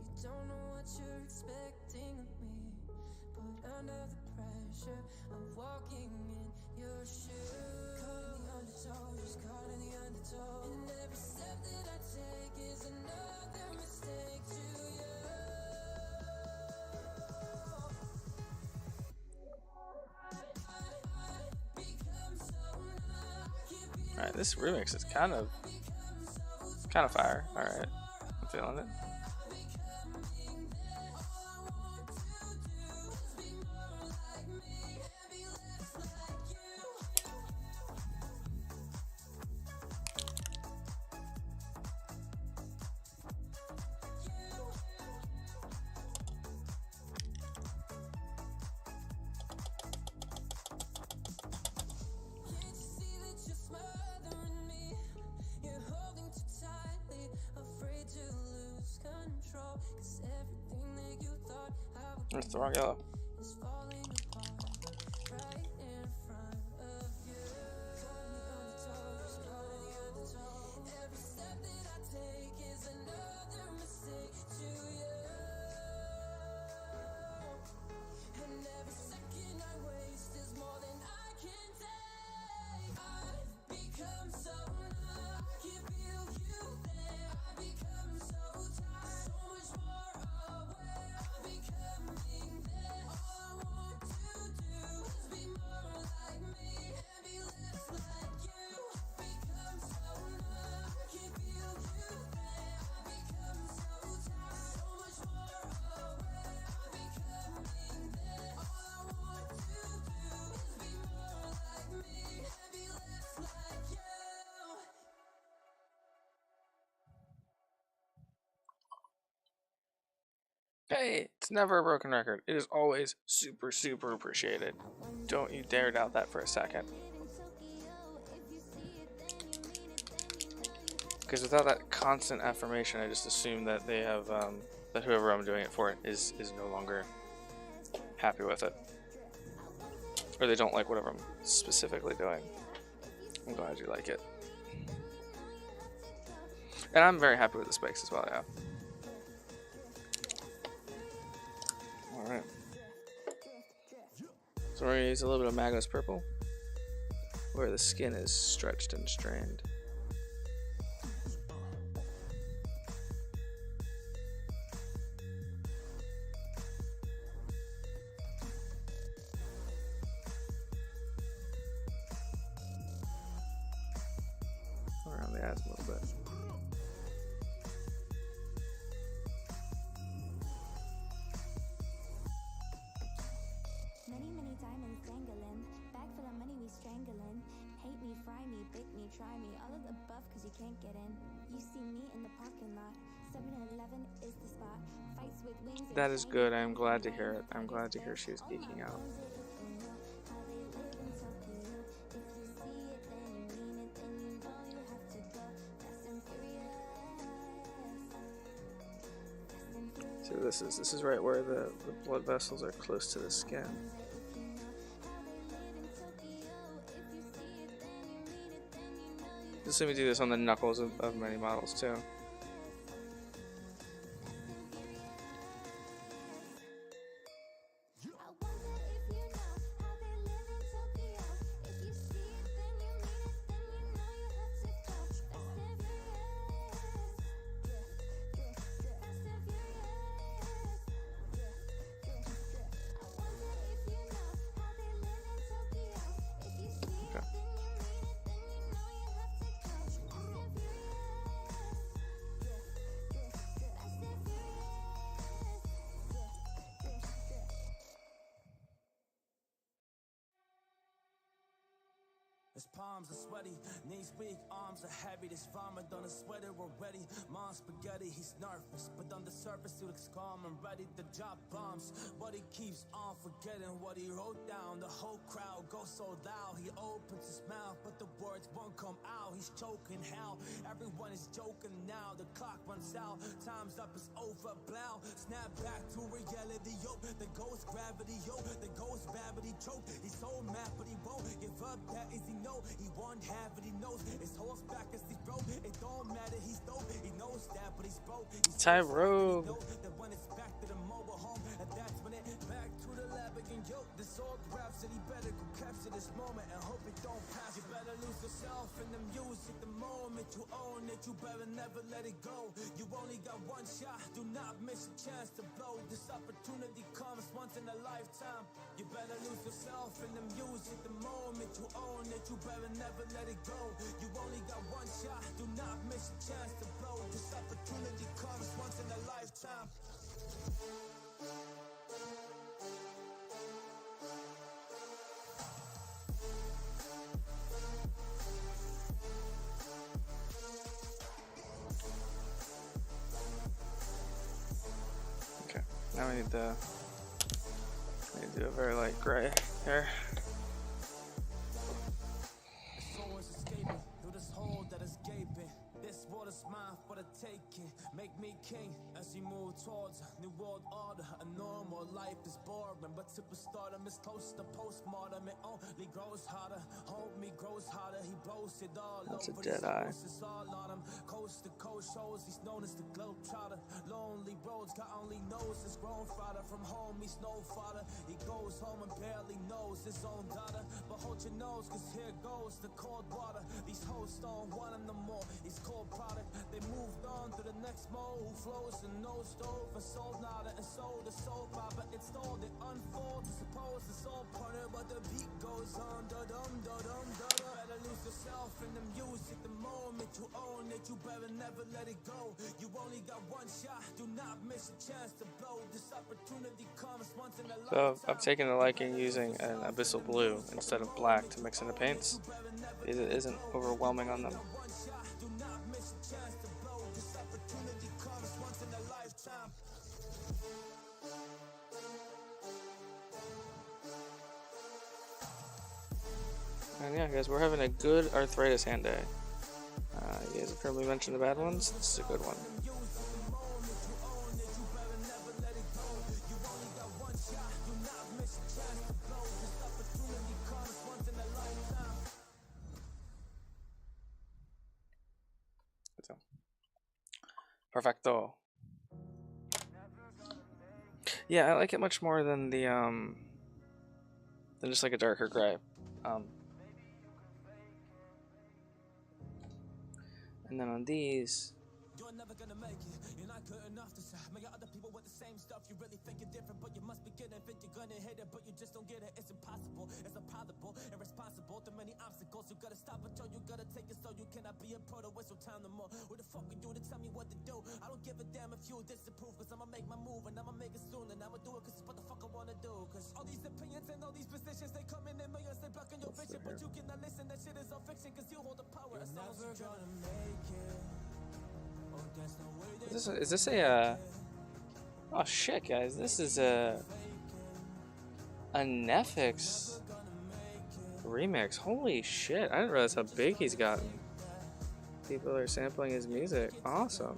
Alright, this remix is kind of fire. Alright, I'm feeling it. That's the wrong yellow. Hey, it's never a broken record. It is always super, super appreciated. Don't you dare doubt that for a second. Because without that constant affirmation, I just assume that they have, that whoever I'm doing it for is no longer happy with it. Or they don't like whatever I'm specifically doing. I'm glad you like it. And I'm very happy with the spikes as well, yeah. Alright. So we're going to use a little bit of Magnus Purple, where the skin is stretched and strained. Around the eyes a little bit. Many diamonds dangling, bag full of money we strangling. Hate me, fry me, bake me, try me, all of the above cause you can't get in. You see me in the parking lot, 7-Eleven is the spot. Fights with wings. That is good. I'm glad to hear it. I'm glad to hear she's geeking out. So this is right where the blood vessels are close to the skin. Just let me do this on the knuckles of many models too. His palms are sweaty, knees weak, arms are heavy. This vomit on his sweater already. Mom's spaghetti, he's nervous, but on the surface he looks calm and ready to drop bombs. But he keeps on forgetting what he wrote down. The whole crowd goes so loud. He opens his mouth, but the words won't come out. He's choking hell. Everyone is joking now. The clock runs out. Time's up, it's over. Blow. Snap back to reality, yo. The ghost gravity, yo. The ghost gravity choke. He's so mad, but he won't give up. That is he know. He won't have it. He knows his horse back as he's broke. It don't matter. He's dope. He knows that, but he's broke. Tyrone. That when it's back to the mobile home, and that's when it back to the lab again. Yo, this old rhapsody better go capture this moment and hope it don't pass. You better lose yourself in the music. The moment you own it, you better never let it go. You only got one shot. Do not miss a chance to blow. This opportunity comes once in a lifetime. You better lose yourself in the music. The moment you own it, you better never let it go. You only got one shot. Do not miss a chance to blow. This opportunity comes once in a lifetime. Okay, now we need to do a very light gray here. Soul is escaping through this hole that is gaping. This water's mine for the taking. Make me king as we move towards a new world order. A normal life is boring, but superstardom is close to postmortem. It only grows harder. Homie grows harder. He blows it all That's a over. dead eye. It's all on him. Coast to coast shows. He's known as the globetrotter. Lonely roads, God only knows his grown father. From home, he's no father. He goes home and barely knows his own daughter. But hold your nose, cause here goes the cold water. These hoes don't want him no more. He's cold product. They moved on to the next mode. Who flows and no stove and sold nada and sold the soap opera. It stole, it unfolds. I suppose it's all part of, but the beat goes on. Da dum da dum da dum. Better lose yourself in the music. The moment you own it, you better never let it go. You only got one shot. Do not miss a chance to blow. This opportunity comes once in a lifetime. So I've taken a liking using an abyssal blue instead of black to mix into paints. It isn't overwhelming on them. One shot. Do not miss a chance to blow. This opportunity comes once in a lifetime. And yeah, guys, we're having a good arthritis hand day. You guys have heard me mention the bad ones. This is a good one. Perfecto. Yeah, I like it much more than the than just like a darker gray. And then on these, You're never gonna make it. You're not good enough to shine. Make other people with the same stuff. You really think you're different, but you must be getting fit. You're gonna hit it, but you just don't get it. It's impossible. It's improbable. Irresponsible. Too many obstacles. You gotta stop it, yo. You gotta take it slow. You cannot be a pro to waste your time no more. Who the fuck are you to tell me what to do? I don't give a damn if you disapprove, cause I'ma make my move and I'ma make it soon. And I'ma do it cause it's what the fuck I wanna do. Cause all these opinions and all these positions, they come in millions, they blocking your vision. But you cannot listen, that shit is all fiction, cause you hold the power. You're never gonna make it. is this a oh shit, guys, this is a Netflix remix. Holy shit, I didn't realize how big he's gotten. People are sampling his music. Awesome.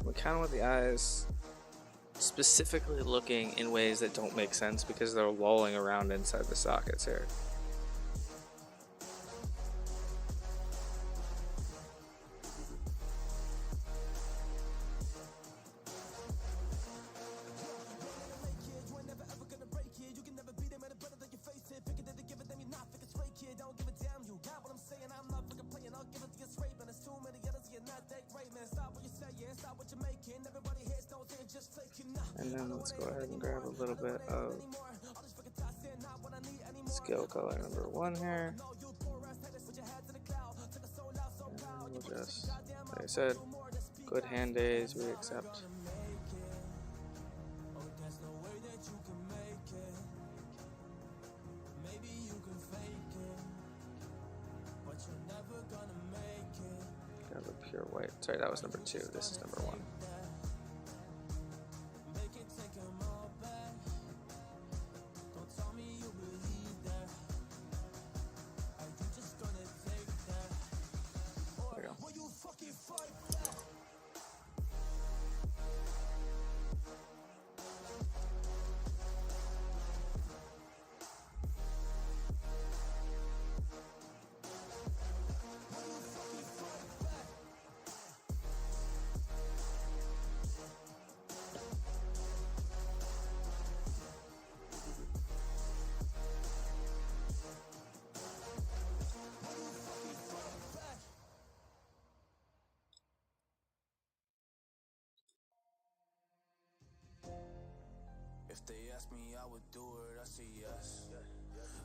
We kind of want the eyes specifically looking in ways that don't make sense because they're lolling around inside the sockets here. And then let's go ahead and grab a little bit of scale color number 1 here. And we'll just, like I said, good hand days, we accept. Grab a pure white. Sorry, that was number 2. This is number 1. If they ask me, I would do it, I say yes.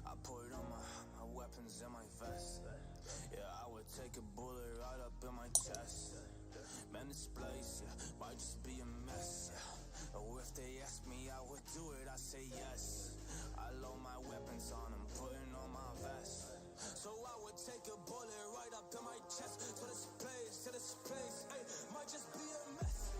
I put on my weapons in my vest. Yeah, I would take a bullet right up in my chest. Man, this place, might just be a mess. Oh, if they ask me, I would do it, I say yes. I load my weapons on, I'm putting on my vest. So I would take a bullet right up in my chest. To this place, ay, might just be a mess.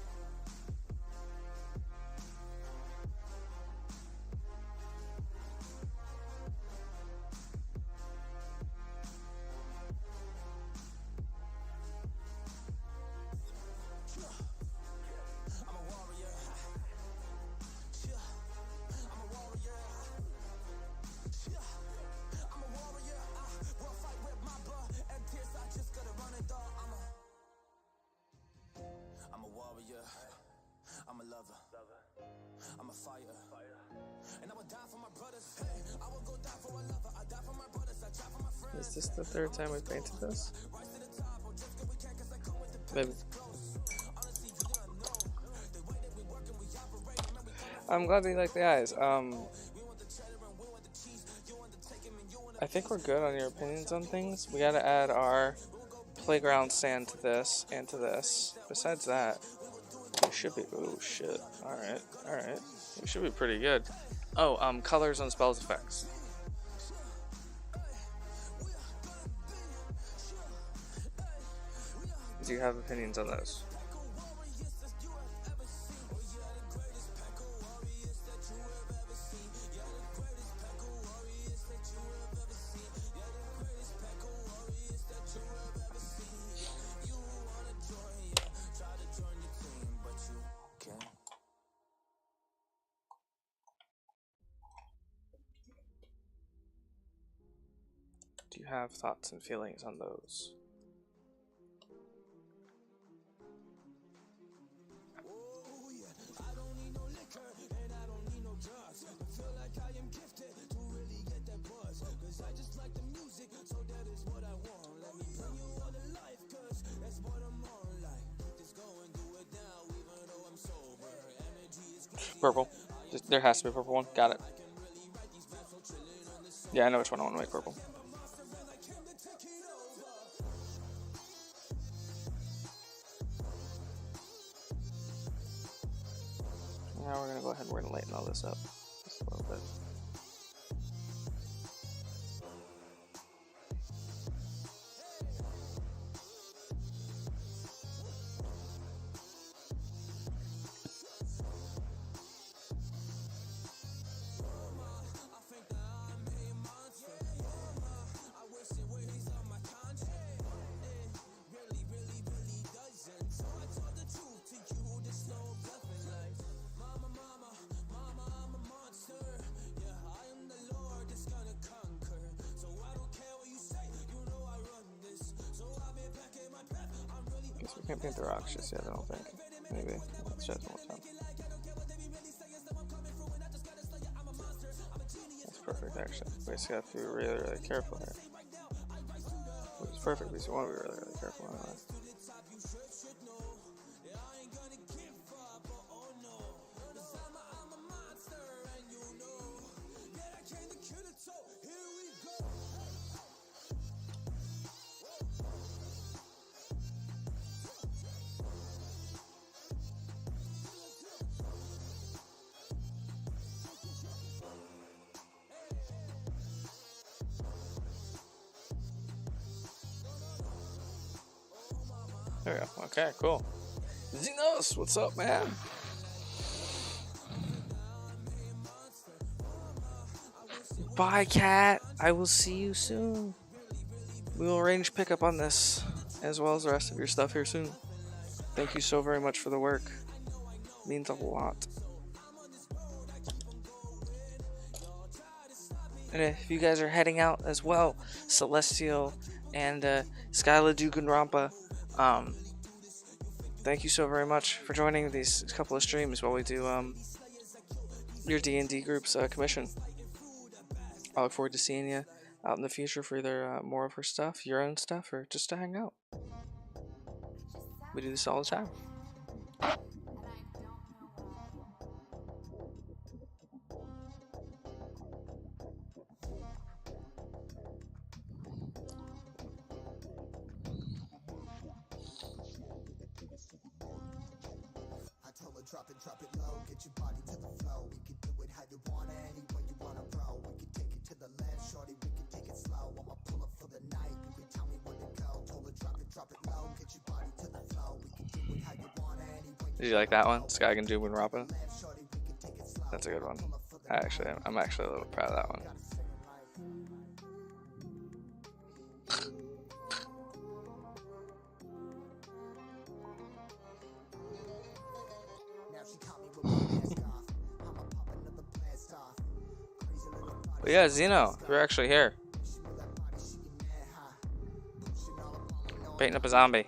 I'm a lover, I'm a fighter, and I would die for my brothers. Hey, I would go die for a lover. I die for my brothers, I die for my friends. Is this the 3rd time we painted this? Maybe. I'm glad that you like the eyes. I think we're good on your opinions on things. We gotta add our playground sand to this and to this. Besides that, we should be. Oh shit! All right. We should be pretty good. Oh, colors on spells effects. Do you have opinions on those? Do you have thoughts and feelings on those? Purple. There has to be a purple one. Got it. Yeah, I know which one I want to make purple. Now we're going to go ahead and we're going to lighten all this up just a little bit. Guess we can't paint the rocks just yet, I don't think. Maybe. Let's try it one more time. That's perfect, actually. We just have to be really, really careful here. Which is perfect because you want to be really, really careful anyway. There we go. Okay, cool. Xenos, what's up, man? Bye, cat. I will see you soon. We will arrange pickup on this, as well as the rest of your stuff here soon. Thank you so very much for the work. It means a lot. And if you guys are heading out as well, Celestial and Skyla Duganrampa, thank you so very much for joining these couple of streams while we do your D&D group's commission. I look forward to seeing you out in the future for either more of her stuff, your own stuff, or just to hang out. We do this all the time. Drop it low, get your body to the flow. We can do it how you want it, any way you wanna roll. We can take it to the left, shorty, we can take it slow. I'ma pull up for the night, you can tell me where to go. Told her drop it low, get your body to the flow. We can do it how you want it, any way. Did you like that one? Sky can do Rappa. That's a good one. I'm actually a little proud of that one. But yeah, Xeno, you're actually here. Painting up a zombie.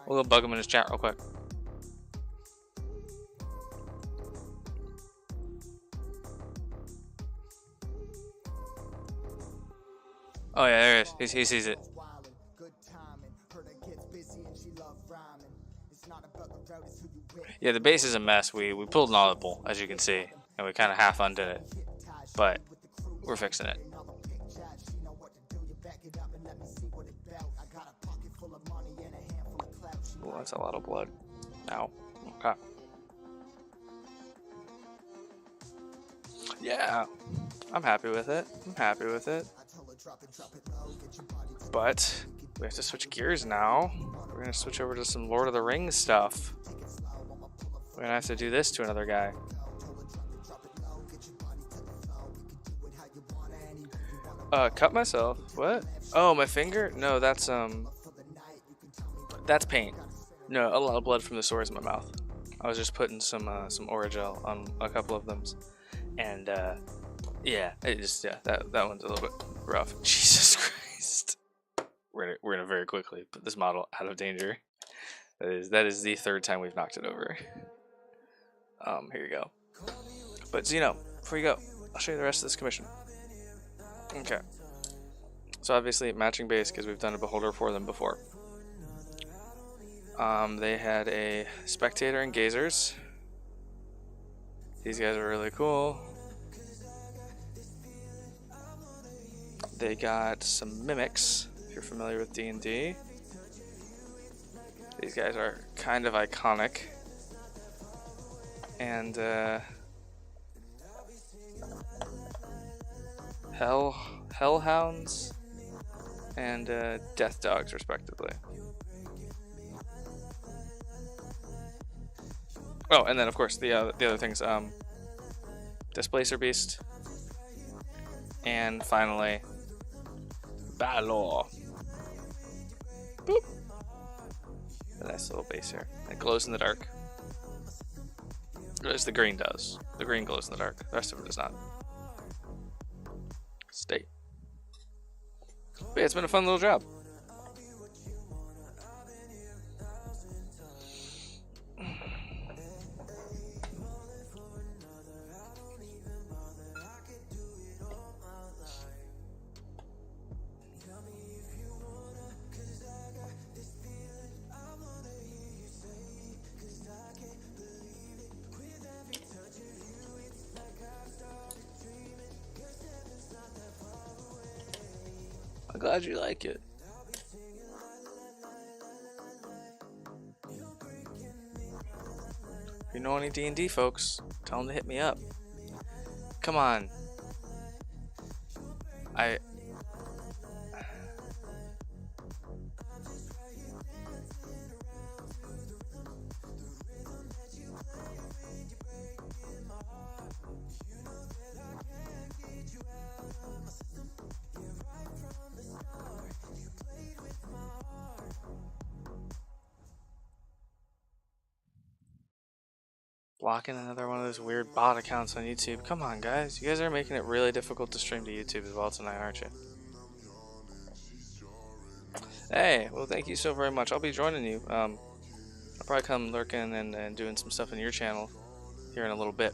We'll go bug him in his chat real quick. Oh yeah, there he is. He sees it. Yeah, the base is a mess. We pulled an audible, as you can see, and we kind of half undid it, but we're fixing it. that's a lot of blood. Ow. Okay. Yeah, I'm happy with it. I'm happy with it. But we have to switch gears now. We're gonna switch over to some Lord of the Rings stuff. We're gonna have to do this to another guy. Cut myself. What? Oh, my finger? No, that's paint. No, a lot of blood from the sores in my mouth. I was just putting some Orajel on a couple of them, and yeah, that one's a little bit rough. Jesus Christ. We're gonna very quickly put this model out of danger. That is the third time we've knocked it over. Here you go. But Zeno, before you go, I'll show you the rest of this commission. Okay. So obviously matching base because we've done a beholder for them before. They had a spectator and gazers. These guys are really cool. They got some mimics, if you're familiar with D&D. These guys are kind of iconic. And hellhounds and death dogs respectively. Oh, and then of course the other things, Displacer Beast, and finally Balor. Boop. A nice little base here. It glows in the dark. At least the green does. The green glows in the dark. The rest of it does not. Stay. But yeah, it's been a fun little job. I'm glad you like it. If you know any D&D folks, tell them to hit me up. Come on. Blocking another one of those weird bot accounts on YouTube. Come on, guys. You guys are making it really difficult to stream to YouTube as well tonight, aren't you? Hey, well, thank you so very much. I'll be joining you. I'll probably come lurking and doing some stuff in your channel here in a little bit.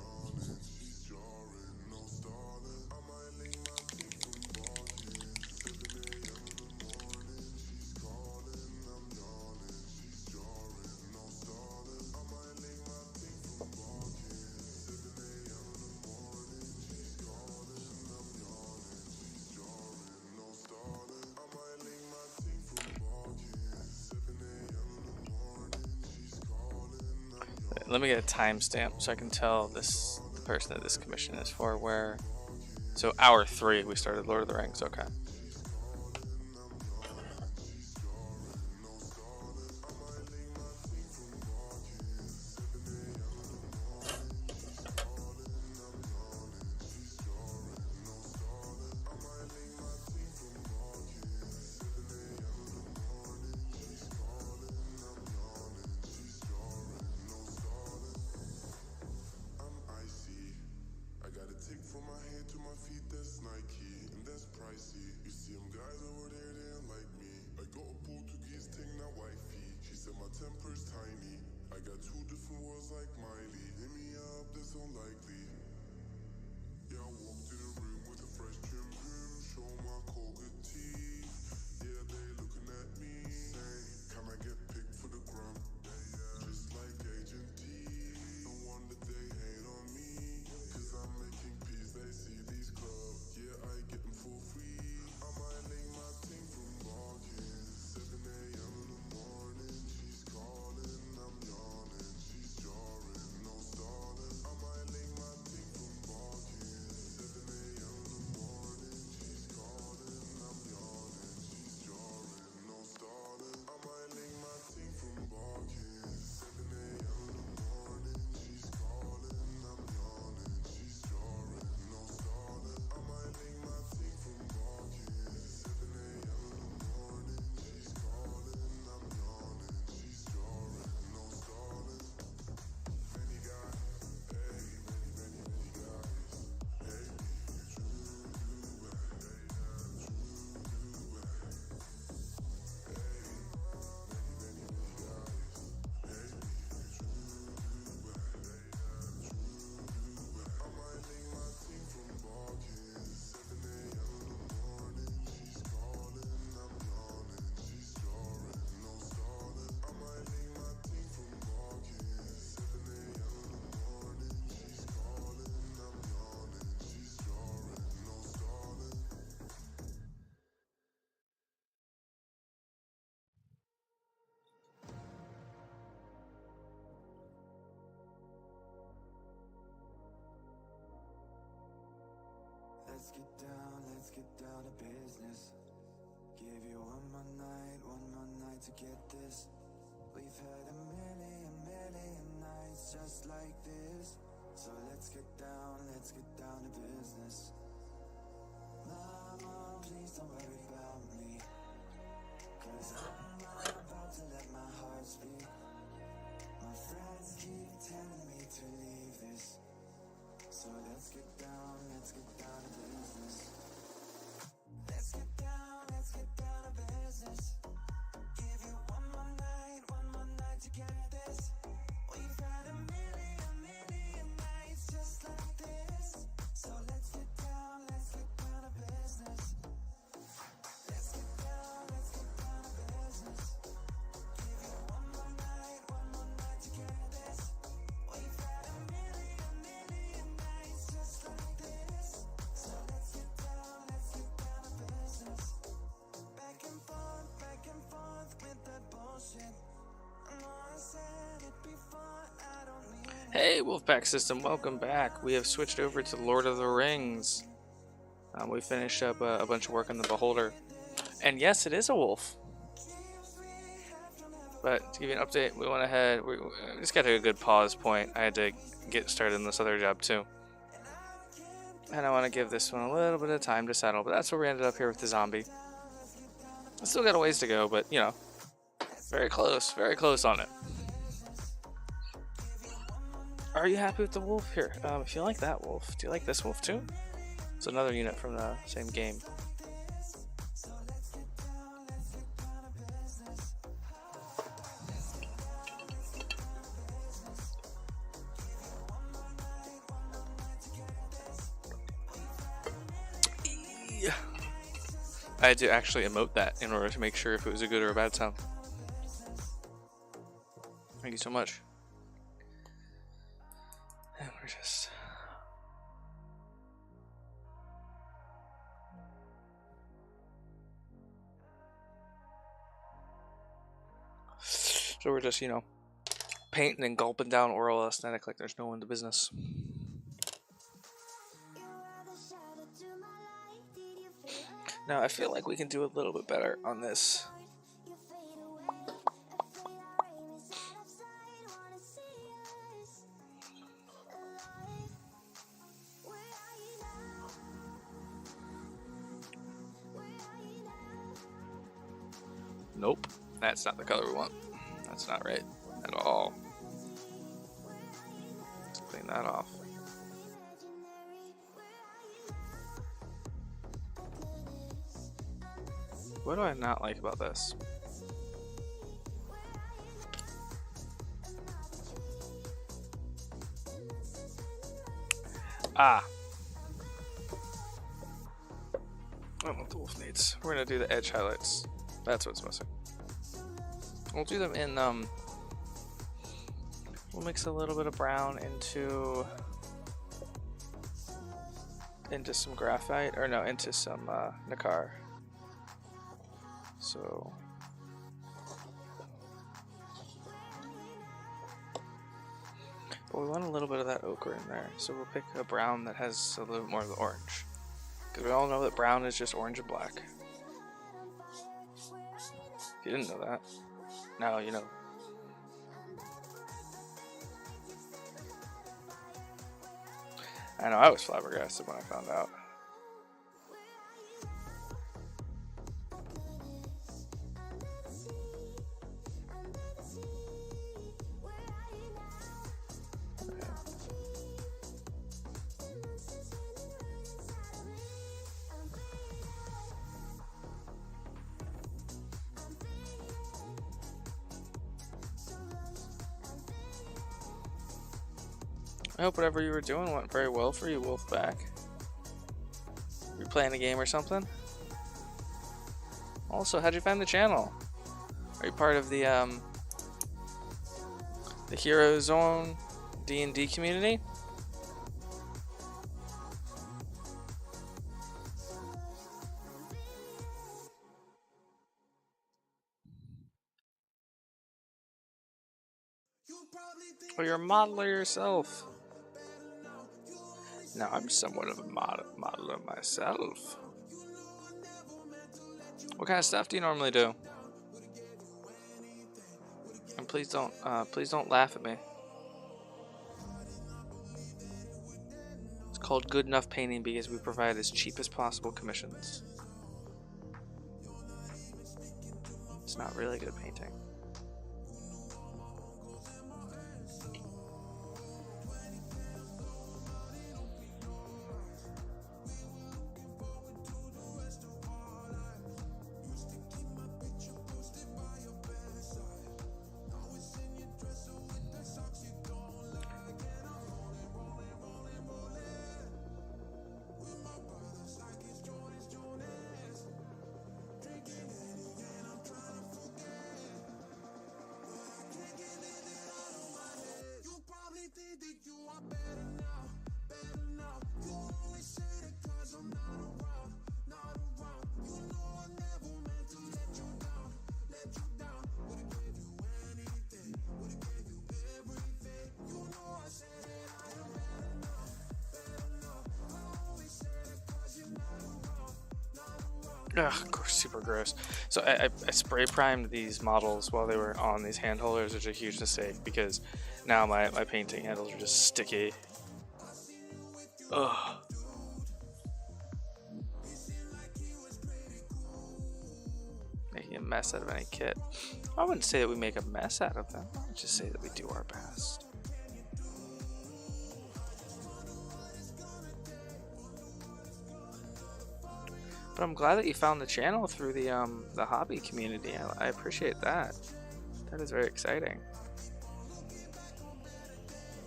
Let me get a timestamp so I can tell the person that this commission is for where. So hour 3 we started Lord of the Rings. Okay. get down to business. Give you one more night to get this. We've had a million nights just like this. So let's get down to business. Mama, please don't worry about me, 'cause I'm about to let my heart speak. My friends keep telling me to leave this. So let's get down to business. Let's get down to business. Give you one more night to get this. We've had a million nights just like this. So let's get down to business. Let's get down to business. Give you one more night to get this. We've had a million nights just like this. So let's get down to business. Back and forth with that bullshit. I know I said it before, I don't mean it. Hey, Wolfpack System, welcome back. We have switched over to Lord of the Rings. We finished up a bunch of work on the Beholder. And yes, it is a wolf. But to give you an update, we went ahead, we just got to a good pause point. I had to get started in this other job too. And I want to give this one a little bit of time to settle, but that's where we ended up here with the zombie. I still got a ways to go, but you know, very close on it. Are you happy with the wolf here? If you like that wolf, do you like this wolf too? It's another unit from the same game. Yeah. I had to actually emote that in order to make sure if it was a good or a bad sound. Thank you so much. And we're just... So we're just, you know, painting and gulping down oral aesthetic like there's no one to business. Now I feel like we can do a little bit better on this. Nope, that's not the color we want. That's not right at all. Let's clean that off. What do I not like about this? Ah. I don't know what the wolf needs. We're gonna do the edge highlights. That's what's missing. We'll do them in, we'll mix a little bit of brown into some graphite, or no, into some nacre. So but we want a little bit of that ochre in there, so we'll pick a brown that has a little bit more of the orange, because we all know that brown is just orange and black. If you didn't know that, now you know. I know, I was flabbergasted when I found out. I hope whatever you were doing went very well for you, Wolfpack. You're playing a game or something? Also, how'd you find the channel? Are you part of the Hero Zone D&D community? Or you're a modeler yourself? Now, I'm somewhat of a modeler myself. What kind of stuff do you normally do? And please don't laugh at me. It's called Good Enough Painting because we provide as cheap as possible commissions. It's not really good painting. Ugh, super gross. So I spray primed these models while they were on these hand holders, which is a huge mistake because now my painting handles are just sticky. Ugh. Making a mess out of any kit. I wouldn't say that we make a mess out of them. I would just say that we do our best. But I'm glad that you found the channel through the hobby community. I appreciate that. That is very exciting.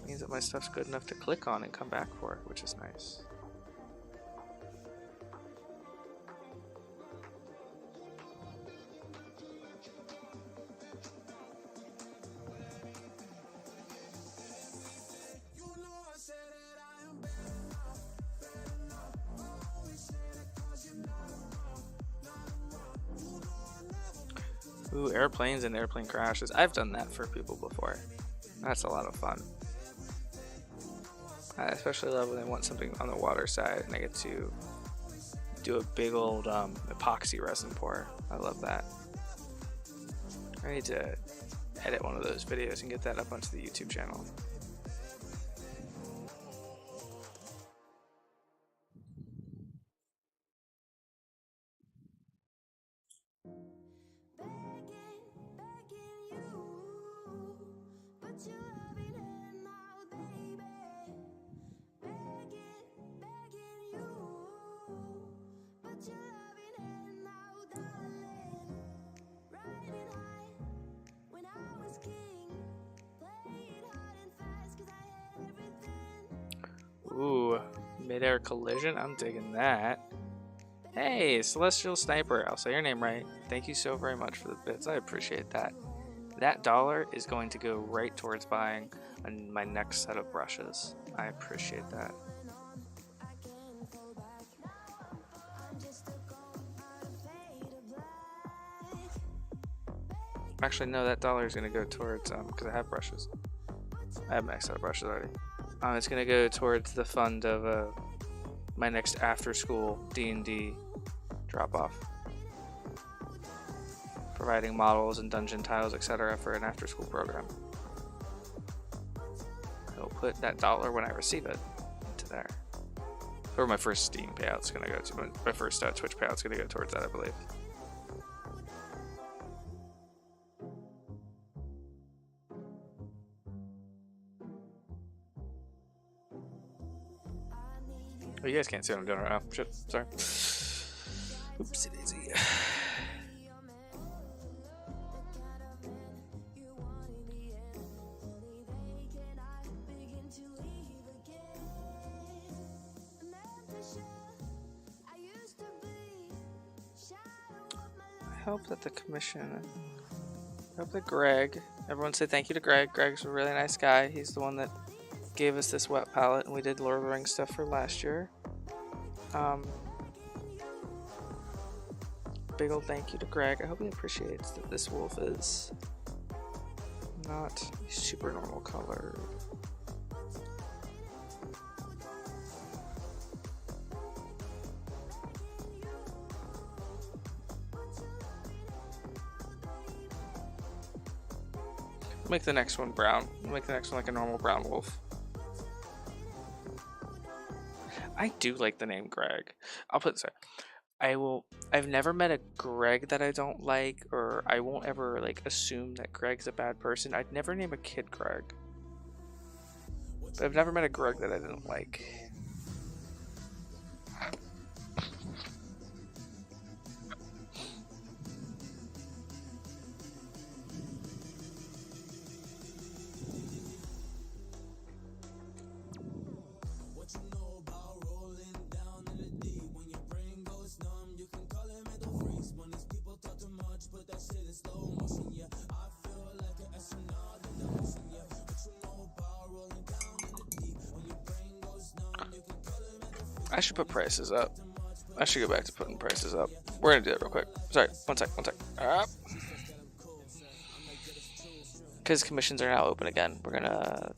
It means that my stuff's good enough to click on and come back for it, which is nice. Ooh, airplanes and airplane crashes. I've done that for people before. That's a lot of fun. I especially love when they want something on the water side and I get to do a big old epoxy resin pour. I love that. I need to edit one of those videos and get that up onto the YouTube channel. Ooh, mid-air collision? I'm digging that. Hey, Celestial Sniper, I'll say your name right. Thank you so very much for the bits. I appreciate that. That $1 is going to go right towards buying my next set of brushes. I appreciate that. Actually, no, that $1 is going to go towards, because I have brushes. I have my next set of brushes already. It's going to go towards the fund of my next after-school D&D drop-off. Providing models and dungeon tiles, etc. for an after-school program. I'll put that $1 when I receive it into there. Or my first Steam payout's going to go to, my first Twitch payout's going to go towards that, I believe. Oh, you guys can't see what I'm doing right now. Shit, sorry. Oopsie daisy. I hope that the commission, I hope that Greg, everyone say thank you to Greg. Greg's a really nice guy. He's the one that gave us this wet palette, and we did Lord of the Rings stuff for last year. Big old thank you to Greg. I hope he appreciates that this wolf is not super normal color. Make the next one brown. Make the next one like a normal brown wolf. I do like the name Greg. I'll put it this way. I've never met a Greg that I don't like, or I won't ever like assume that Greg's a bad person. I'd never name a kid Greg. But I've never met a Greg that I didn't like. I should put prices up. I should go back to putting prices up. We're gonna do that real quick. Sorry, one sec. Because commissions are now open again. We're gonna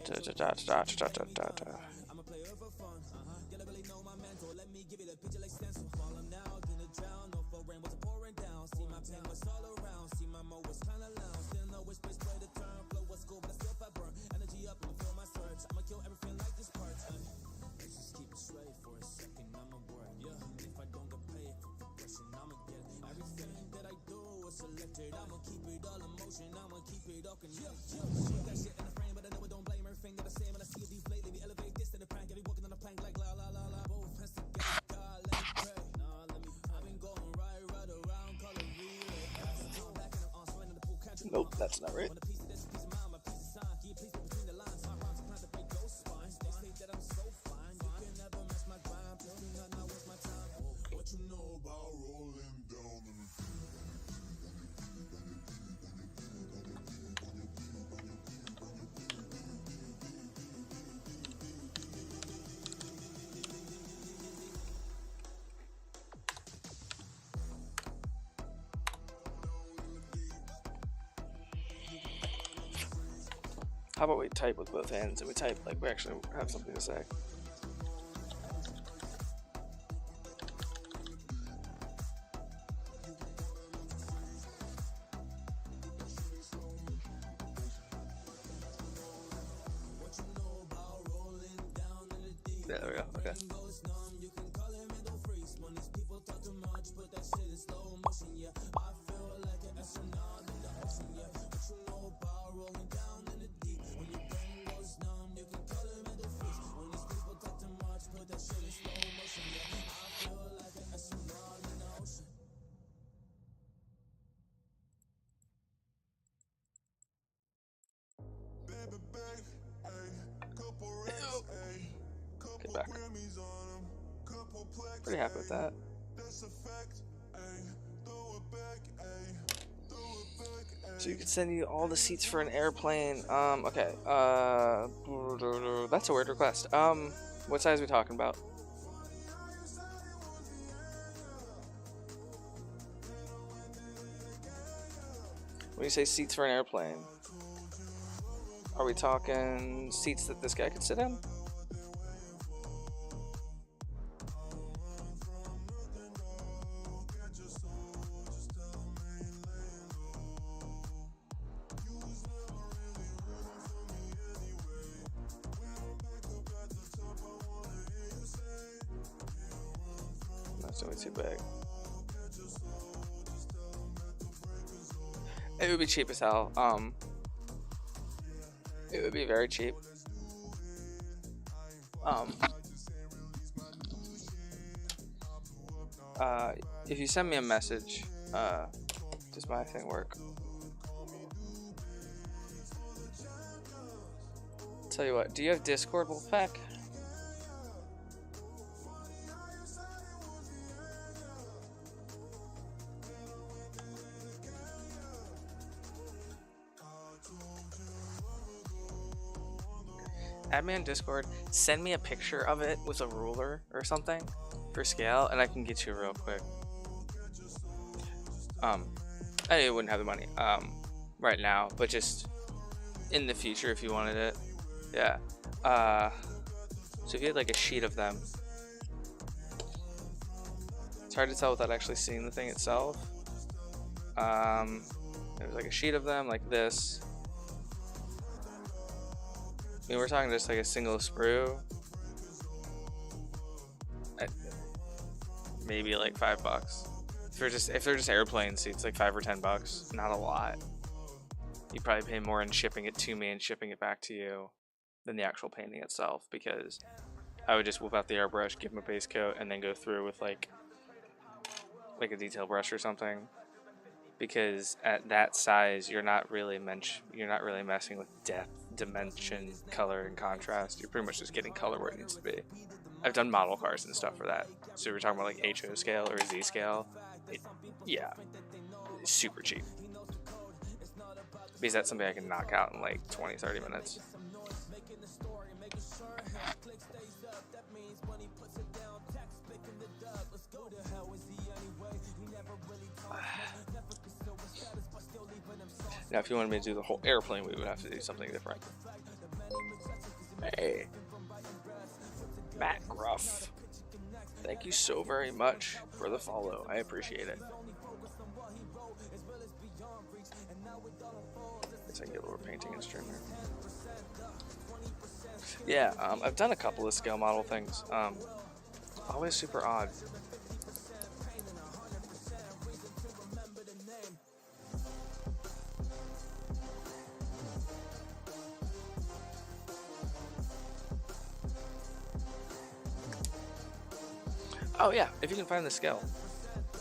Nope, that's not right. How about we type with both hands and we type like we actually have something to say. Yeah, there we go. Okay. Get back. Pretty happy with that. So you could send you all the seats for an airplane. Okay. That's a weird request. What size are we talking about? When you say seats for an airplane, are we talking seats that this guy could sit in? That's only too big. It would be cheap as hell. It would be very cheap. If you send me a message, does my thing work? Tell you what, do you have Discord, Wolfpack? Add me on Discord, send me a picture of it with a ruler or something for scale, and I can get you real quick. I wouldn't have the money right now, but just in the future if you wanted it. Yeah. So if you had like a sheet of them, it's hard to tell without actually seeing the thing itself. There's like a sheet of them like this. I mean, we're talking just like a single sprue. Maybe like $5. If they're just airplane seats, like $5 or $10, not a lot. You probably pay more in shipping it to me and shipping it back to you than the actual painting itself, because I would just whip out the airbrush, give them a base coat, and then go through with like a detail brush or something. Because at that size, you're not really messing with depth, dimension, color, and contrast. You're pretty much just getting color where it needs to be. I've done model cars and stuff for that. So we're talking about like HO scale or Z scale. Yeah, it's super cheap. Because that's something I can knock out in like 20-30 minutes. Now, if you wanted me to do the whole airplane, we would have to do something different. Hey, Matt Gruff, thank you so very much for the follow. I appreciate it. Guess I can get a little painting in stream here. Yeah, I've done a couple of scale model things. Always super odd. Oh yeah, if you can find the scale.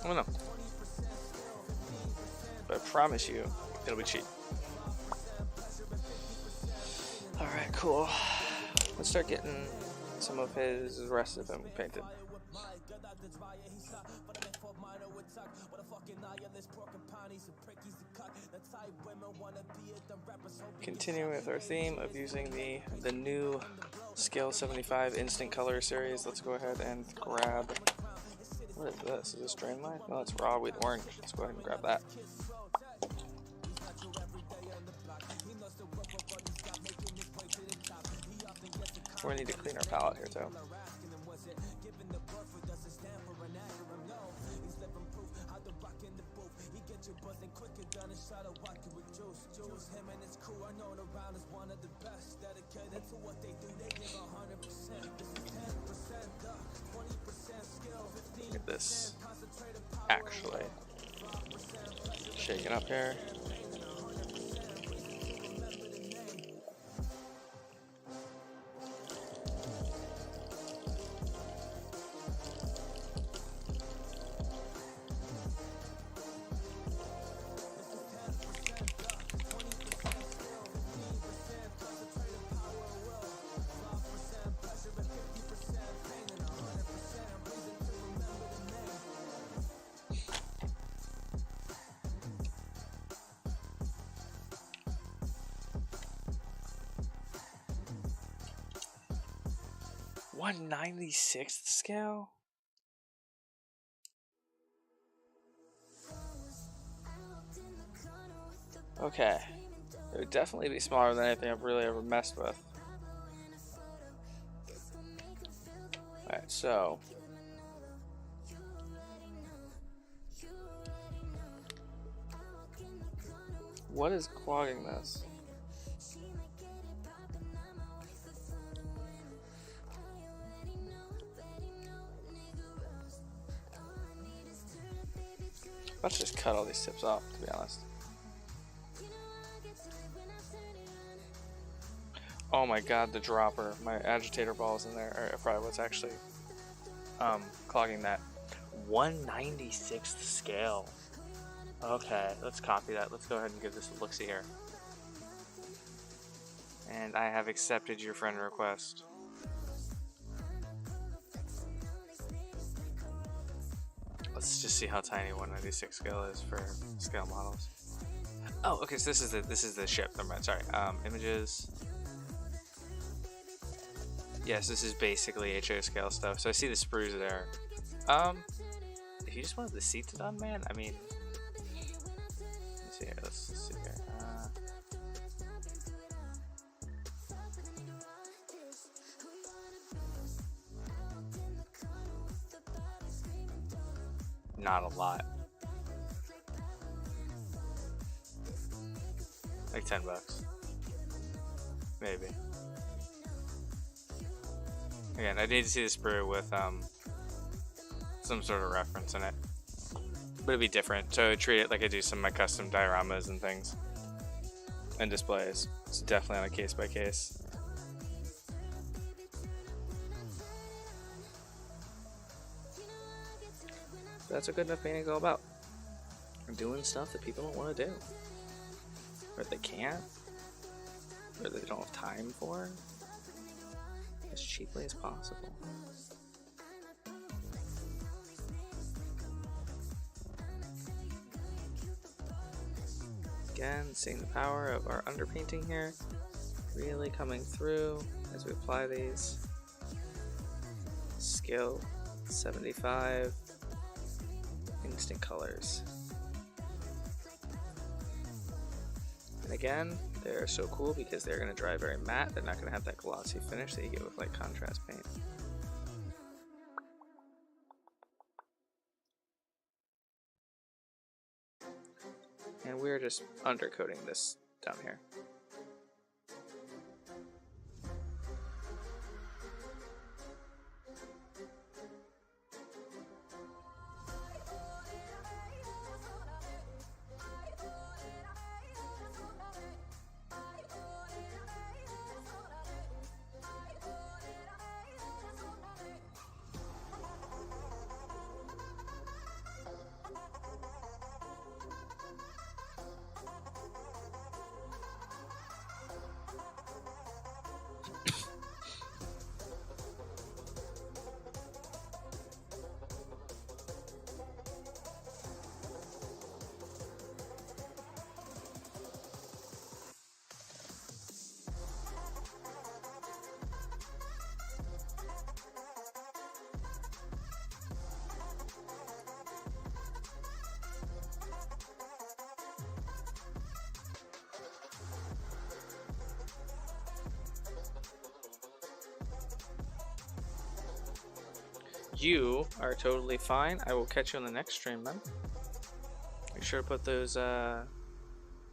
I don't know. But I promise you, it'll be cheap. Alright, cool. Let's start getting some of his rest of them painted. Continuing with our theme of using the new Scale 75 Instant Color series, let's go ahead and grab, what is this? Is this Drain Light? No, it's Raw with Orange. Let's go ahead and grab that. We're gonna need to clean our palette here too. Look at this. Actually, shaking up here. .196th scale? Okay. It would definitely be smaller than anything I've really ever messed with. Alright, so what is clogging this? Let's just cut all these tips off, to be honest. Oh my god, the dropper. My agitator ball is in there. Or probably what's actually clogging that. 196th scale. Okay, let's copy that. Let's go ahead and give this a look-see here. And I have accepted your friend request. Let's just see how tiny 196 scale is for scale models. Oh, okay. So this is the ship. Never mind. Sorry. Images. Yes, this is basically HO scale stuff. So I see the sprues there. If you just wanted the seats done, man. I mean, let's see here. Let's see here. Not a lot. Like $10. Maybe. Again, I need to see the sprue with some sort of reference in it. But it'd be different. So I treat it like I do some of my custom dioramas and things. And displays. It's definitely on a case by case. That's what good enough painting is all about. Doing stuff that people don't want to do. Or they can't. Or they don't have time for. As cheaply as possible. Again, seeing the power of our underpainting here. Really coming through as we apply these. Scale 75. Instant colors. And again, they're so cool because they're going to dry very matte. They're not going to have that glossy finish that you get with like contrast paint. And we're just undercoating this down here. You are totally fine. I will catch you on the next stream, man. Make sure to put those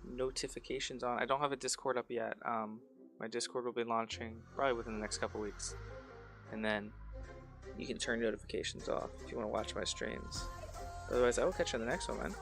notifications on. I don't have a Discord up yet. My Discord will be launching probably within the next couple weeks. And then you can turn notifications off if you want to watch my streams. Otherwise, I will catch you on the next one, man.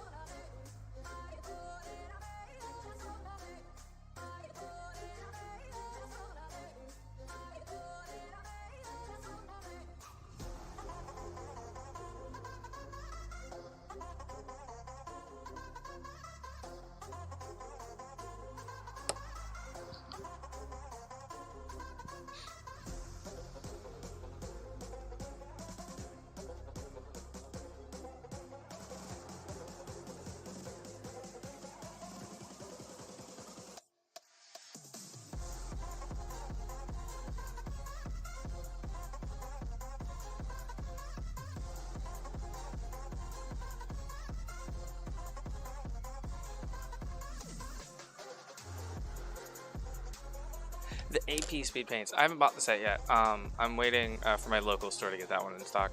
The AP speed paints. I haven't bought the set yet. I'm waiting for my local store to get that one in stock.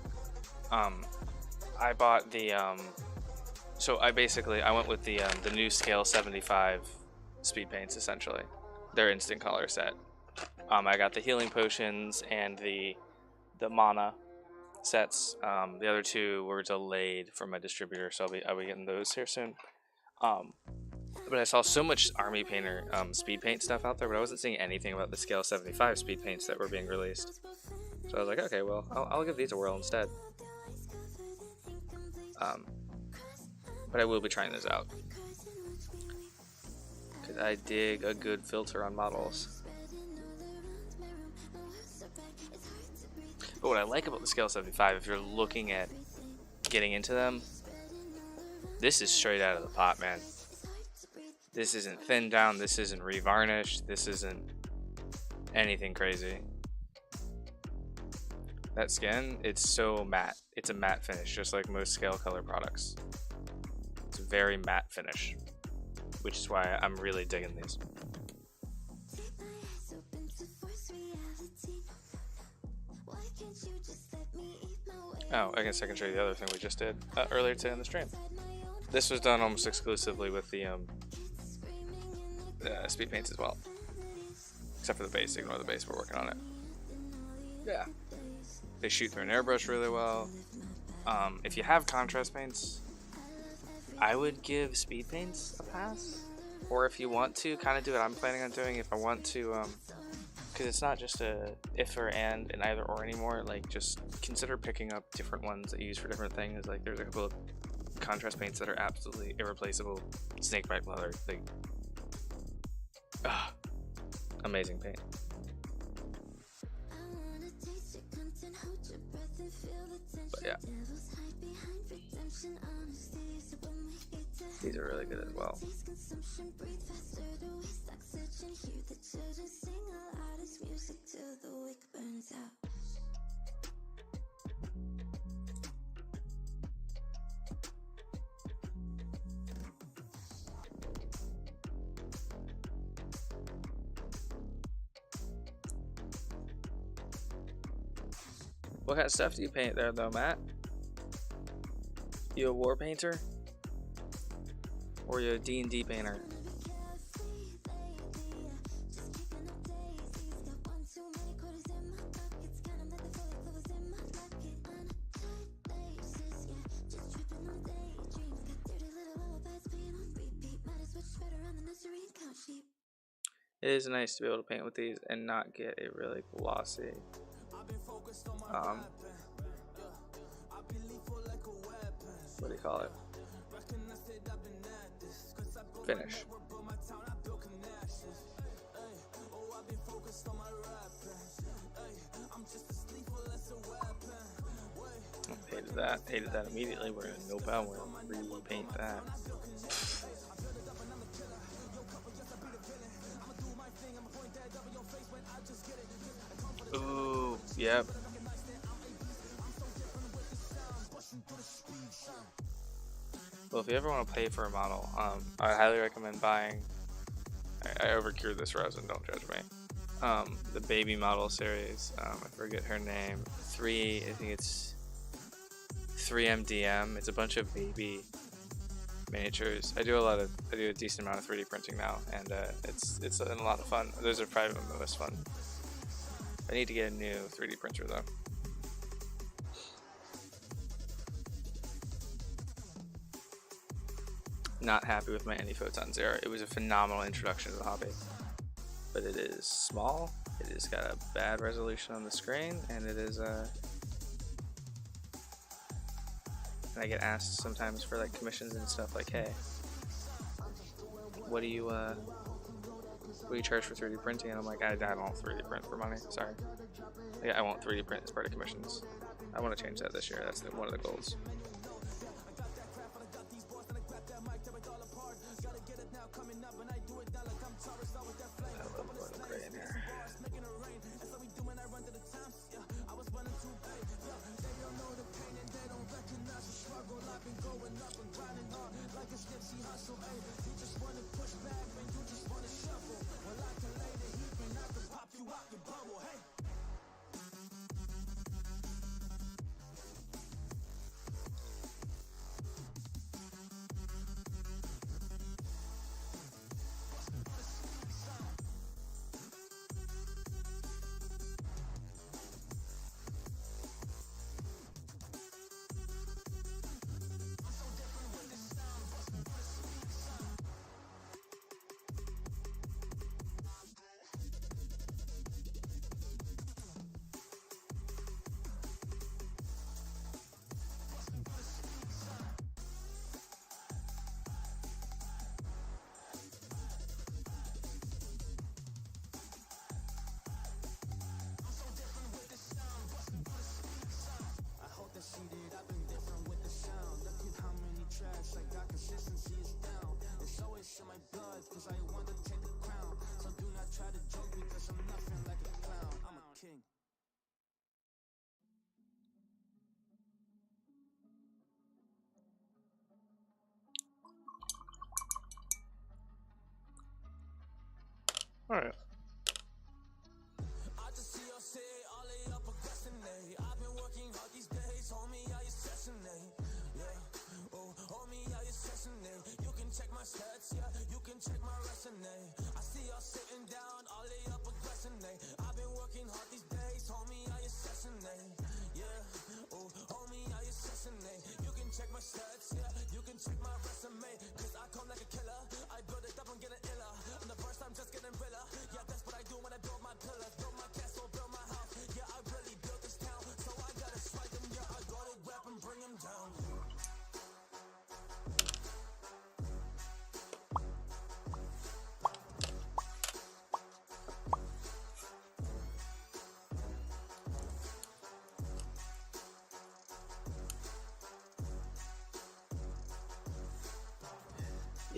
I bought the so I went with the new scale 75 speed paints essentially. Their instant color set. I got the healing potions and the mana sets. The other two were delayed from my distributor, so I'll be getting those here soon. But I saw so much Army Painter speed paint stuff out there, but I wasn't seeing anything about the scale 75 speed paints that were being released. So I was like, okay, well, I'll give these a whirl instead. But I will be trying those out. Because I dig a good filter on models. But what I like about the scale 75, if you're looking at getting into them, this is straight out of the pot, man. This isn't thinned down, this isn't revarnished, this isn't anything crazy. That skin, it's so matte. It's a matte finish, just like most scale color products. It's a very matte finish, which is why I'm really digging these. Oh, I guess I can show you the other thing we just did earlier today in the stream. This was done almost exclusively with the speed paints as well, except for the base. Ignore the base, we're working on it. Yeah. They shoot through an airbrush really well. If you have contrast paints, I would give speed paints a pass. Or if you want to, kind of do what I'm planning on doing. If I want to, because it's not just a if or and an either or anymore. Like, just consider picking up different ones that you use for different things. Like, there's a couple of contrast paints that are absolutely irreplaceable. Snakebite leather, like, amazing paint. But yeah, these are really good as well. What kind of stuff do you paint there though, Matt? You a war painter? Or you a D&D painter? It is nice to be able to paint with these and not get a really glossy what do you call it? Finish. Hated that immediately. We're gonna no problem. We're gonna repaint that. Ooh, yep. Well, if you ever want to pay for a model, I highly recommend buying. I overcured this resin, don't judge me. The baby model series. I forget her name. I think it's 3MDM. It's a bunch of baby miniatures. I do a decent amount of 3D printing now, and it's a lot of fun. Those are probably the most fun. I need to get a new 3D printer though. Not happy with my Anyphoton Zero. It was a phenomenal introduction to the hobby, but it is small. It has got a bad resolution on the screen, and it is and I get asked sometimes for like commissions and stuff, like, hey, what do you charge for 3D printing? And I'm like, I don't 3D print for money, sorry. Yeah, I won't 3D print as part of commissions. I want to change that this year. That's one of the goals. Alright.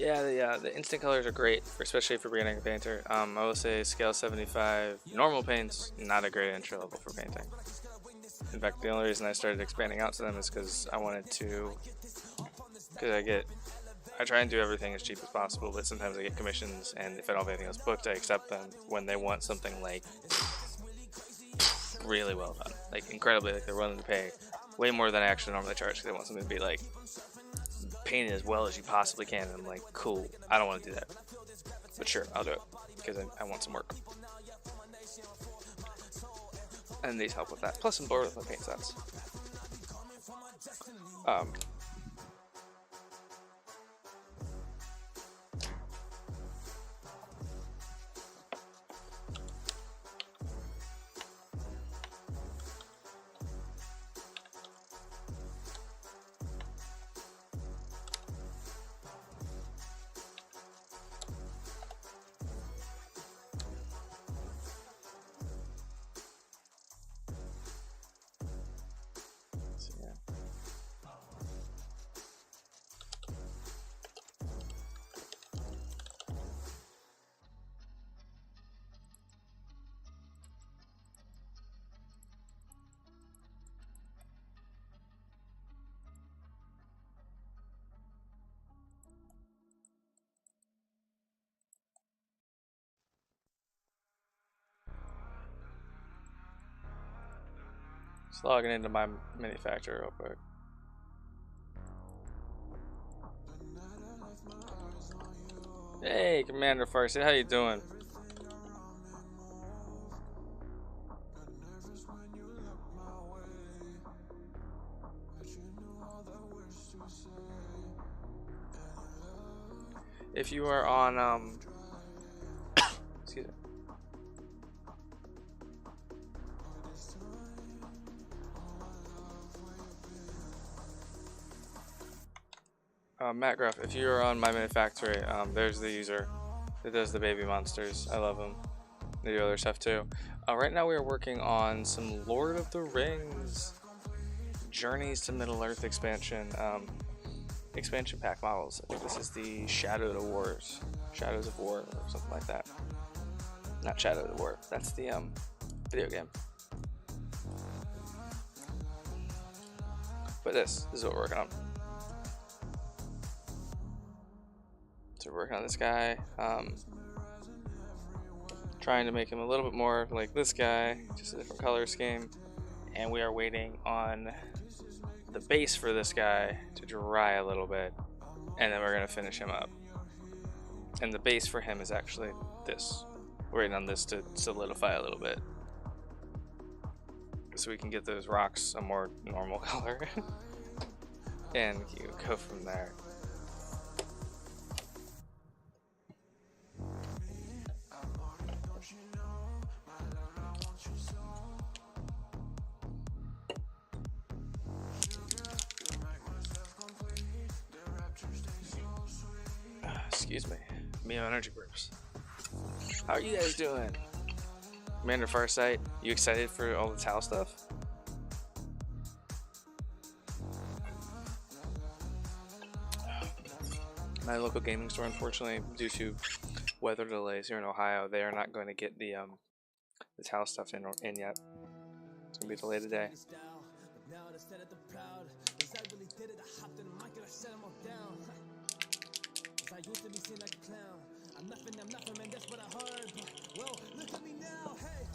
Yeah, the instant colors are great, especially for beginning painter. I will say scale 75 normal paints, not a great entry level for painting. In fact, the only reason I started expanding out to them is because I wanted to, I try and do everything as cheap as possible, but sometimes I get commissions, and if I don't have anything else booked, I accept them when they want something like really well done, like incredibly, like they're willing to pay way more than I actually normally charge because they want something to be like painted as well as you possibly can. And I'm like, cool, I don't want to do that, but sure, I'll do it because I want some work. And these help with that. Plus, I'm bored with my paint sets. Just logging into my manufacturer real quick. Hey, Commander Farsi, how you doing? If you are on excuse me. Matt Gruff, if you're on my manufactory, there's the user that does the baby monsters. I love them. They do other stuff too. Right now we are working on some Lord of the Rings Journeys to Middle-earth expansion pack models. I think this is the Shadows of War or something like that. Not Shadow of War, that's the video game. But this is what we're working on. So we're working on this guy, trying to make him a little bit more like this guy, just a different color scheme. And we are waiting on the base for this guy to dry a little bit, and then we're gonna finish him up. And the base for him is actually this. We're waiting on this to solidify a little bit, so we can get those rocks a more normal color, and you go from there. Excuse me, Mio Energy Groups. How are you guys doing? Commander Farsight, you excited for all the Tau stuff? My local gaming store, unfortunately, due to weather delays here in Ohio, they are not going to get the Tau stuff in yet. It's gonna be delayed today. I used to be seen like a clown. I'm nothing, man, that's what I heard. Well, look at me now, hey,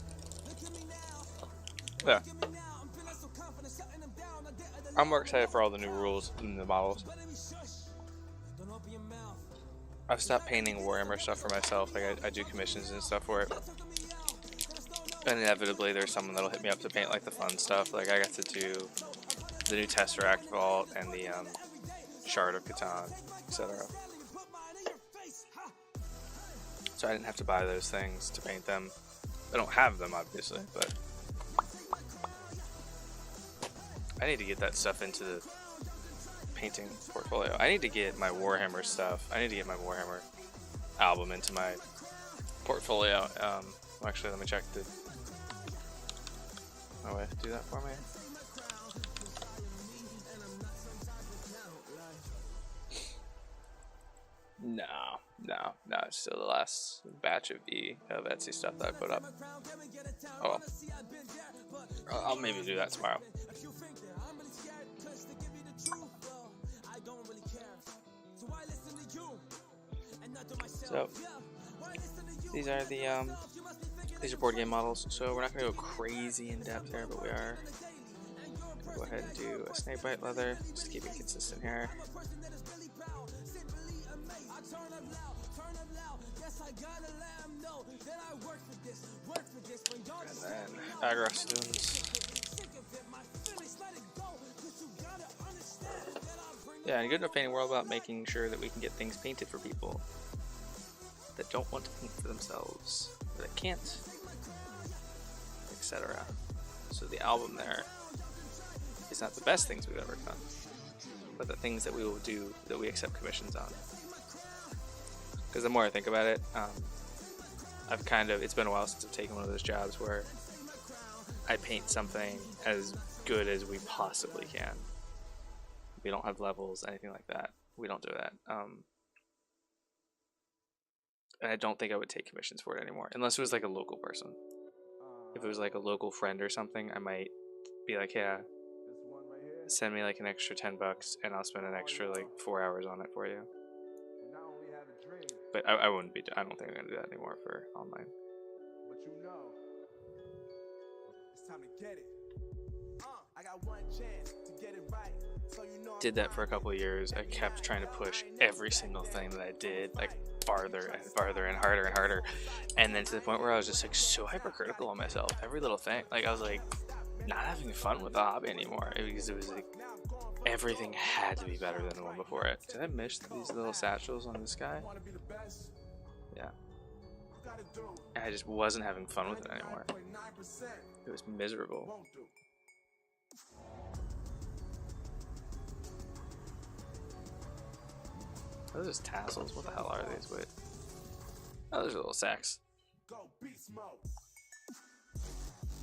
look at me now. Yeah. I'm feeling so confident, shutting them down. I'm more excited for all the new rules and the models. I've stopped painting Warhammer stuff for myself. Like I do commissions and stuff for it. And inevitably there's someone that'll hit me up to paint like the fun stuff. Like I got to do the new Tesseract Vault and the Shard of Catan, etc. So I didn't have to buy those things to paint them. I don't have them, obviously, but I need to get that stuff into the painting portfolio. I need to get my Warhammer stuff. I need to get my Warhammer album into my portfolio. Actually, let me check. Did my wife do that for me? No, it's still the last batch of Etsy stuff that I put up. Oh, well. I'll maybe do that tomorrow. So these are board game models. So we're not gonna go crazy in depth here, but we are gonna go ahead and do a snakebite leather, just to keep it consistent here. And then Agros Dunes. Yeah, and Good Enough Painting, we're all about making sure that we can get things painted for people that don't want to paint for themselves, or that can't, etc. So the album there is not the best things we've ever done, but the things that we will do that we accept commissions on. Because the more I think about it, it's been a while since I've taken one of those jobs where I paint something as good as we possibly can. We don't have levels, anything like that. We don't do that. And I don't think I would take commissions for it anymore, unless it was like a local person. If it was like a local friend or something, I might be like, yeah, send me like an extra $10 and I'll spend an extra like 4 hours on it for you. But I don't think I'm gonna do that anymore for online. But you know, it's time to get it. I got one chance to get it right. So you know Did that for a couple of years. I kept trying to push every single thing that I did like farther and farther and harder and harder, and then to the point where I was just like so hypercritical on myself. Every little thing, like I was like not having fun with the hobby anymore, because it was like everything had to be better than the one before it. Did I miss these little satchels on this guy? Yeah. I just wasn't having fun with it anymore. It was miserable. Those are just tassels. What the hell are these? Wait. Oh, those are little sacks.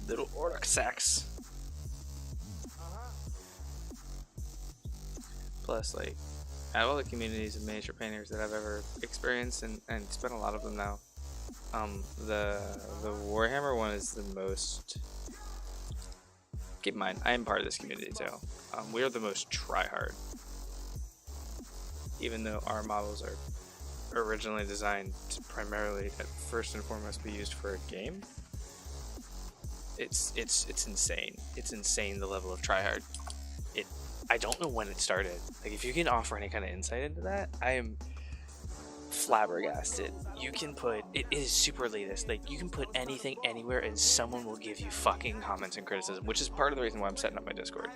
Little Orc sacks. Plus, like, out of all the communities of miniature painters that I've ever experienced, and spent a lot of them now, the Warhammer one is the most. Keep in mind, I am part of this community too. We are the most try-hard. Even though our models are originally designed to primarily, at first and foremost, be used for a game, it's insane. It's insane the level of try-hard. I don't know when it started. Like, if you can offer any kind of insight into that, I am flabbergasted. You can put it is super elitist. Like, you can put anything anywhere and someone will give you fucking comments and criticism, which is part of the reason why I'm setting up my Discord.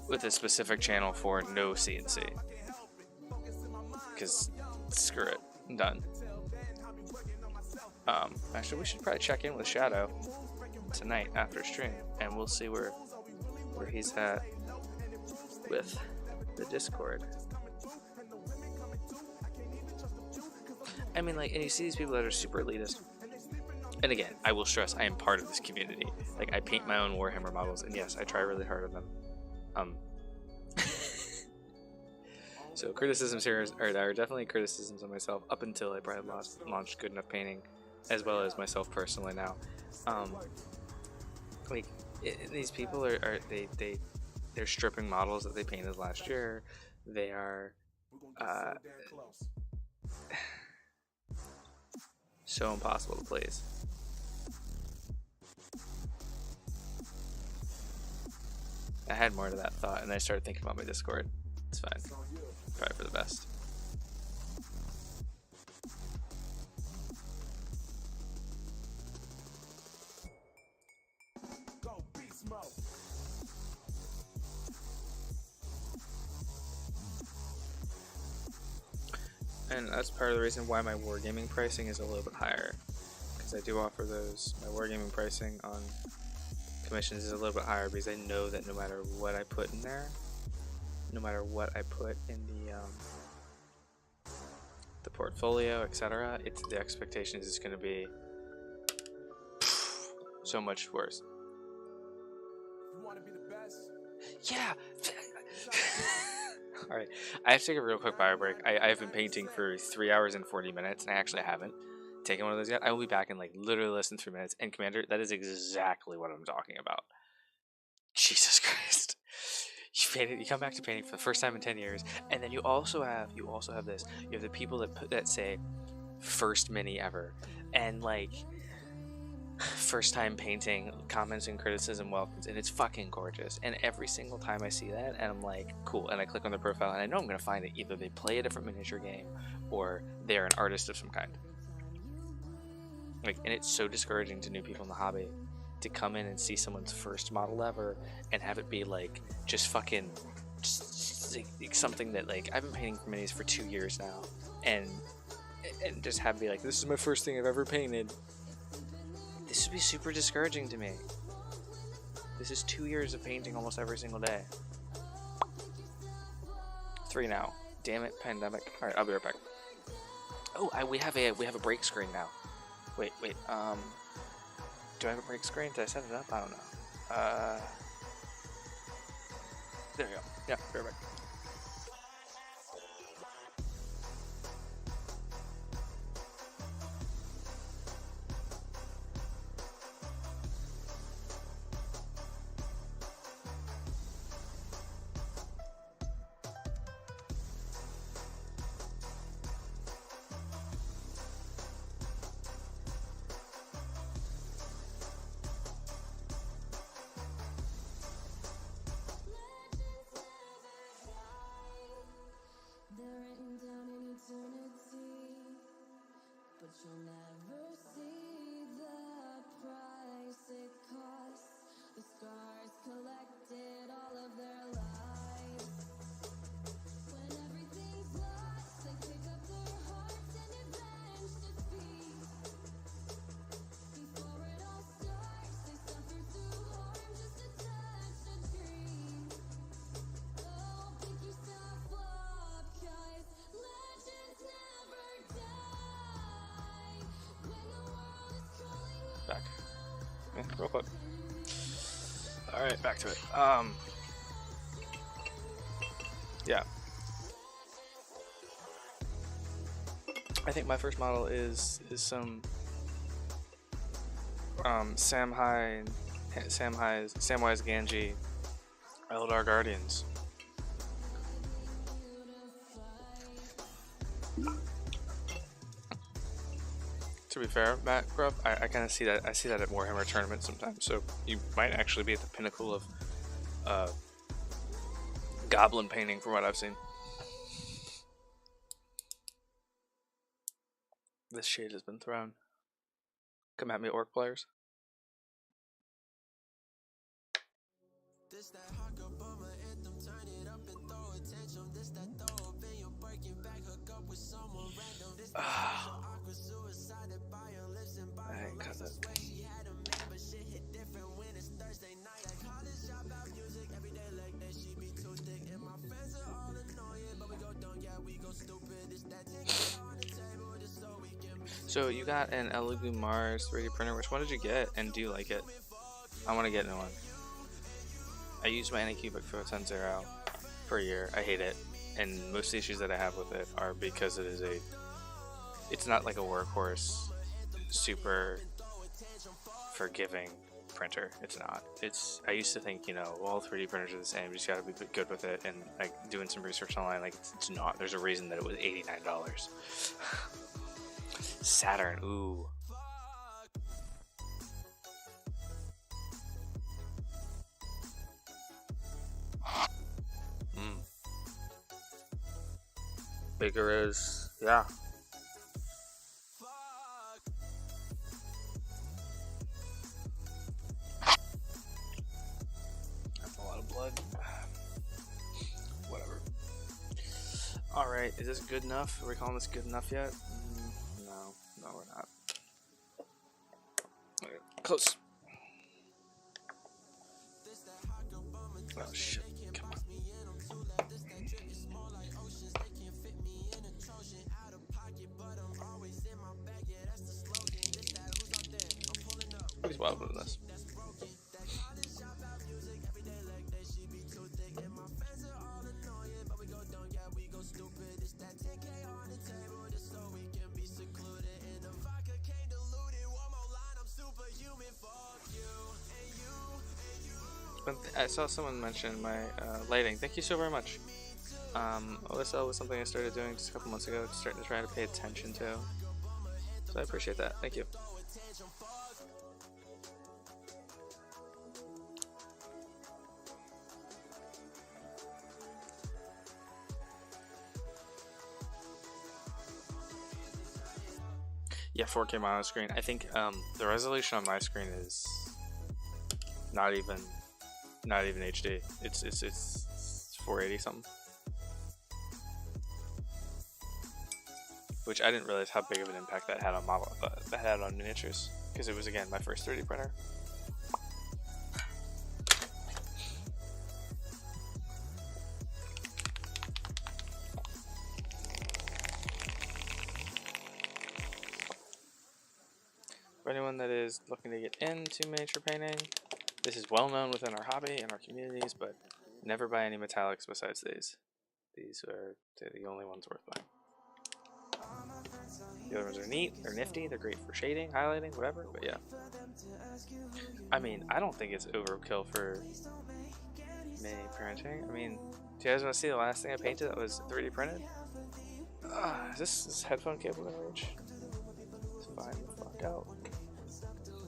With a specific channel for no CNC. Because screw it. I'm done. Actually, we should probably check in with Shadow tonight after stream, and we'll see where he's at with the Discord. I mean, like, and you see these people that are super elitist. And again, I will stress, I am part of this community. Like, I paint my own Warhammer models, and yes, I try really hard on them. So criticisms here are definitely criticisms of myself up until I probably launched Good Enough Painting, as well as myself personally now. Like, these people they're stripping models that they painted last year. They are so impossible to please. I had more to that thought, and I started thinking about my Discord. It's fine. Probably for the best. And that's part of the reason why my wargaming pricing is a little bit higher, because I do offer those. My wargaming pricing on commissions is a little bit higher because I know that no matter what I put in there, no matter what I put in the portfolio, etc., the expectation is it's going to be so much worse. If you want to be the best, Yeah. All right, I have to take a real quick bio break. I've been painting for 3 hours and 40 minutes, and I actually haven't taken one of those yet. I will be back in like literally less than 3 minutes. And Commander, that is exactly what I'm talking about. Jesus Christ. You come back to painting for the first time in 10 years, and then you also have this. You have the people that say first mini ever, and like first time painting comments and criticism welcomes, and it's fucking gorgeous. And every single time I see that, and I'm like, cool, and I click on their profile, and I know I'm gonna find it. Either they play a different miniature game, or they're an artist of some kind. Like, and it's so discouraging to new people in the hobby to come in and see someone's first model ever and have it be like just fucking like something that, like, I've been painting for minis for 2 years now, and just have it be like, this is my first thing I've ever painted. This would be super discouraging to me. This is 2 years of painting almost every single day. 3 now. Damn it, pandemic. All right, I'll be right back. Oh, we have a break screen now. Wait. Do I have a break screen? Did I set it up? I don't know. There we go. Yeah, be right back. They're written down in eternity, but you'll never see the price it costs. The scars collected all of their lives. When everything's lost, they pick up their hearts and avenge defeat. Before it all starts, they suffer through harm just to touch a dream. Oh, pick yourself up, 'cause legends never die. When the world is calling Back. Yeah, real quick. All right, back to it. Yeah. I think my first model is some Samwise Gamgee Eldar Guardians. To be fair, Matt Grubb, I kind of see that. I see that at Warhammer tournaments sometimes. So you might actually be at the pinnacle of goblin painting, from what I've seen. This shade has been thrown. Come at me, orc players. This that hawk Obama anthem, turn it up and throw attention. This that throw up in your Birkin bag, hook up with someone random. This that awkward suicide that by your lips and by your lips. I swear she had a man, but shit hit different when it's Thursday night. At college, shop out music every day like that. She be too thick, and my friends are all annoying, but we go dumb, yeah, we go stupid. It's that ticket on the table just so we can. So you got an Elegoo Mars 3D printer. Which one did you get, and do you like it? I want to get a new one. I use my Anycubic Photon Zero for a year. I hate it, and most of the issues that I have with it are because it's not like a workhorse, super forgiving printer. It's not. I used to think, all 3D printers are the same. You just gotta be good with it, and like doing some research online, like it's not. There's a reason that it was $89. Saturn, ooh. Bigger is, yeah. That's a lot of blood. Whatever. Alright, is this good enough? Are we calling this good enough yet? No, we're not. Okay, close. Oh shit, come on. He's wild with this. But I saw someone mention my lighting. Thank you so very much. OSL was something I started doing just a couple months ago, starting to try to pay attention to. So I appreciate that. Thank you. Yeah, 4K mono screen. I think the resolution on my screen is not even HD. It's 480 something. Which I didn't realize how big of an impact that had on that had on miniatures, because it was, again, my first 3D printer. For anyone that is looking to get into miniature painting, this is well known within our hobby and our communities, but never buy any metallics besides these. These are the only ones worth buying. The other ones are neat, they're nifty, they're great for shading, highlighting, whatever, but yeah. I mean, I don't think it's overkill for mini printing. I mean, do you guys want to see the last thing I painted that was 3D printed? Is this headphone cable gonna reach? Let's find the fuck out.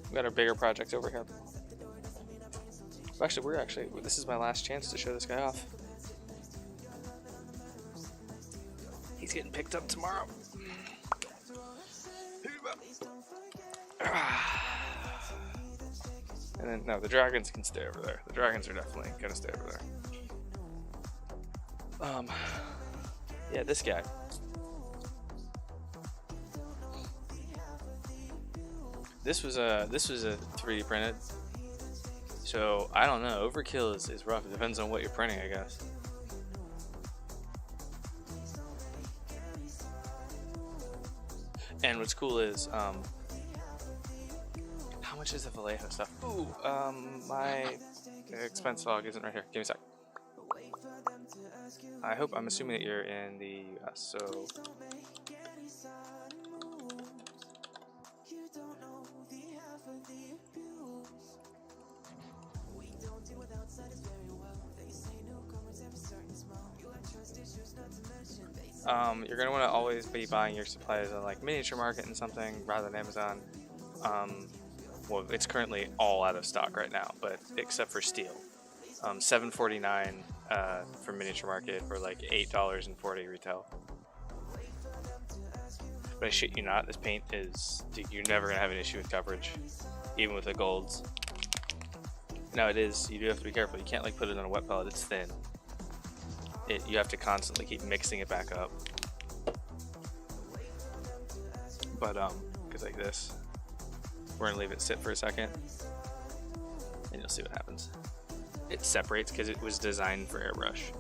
We got our bigger projects over here. Actually, this is my last chance to show this guy off. He's getting picked up tomorrow. And then, no, the dragons can stay over there. The dragons are definitely gonna stay over there. Yeah, this guy. This was a 3D printed. So I don't know. Overkill is rough. It depends on what you're printing, I guess. And what's cool is how much is the Vallejo stuff? Ooh, my expense log isn't right here. Give me a sec. I'm assuming that you're in the US, so you're gonna want to always be buying your supplies on like Miniature Market and something rather than Amazon. Well, it's currently all out of stock right now, but except for steel, $7.49 for Miniature Market, or like $8.40 retail. But I shit you not, this paint is, dude, you're never gonna have an issue with coverage, even with the golds. Now it is, you do have to be careful. You can't like put it on a wet pellet; it's thin. You have to constantly keep mixing it back up. But because like this, we're gonna leave it sit for a second, and you'll see what happens. It separates because it was designed for airbrush,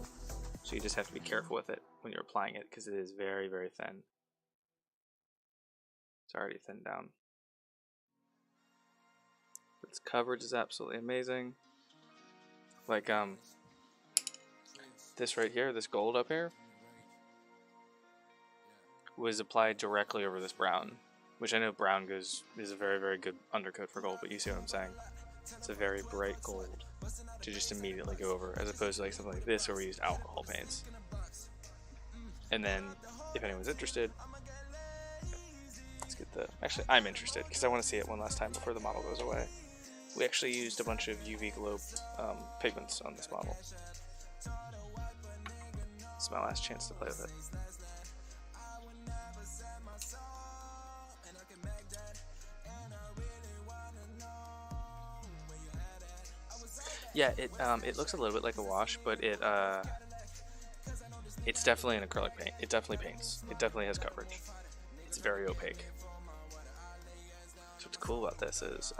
so you just have to be careful with it when you're applying it because it is very, very thin. It's already thinned down. Its coverage is absolutely amazing. Like this right here, this gold up here, was applied directly over this brown, which I know brown is a very, very good undercoat for gold, but you see what I'm saying. It's a very bright gold to just immediately go over, as opposed to like something like this where we used alcohol paints. And then, if anyone's interested, let's get the, actually I'm interested because I want to see it one last time before the model goes away. We actually used a bunch of UV glow pigments on this model. It's my last chance to play with it. Yeah, it looks a little bit like a wash, but it's definitely an acrylic paint. It definitely paints. It definitely has coverage. It's very opaque. So what's cool about this is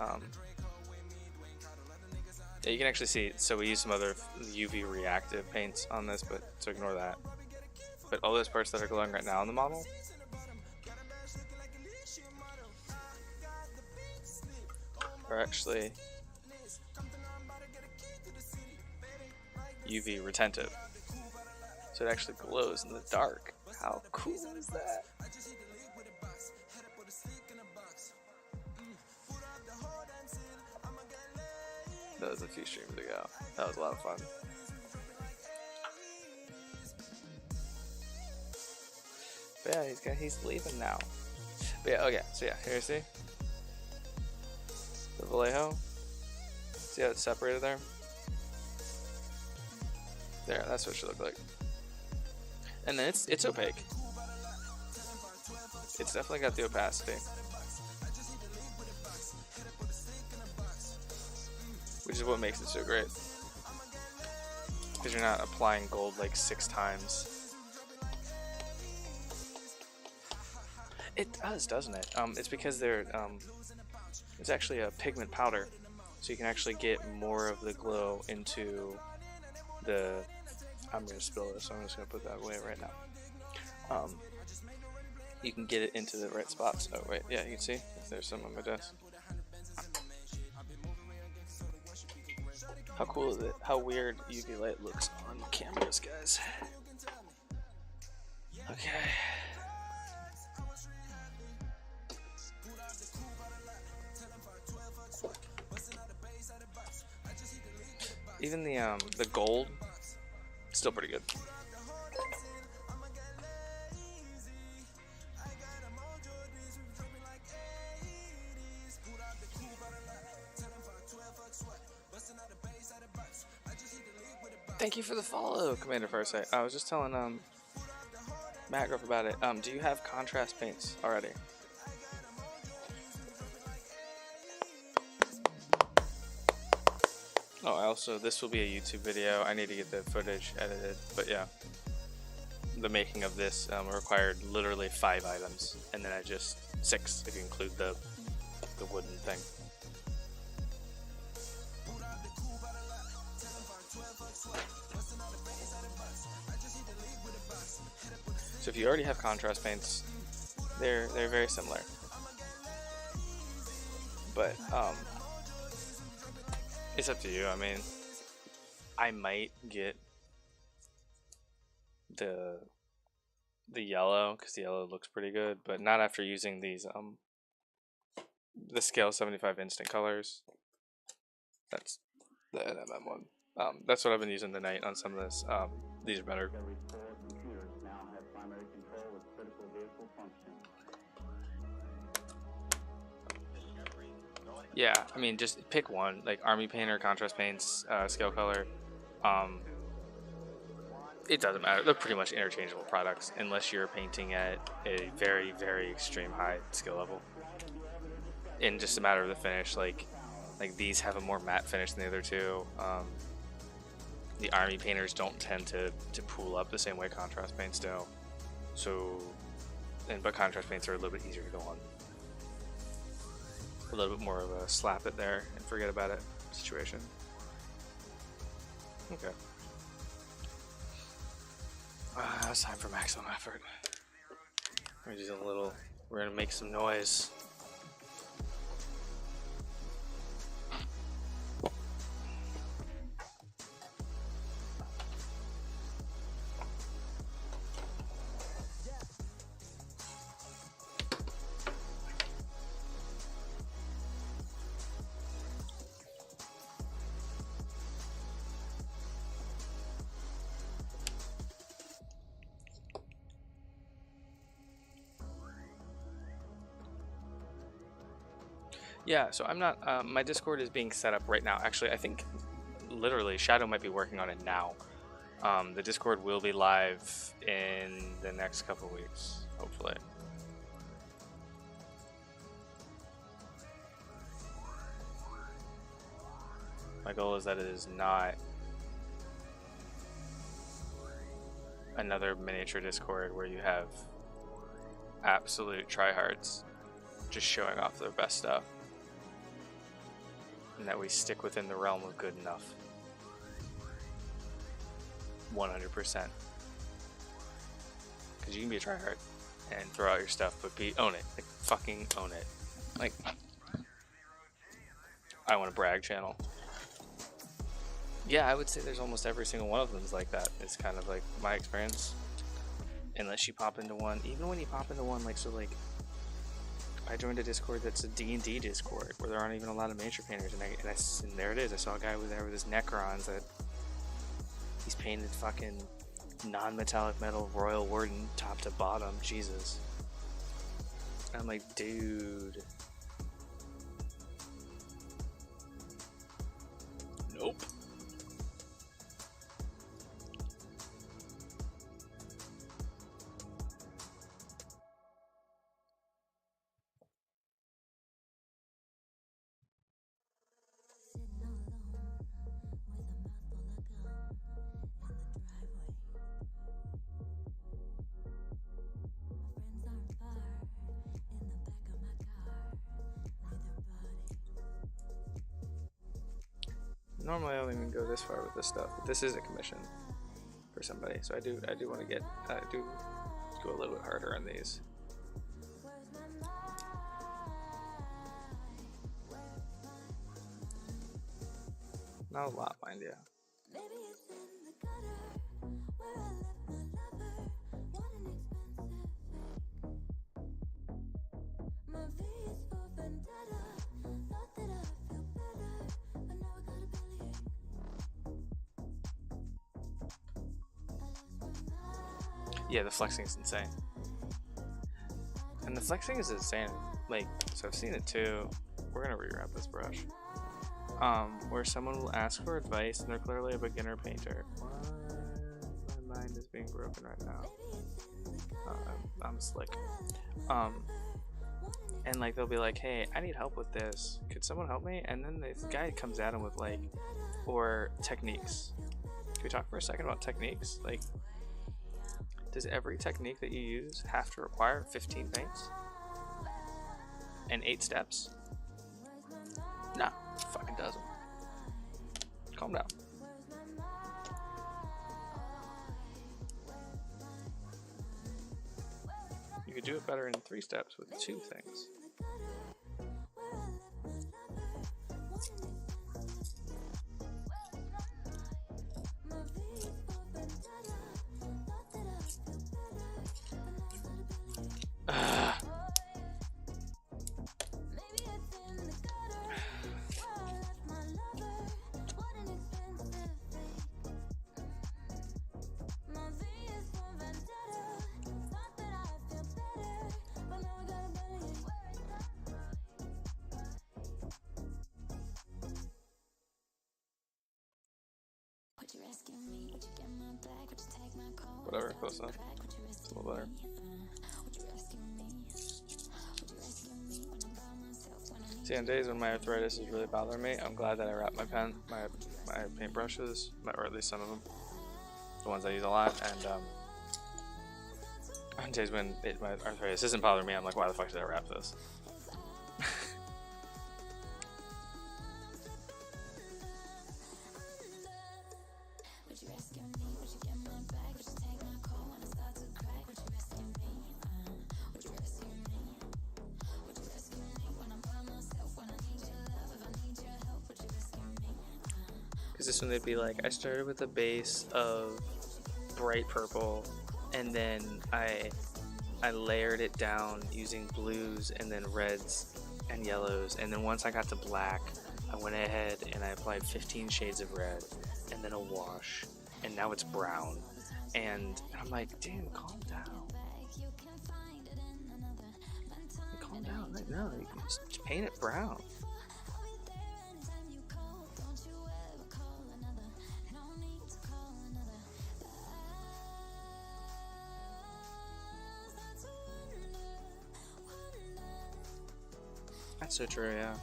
yeah, you can actually see. So we use some other UV reactive paints on this, but so ignore that. But all those parts that are glowing right now on the model are actually UV retentive. So it actually glows in the dark. How cool is that? That was a few streams ago. That was a lot of fun. But yeah, he's leaving now. But yeah, okay, so yeah, here you see the Vallejo. See how it's separated there? There, that's what it should look like. And then it's opaque. It's definitely got the opacity, which is what makes it so great. Because you're not applying gold like 6 times. It does, doesn't it? It's because it's actually a pigment powder, so you can actually get more of the glow into the. I'm gonna spill this, so I'm just gonna put that away right now. You can get it into the right spots. Oh wait, yeah, you can see there's some on my desk. How cool is it? How weird UV light looks on cameras, guys. Okay. Even the gold, still pretty good. Thank you for the follow, Commander Farsight. I was just telling Matt Gruff about it. Do you have contrast paints already? Oh, this will be a YouTube video. I need to get the footage edited, but yeah. The making of this required literally 5 items, and then 6 if you include the wooden thing. So if you already have contrast paints, they're very similar. But it's up to you. I mean, I might get the yellow because the yellow looks pretty good, but not after using these the Scale 75 instant colors. That's the NMM one. That's what I've been using tonight on some of this. These are better. Yeah, I mean, just pick one, like Army Painter, Contrast Paints, Scale Color. It doesn't matter. They're pretty much interchangeable products unless you're painting at a very, very extreme high skill level. In just a matter of the finish, like these have a more matte finish than the other two. The Army Painters don't tend to pool up the same way Contrast Paints do. So, but Contrast Paints are a little bit easier to go on. A little bit more of a slap it there and forget about it situation. Okay. It's time for maximum effort. We're gonna make some noise. Yeah, so I'm not, my Discord is being set up right now. Actually, I think literally Shadow might be working on it now. The Discord will be live in the next couple weeks, hopefully. My goal is that it is not another miniature Discord where you have absolute tryhards just showing off their best stuff. And that we stick within the realm of good enough. 100%. Because you can be a tryhard and throw out your stuff, but own it. Like, fucking own it. Like, I want a brag channel. Yeah, I would say there's almost every single one of them is like that. It's kind of like my experience. Unless you pop into one, even when you pop into one, like, so like, I joined a Discord that's a D&D Discord where there aren't even a lot of miniature painters, and there it is. I saw a guy with there with his Necrons that he's painted fucking non-metallic metal Royal Warden top to bottom. Jesus. And I'm like, dude. Nope. Normally I don't even go this far with this stuff, but this is a commission for somebody, so I do want to go a little bit harder on these. Not a lot, mind you. Yeah, the flexing is insane. And the flexing is insane. Like, so I've seen it too. We're gonna rewrap this brush. Where someone will ask for advice and they're clearly a beginner painter. What? My mind is being broken right now. I'm slick. And like they'll be like, hey, I need help with this. Could someone help me? And then this guy comes at him with like, or techniques. Can we talk for a second about techniques? Like, does every technique that you use have to require 15 paints? And 8 steps? No, it fucking doesn't. Calm down. You could do it better in 3 steps with 2 things. Whatever, close enough. It's a little better. See, on days when my arthritis is really bothering me, I'm glad that I wrap my paintbrushes, or at least some of them, the ones I use a lot, and on days when my arthritis isn't bothering me, I'm like, why the fuck did I wrap this? This one they'd be like, I started with a base of bright purple, and then I layered it down using blues and then reds and yellows, and then once I got to black, I went ahead and I applied 15 shades of red and then a wash, and now it's brown. And I'm like, damn, calm down. Calm down. Like, no, you can just paint it brown. That's so true, yeah.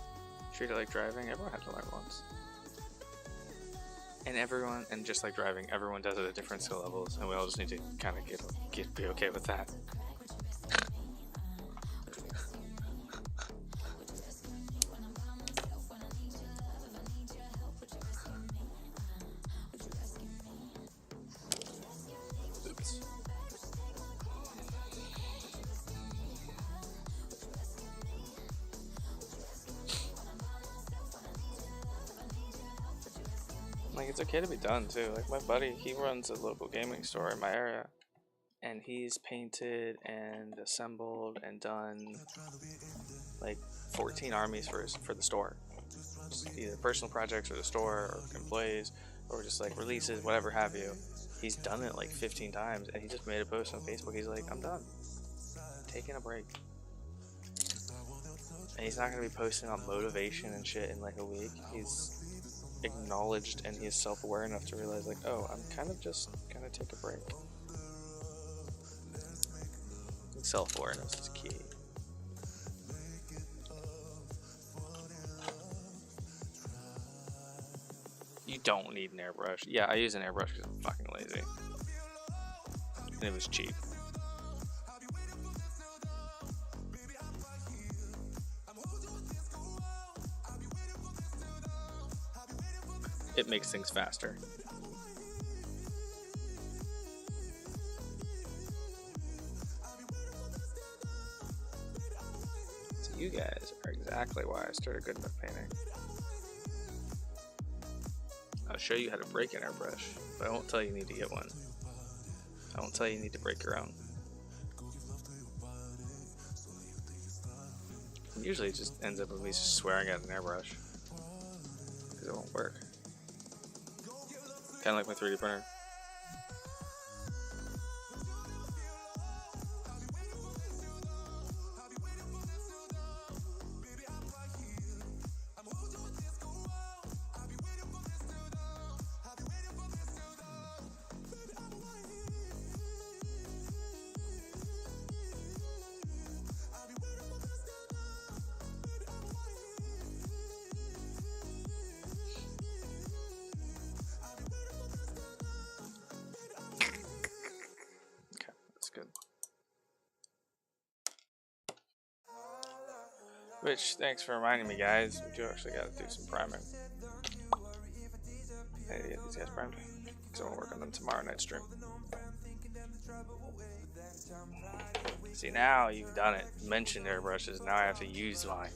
Treat it like driving. Everyone had to learn once. And just like driving, everyone does it at different skill levels, and we all just need to kind of be okay with that. Like, it's okay to be done too. Like, my buddy, he runs a local gaming store in my area, and he's painted and assembled and done like 14 armies for the store, just either personal projects or the store or employees or just like releases, whatever have you. He's done it like 15 times, and he just made a post on Facebook. He's like, I'm done, taking a break. And he's not gonna be posting on motivation and shit in like a week. He's acknowledged and he's self-aware enough to realize like, oh, I'm kind of just gonna take a break. Self-awareness is key. You don't need an airbrush. Yeah, I use an airbrush because I'm fucking lazy. And it was cheap. It makes things faster. So you guys are exactly why I started good enough painting. I'll show you how to break an airbrush, but I won't tell you you need to get one. I won't tell you you need to break your own. And usually it just ends up with me just swearing at an airbrush, because it won't work. Kind of like my 3D printer. Good. Which, thanks for reminding me, guys. We do actually got to do some priming. I need to get these guys primed, because I want to work on them tomorrow night stream. See, now you've done it. You mentioned airbrushes. Now I have to use mine.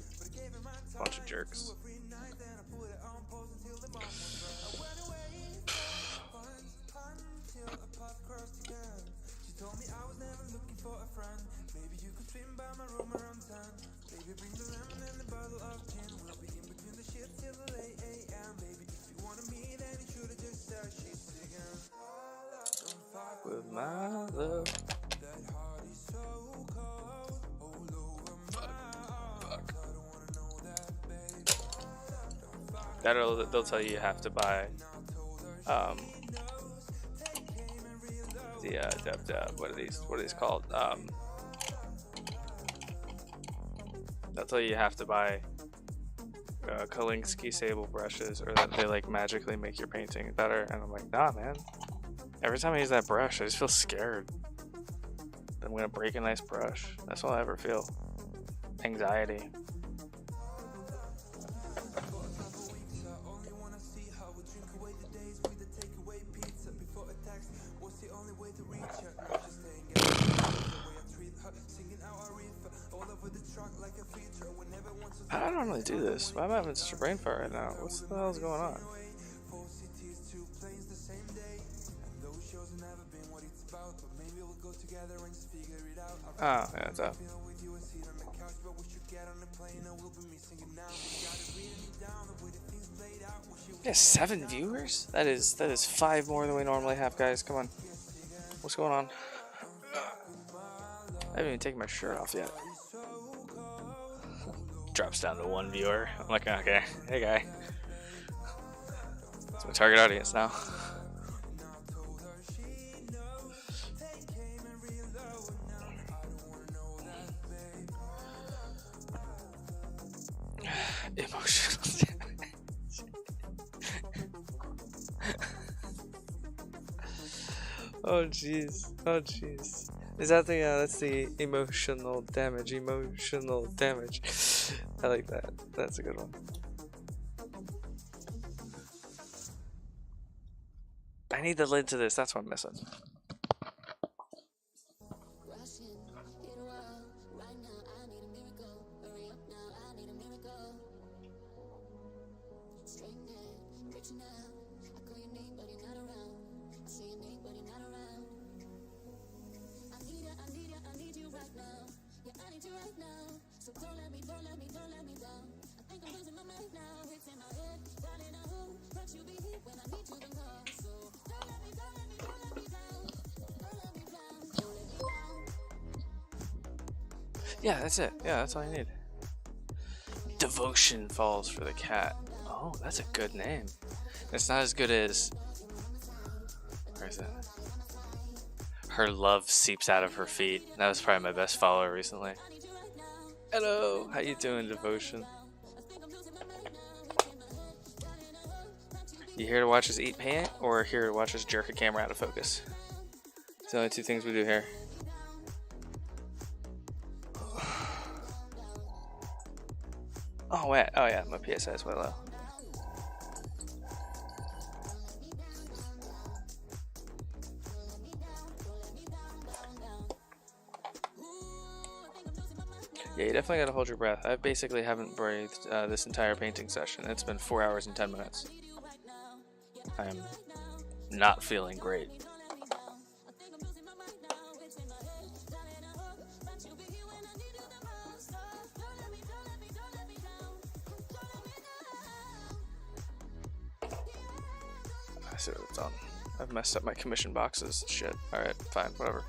Bunch of jerks. With my love. Fuck. They'll tell you have to buy the what are these called? They'll tell you have to buy Kolinsky Sable brushes, or that they like magically make your painting better, and I'm like, nah, man. Every time I use that brush, I just feel scared that I'm gonna break a nice brush. That's all I ever feel. Anxiety. I don't normally do this. Why am I having such a brain fart right now? What the hell is going on? Oh, yeah, it's up. Yeah, 7 viewers? That is 5 more than we normally have, guys. Come on. What's going on? I haven't even taken my shirt off yet. Drops down to 1 viewer. I'm like, okay, hey guy. It's my target audience now. Emotional damage. Oh jeez. Oh jeez. Is that the that's the emotional damage. Emotional damage. I like that. That's a good one. I need the lid to this. That's what I'm missing. Yeah, that's it. Yeah, that's all you need. Devotion falls for the cat. Oh, that's a good name. It's not as good as... Where is it? Her love seeps out of her feet. That was probably my best follower recently. Hello, how you doing, Devotion? You here to watch us eat paint, or here to watch us jerk a camera out of focus? It's the only two things we do here. Oh wait, oh yeah, my PSI is way low. Yeah, you definitely gotta hold your breath. I basically haven't breathed this entire painting session. It's been 4 hours and 10 minutes. I am not feeling great. I see what it's on. I've messed up my commission boxes. Shit. Alright, fine, whatever.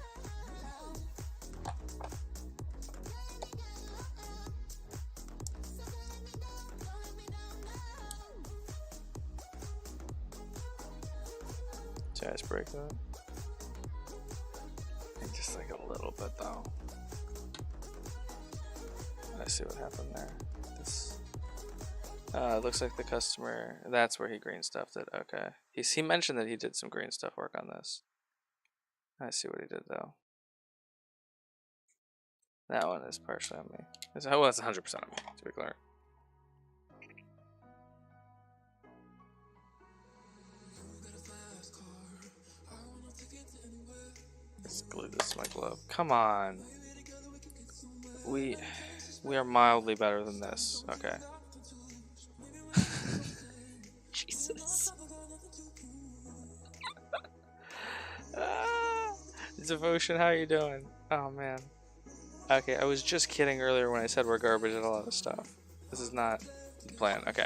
Did I just break that? Just like a little bit though. I see what happened there. This it looks like the customer, that's where he green stuffed it. Okay. He mentioned that he did some green stuff work on this. I see what he did though. That one is partially on me. Well, it's 100% on me, to be clear. Let's glue this to my glove. Come on. We are mildly better than this. Okay. Jesus. Devotion, how are you doing? Oh man. Okay, I was just kidding earlier when I said we're garbage at a lot of stuff. This is not the plan. Okay.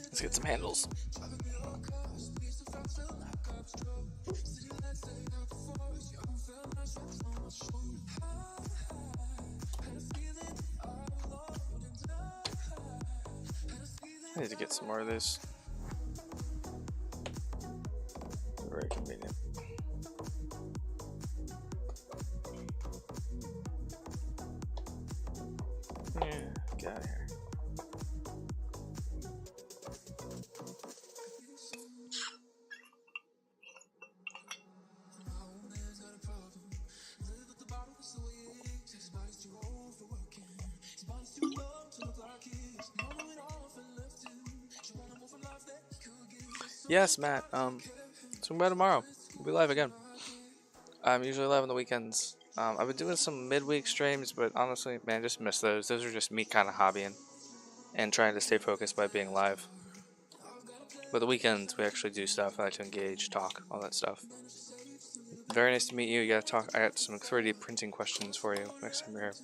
Let's get some handles. I need to get some more of this. Very convenient. Yeah, get out of here. Yes, Matt. Swing by tomorrow. We'll be live again. I'm usually live on the weekends. I've been doing some midweek streams, but honestly, man, I just miss those. Those are just me kind of hobbying and trying to stay focused by being live. But the weekends, we actually do stuff. I like to engage, talk, all that stuff. Very nice to meet you. You gotta talk. I got some 3D printing questions for you next time you're here.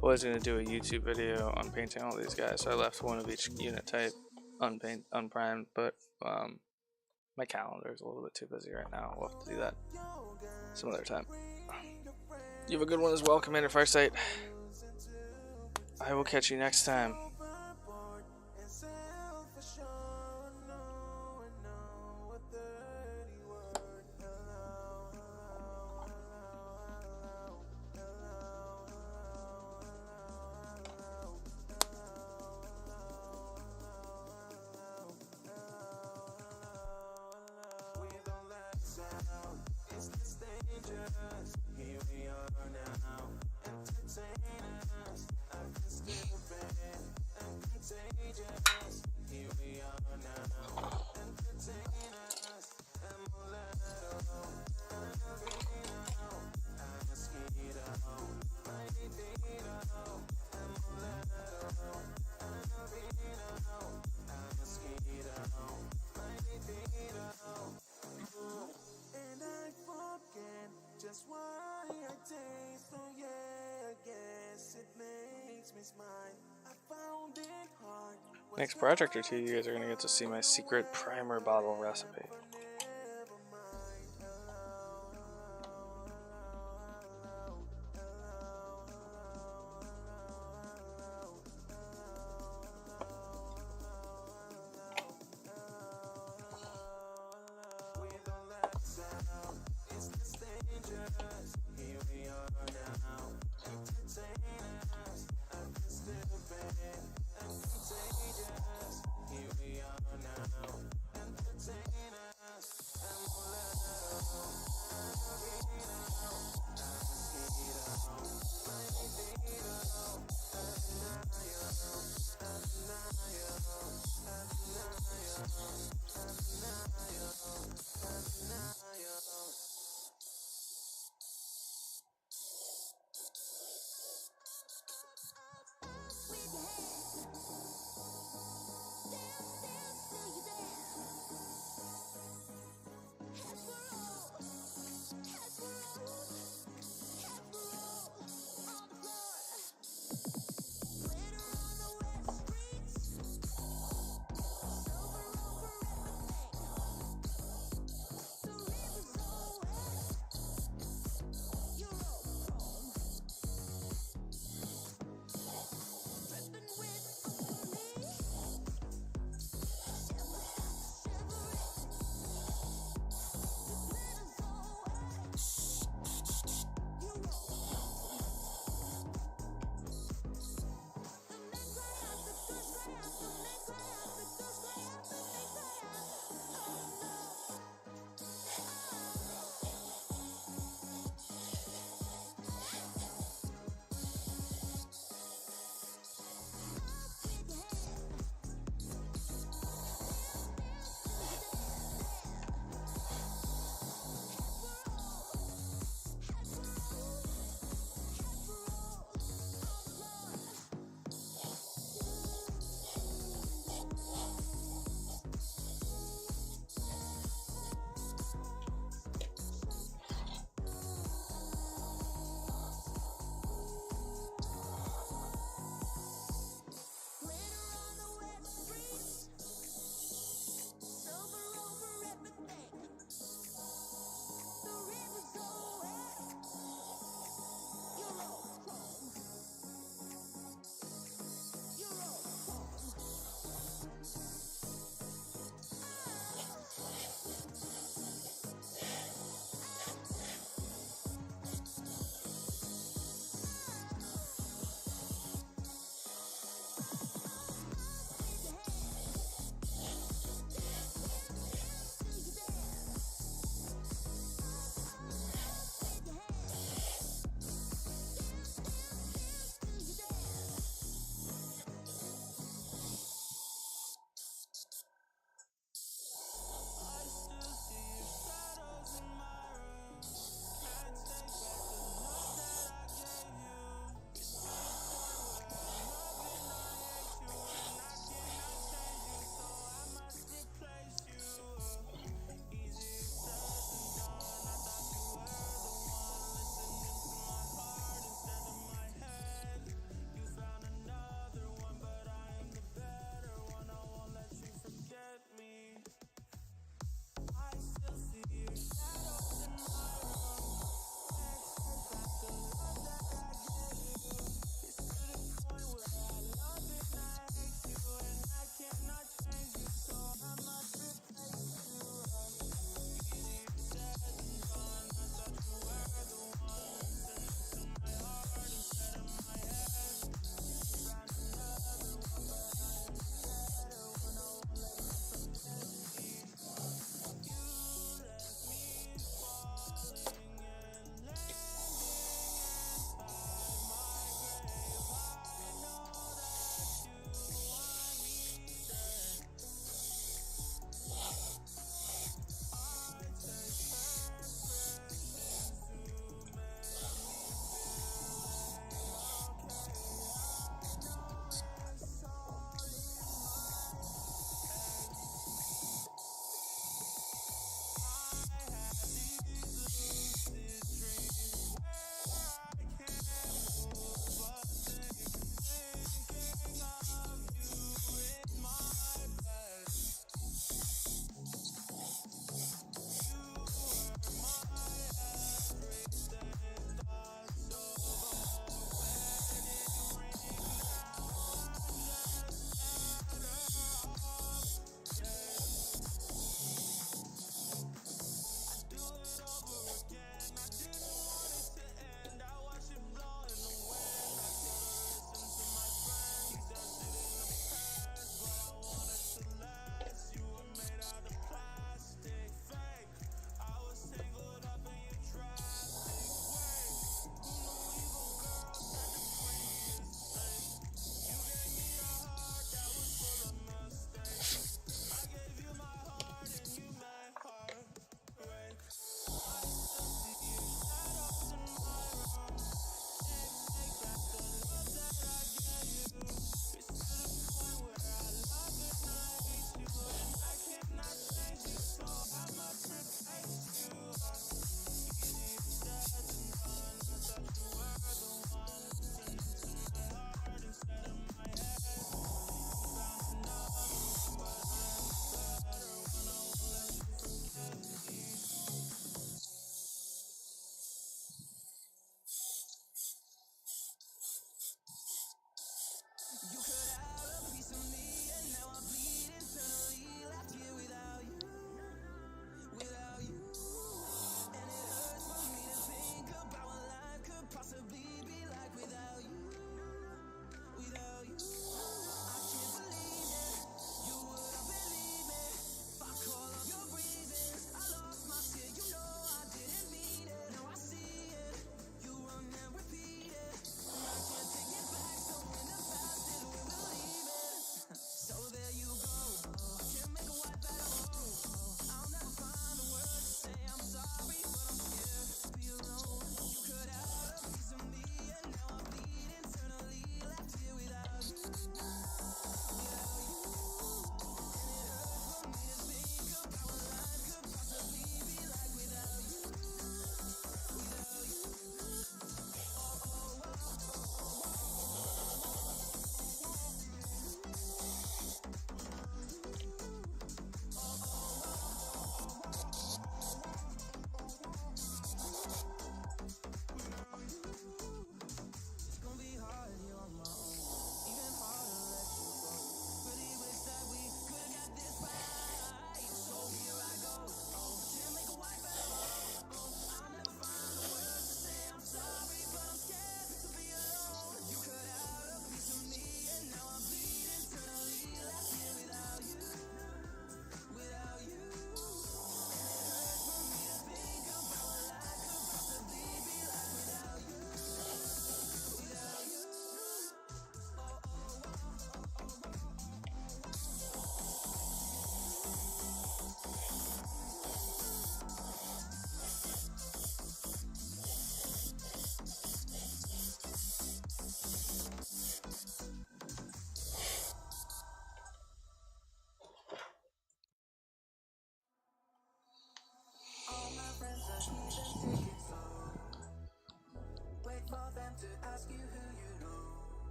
I was going to do a YouTube video on painting all these guys, so I left one of each unit type unprimed, but my calendar is a little bit too busy right now. We'll have to do that some other time. You have a good one as well, Commander Farsight. I will catch you next time. Here we are now, entertain us. I can still bend. just why I taste, oh yeah, I guess it makes me smile. I found it hard. Next project or two, you guys are gonna get to see my secret primer bottle recipe.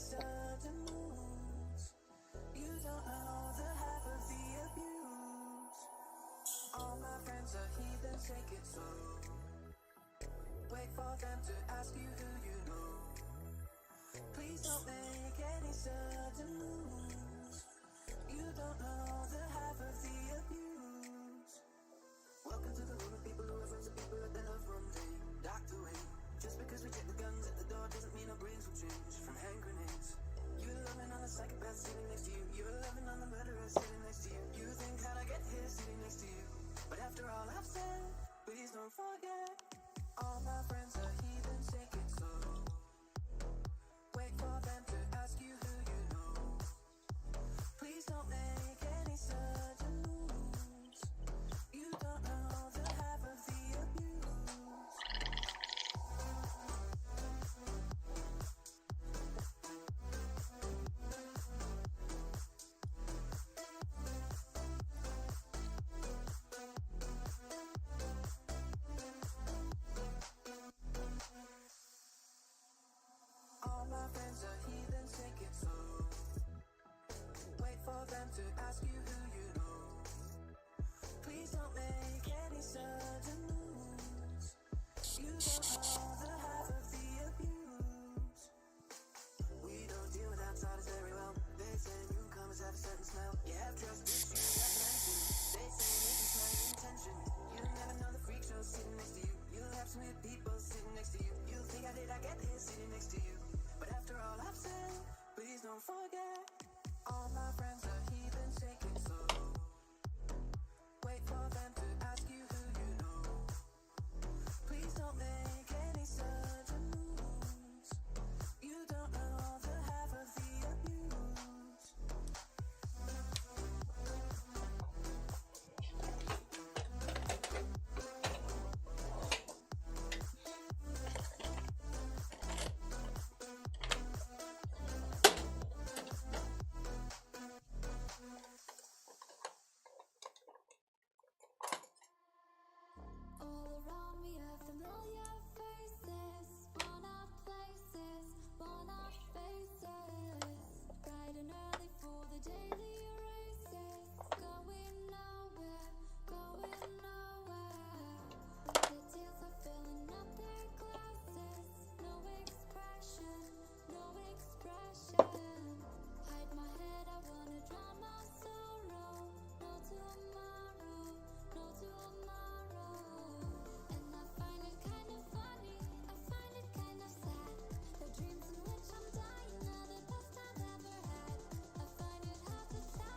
certain moves. You don't know the half of the abuse. All my friends are heathens, take it slow. Wait for them to ask you who you know. Please don't make any certain moves. You don't know the half of the abuse. Welcome to the room of people who are friends of people that they love one day. Docked away. Just because we check the guns at the door doesn't mean our brains will change from hand grenades. You're loving on the psychopath sitting next to you. You're loving on the murderer sitting next to you. You think how'd I get here sitting next to you? But after all I've said, please don't forget. All my friends are heathens, take it slow. Wait for them to ask you who you know. Please don't make any certain moves. You don't know the half of the abuse. All my friends are heathens, take it slow. Wait for them to ask you who you know. Please don't make any certain moves. You don't know the half of the abuse. We don't deal with outsiders very well. They say newcomers have a certain smell. You have trust issues, that's mentioned. They say making smell your intention. You never know the freak show sitting next to you. You'll have some weird people sitting next to you. You think I did I get here sitting next to you? But after all I've said, please don't forget. All my friends are heathens, take it slow. Wait for them to ask you who you know. Please don't make any certain moves. You don't know the half of the abuse. All around me are familiar faces, worn-out places, worn-out faces. Bright and early for the daily races, going nowhere, going nowhere. The tears are filling up their glasses, no expression, no expression. Hide my head, I wanna drown my sorrow. No tomorrow, no tomorrow. And I find it kind of funny, I find it kind of sad. The dreams in which I'm dying are the best I've ever had. I find it hard to tell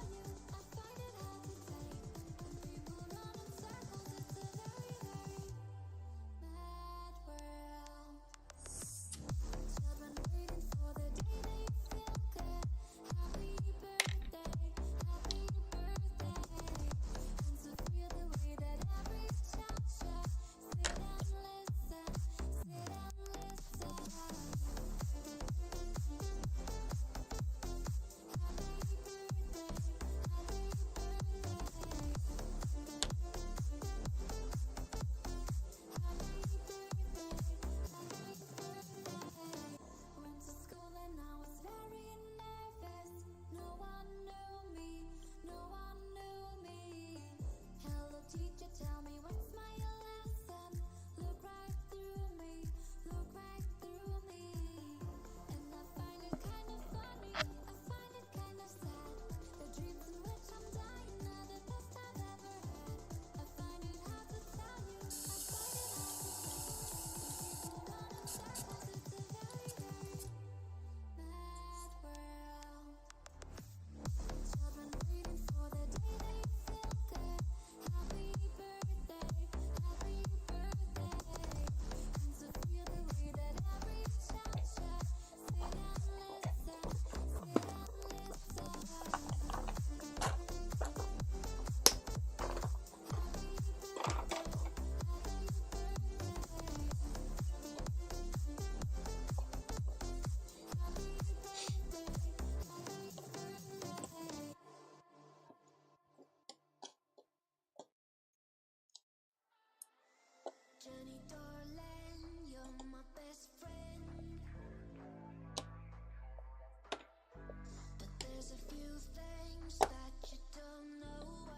things that you don't know of.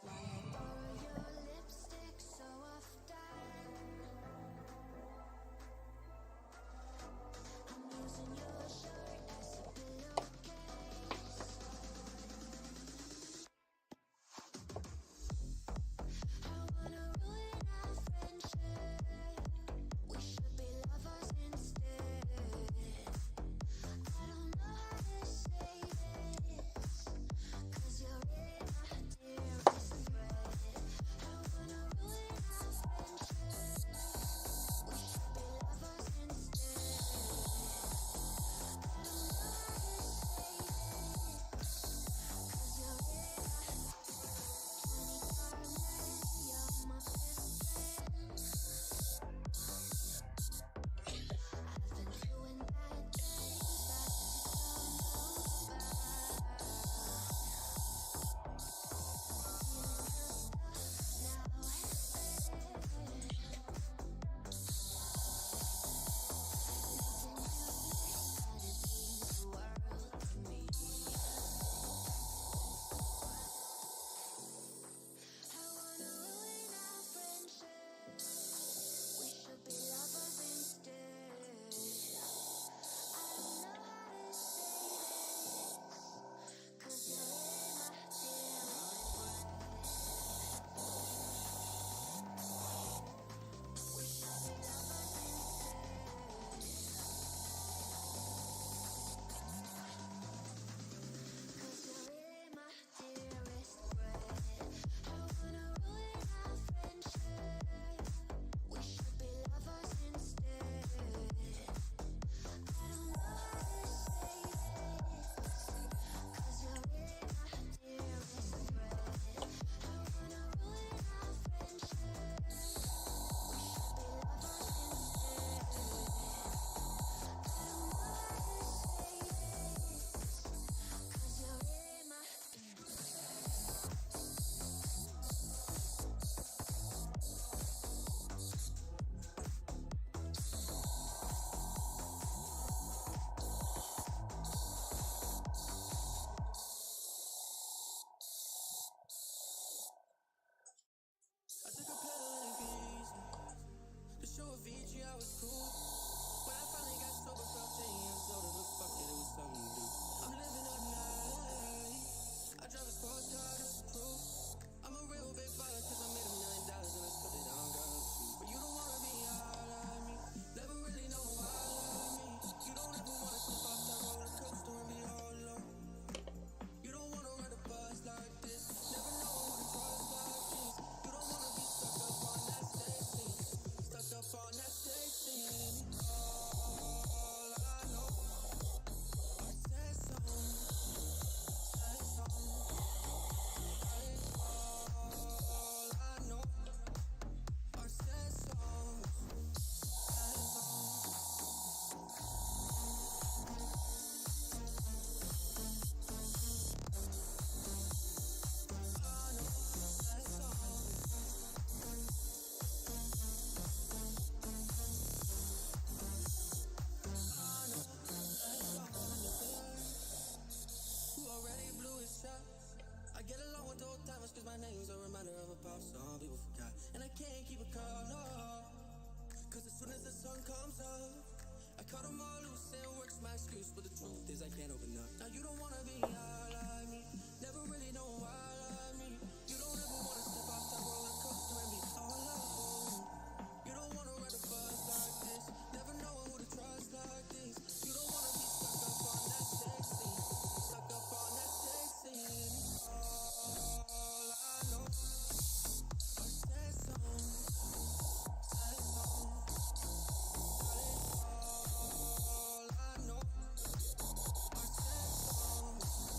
Why I borrow your lipstick so often. I'm using your shirt as a pillowcase. I wanna ruin our friendship. We should be lovers instead. I don't know how to say this, 'cause you're really my dearest friend. I wanna ruin our friendship. We should be lovers instead. I don't know how to say this, 'cause you're really my Johnny Carmen. You're my best friend. I've been doing bad things that you don't know about. Feeling your stuff now. Losing you started means the world to me. I wanna ruin our friendship. We should be lovers instead. I don't know how to say this, 'cause you're really my dearest friend. We should be lovers instead. 'Cause you're really my dearest friend. I wanna ruin our friendship. We should be lovers instead. I don't know how to say this, 'cause you're really my dearest friend. I wanna ruin our friendship. We should be lovers instead. I don't know how to say this, 'cause you're really my I took a pill and it easy. The show of Fiji, I was cool. When I finally got sober, felt 10 years older, but fuck it, it was something to do. I'm living up night. I drive a sports car just to prove I'm a real big baller, 'cause I made $1 million and I spent it on girls too. But you don't wanna be all like me, never really know why like me. You don't ever wanna step off that roller coaster and be all alone. You don't wanna ride a bus like this, never know who to trust like this. You don't wanna be stuck up on that stage scene, stuck up on that stage scene. All I know are sad songs, sad songs. That is all I know are sad songs, sad songs. I know sad songs. Who already blew his shot? I get along with old timers 'cause my name's a reminder of a pop song people forgot. And I can't keep a call, no, 'cause as soon as the sun comes up, I cut them all loose and work's my excuse. But the truth is I can't open up. Now you don't wanna be all like me, never really know why like me. You don't ever wanna step off that roller coaster and be all alone. You don't wanna ride a bus like this, never know who to trust like this. You don't wanna be stuck up on that stage scene, stuck up on that stage scene. All I know are sad songs, sad songs. That is all I know are sad songs.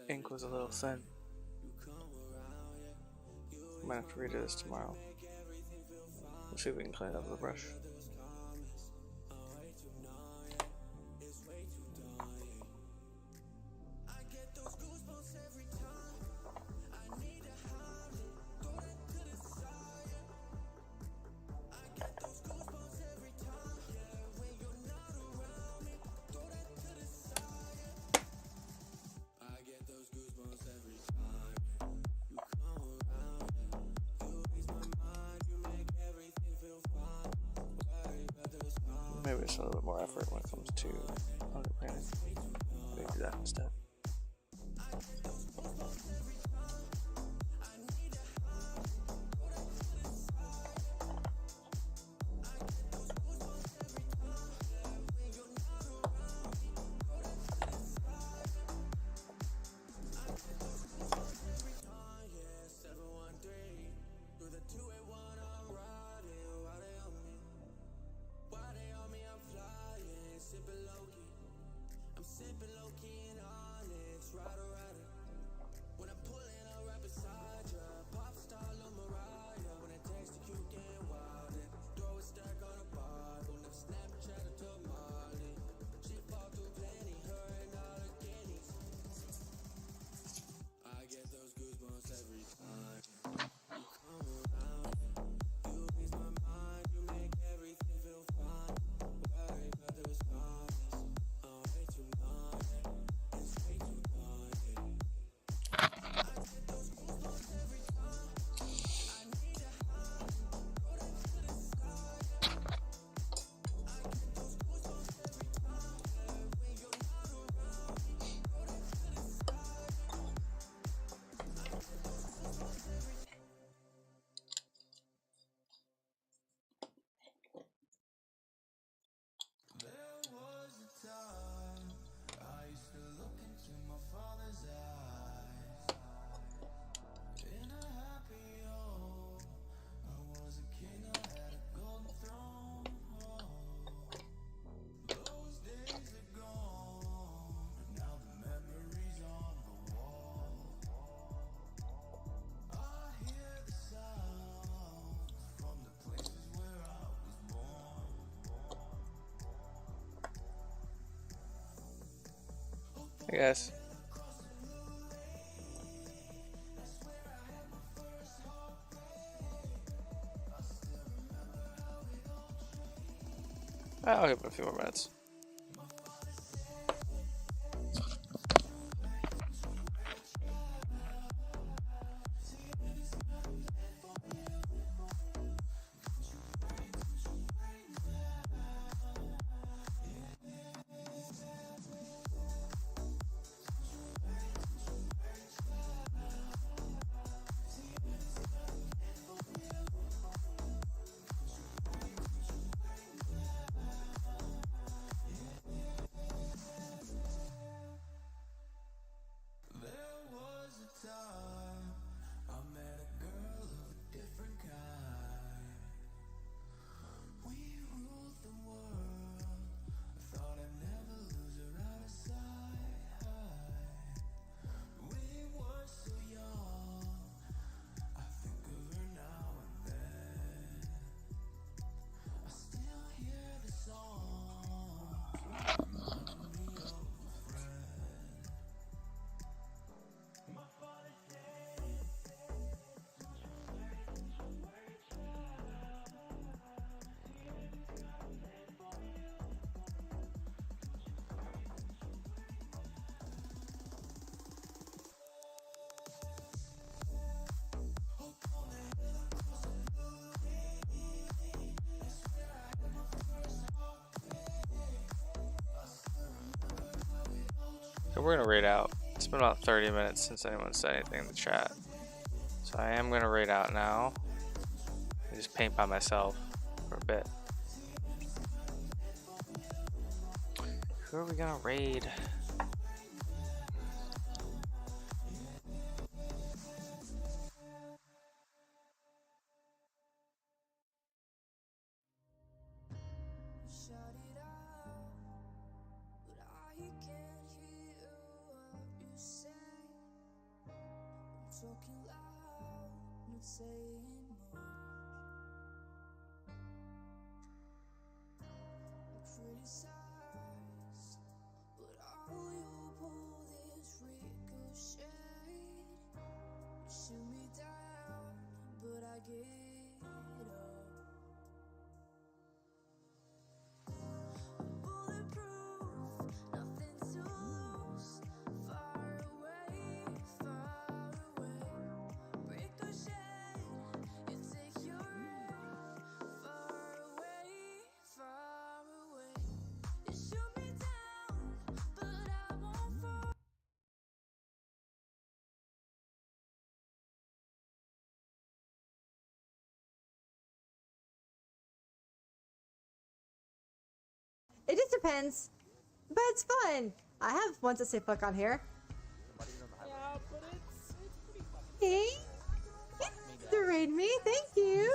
ink was a little thin. Might have to redo this tomorrow. We'll see if we can clean it up with a brush. Maybe it's a little bit more effort when it comes to underpainting. Maybe do that instead. Hey guys. I'll give it a few more minutes. So we're gonna raid out. It's been about 30 minutes since anyone said anything in the chat. So I am gonna raid out now. I just paint by myself for a bit. Who are we gonna raid? Shout it out, but I can't hear what you say. saying much. Criticize, but all you pull this ricochet. You shoot me down, but I get up. Bulletproof, nothing to lose. Far away, far away. Ricochet, you take your aim. Far away, far away. You shoot me down, but I won't fall. It just depends, but it's fun. I have ones that say fuck on here. Yeah, but it's pretty fucking. Hey, you raid me, thank you.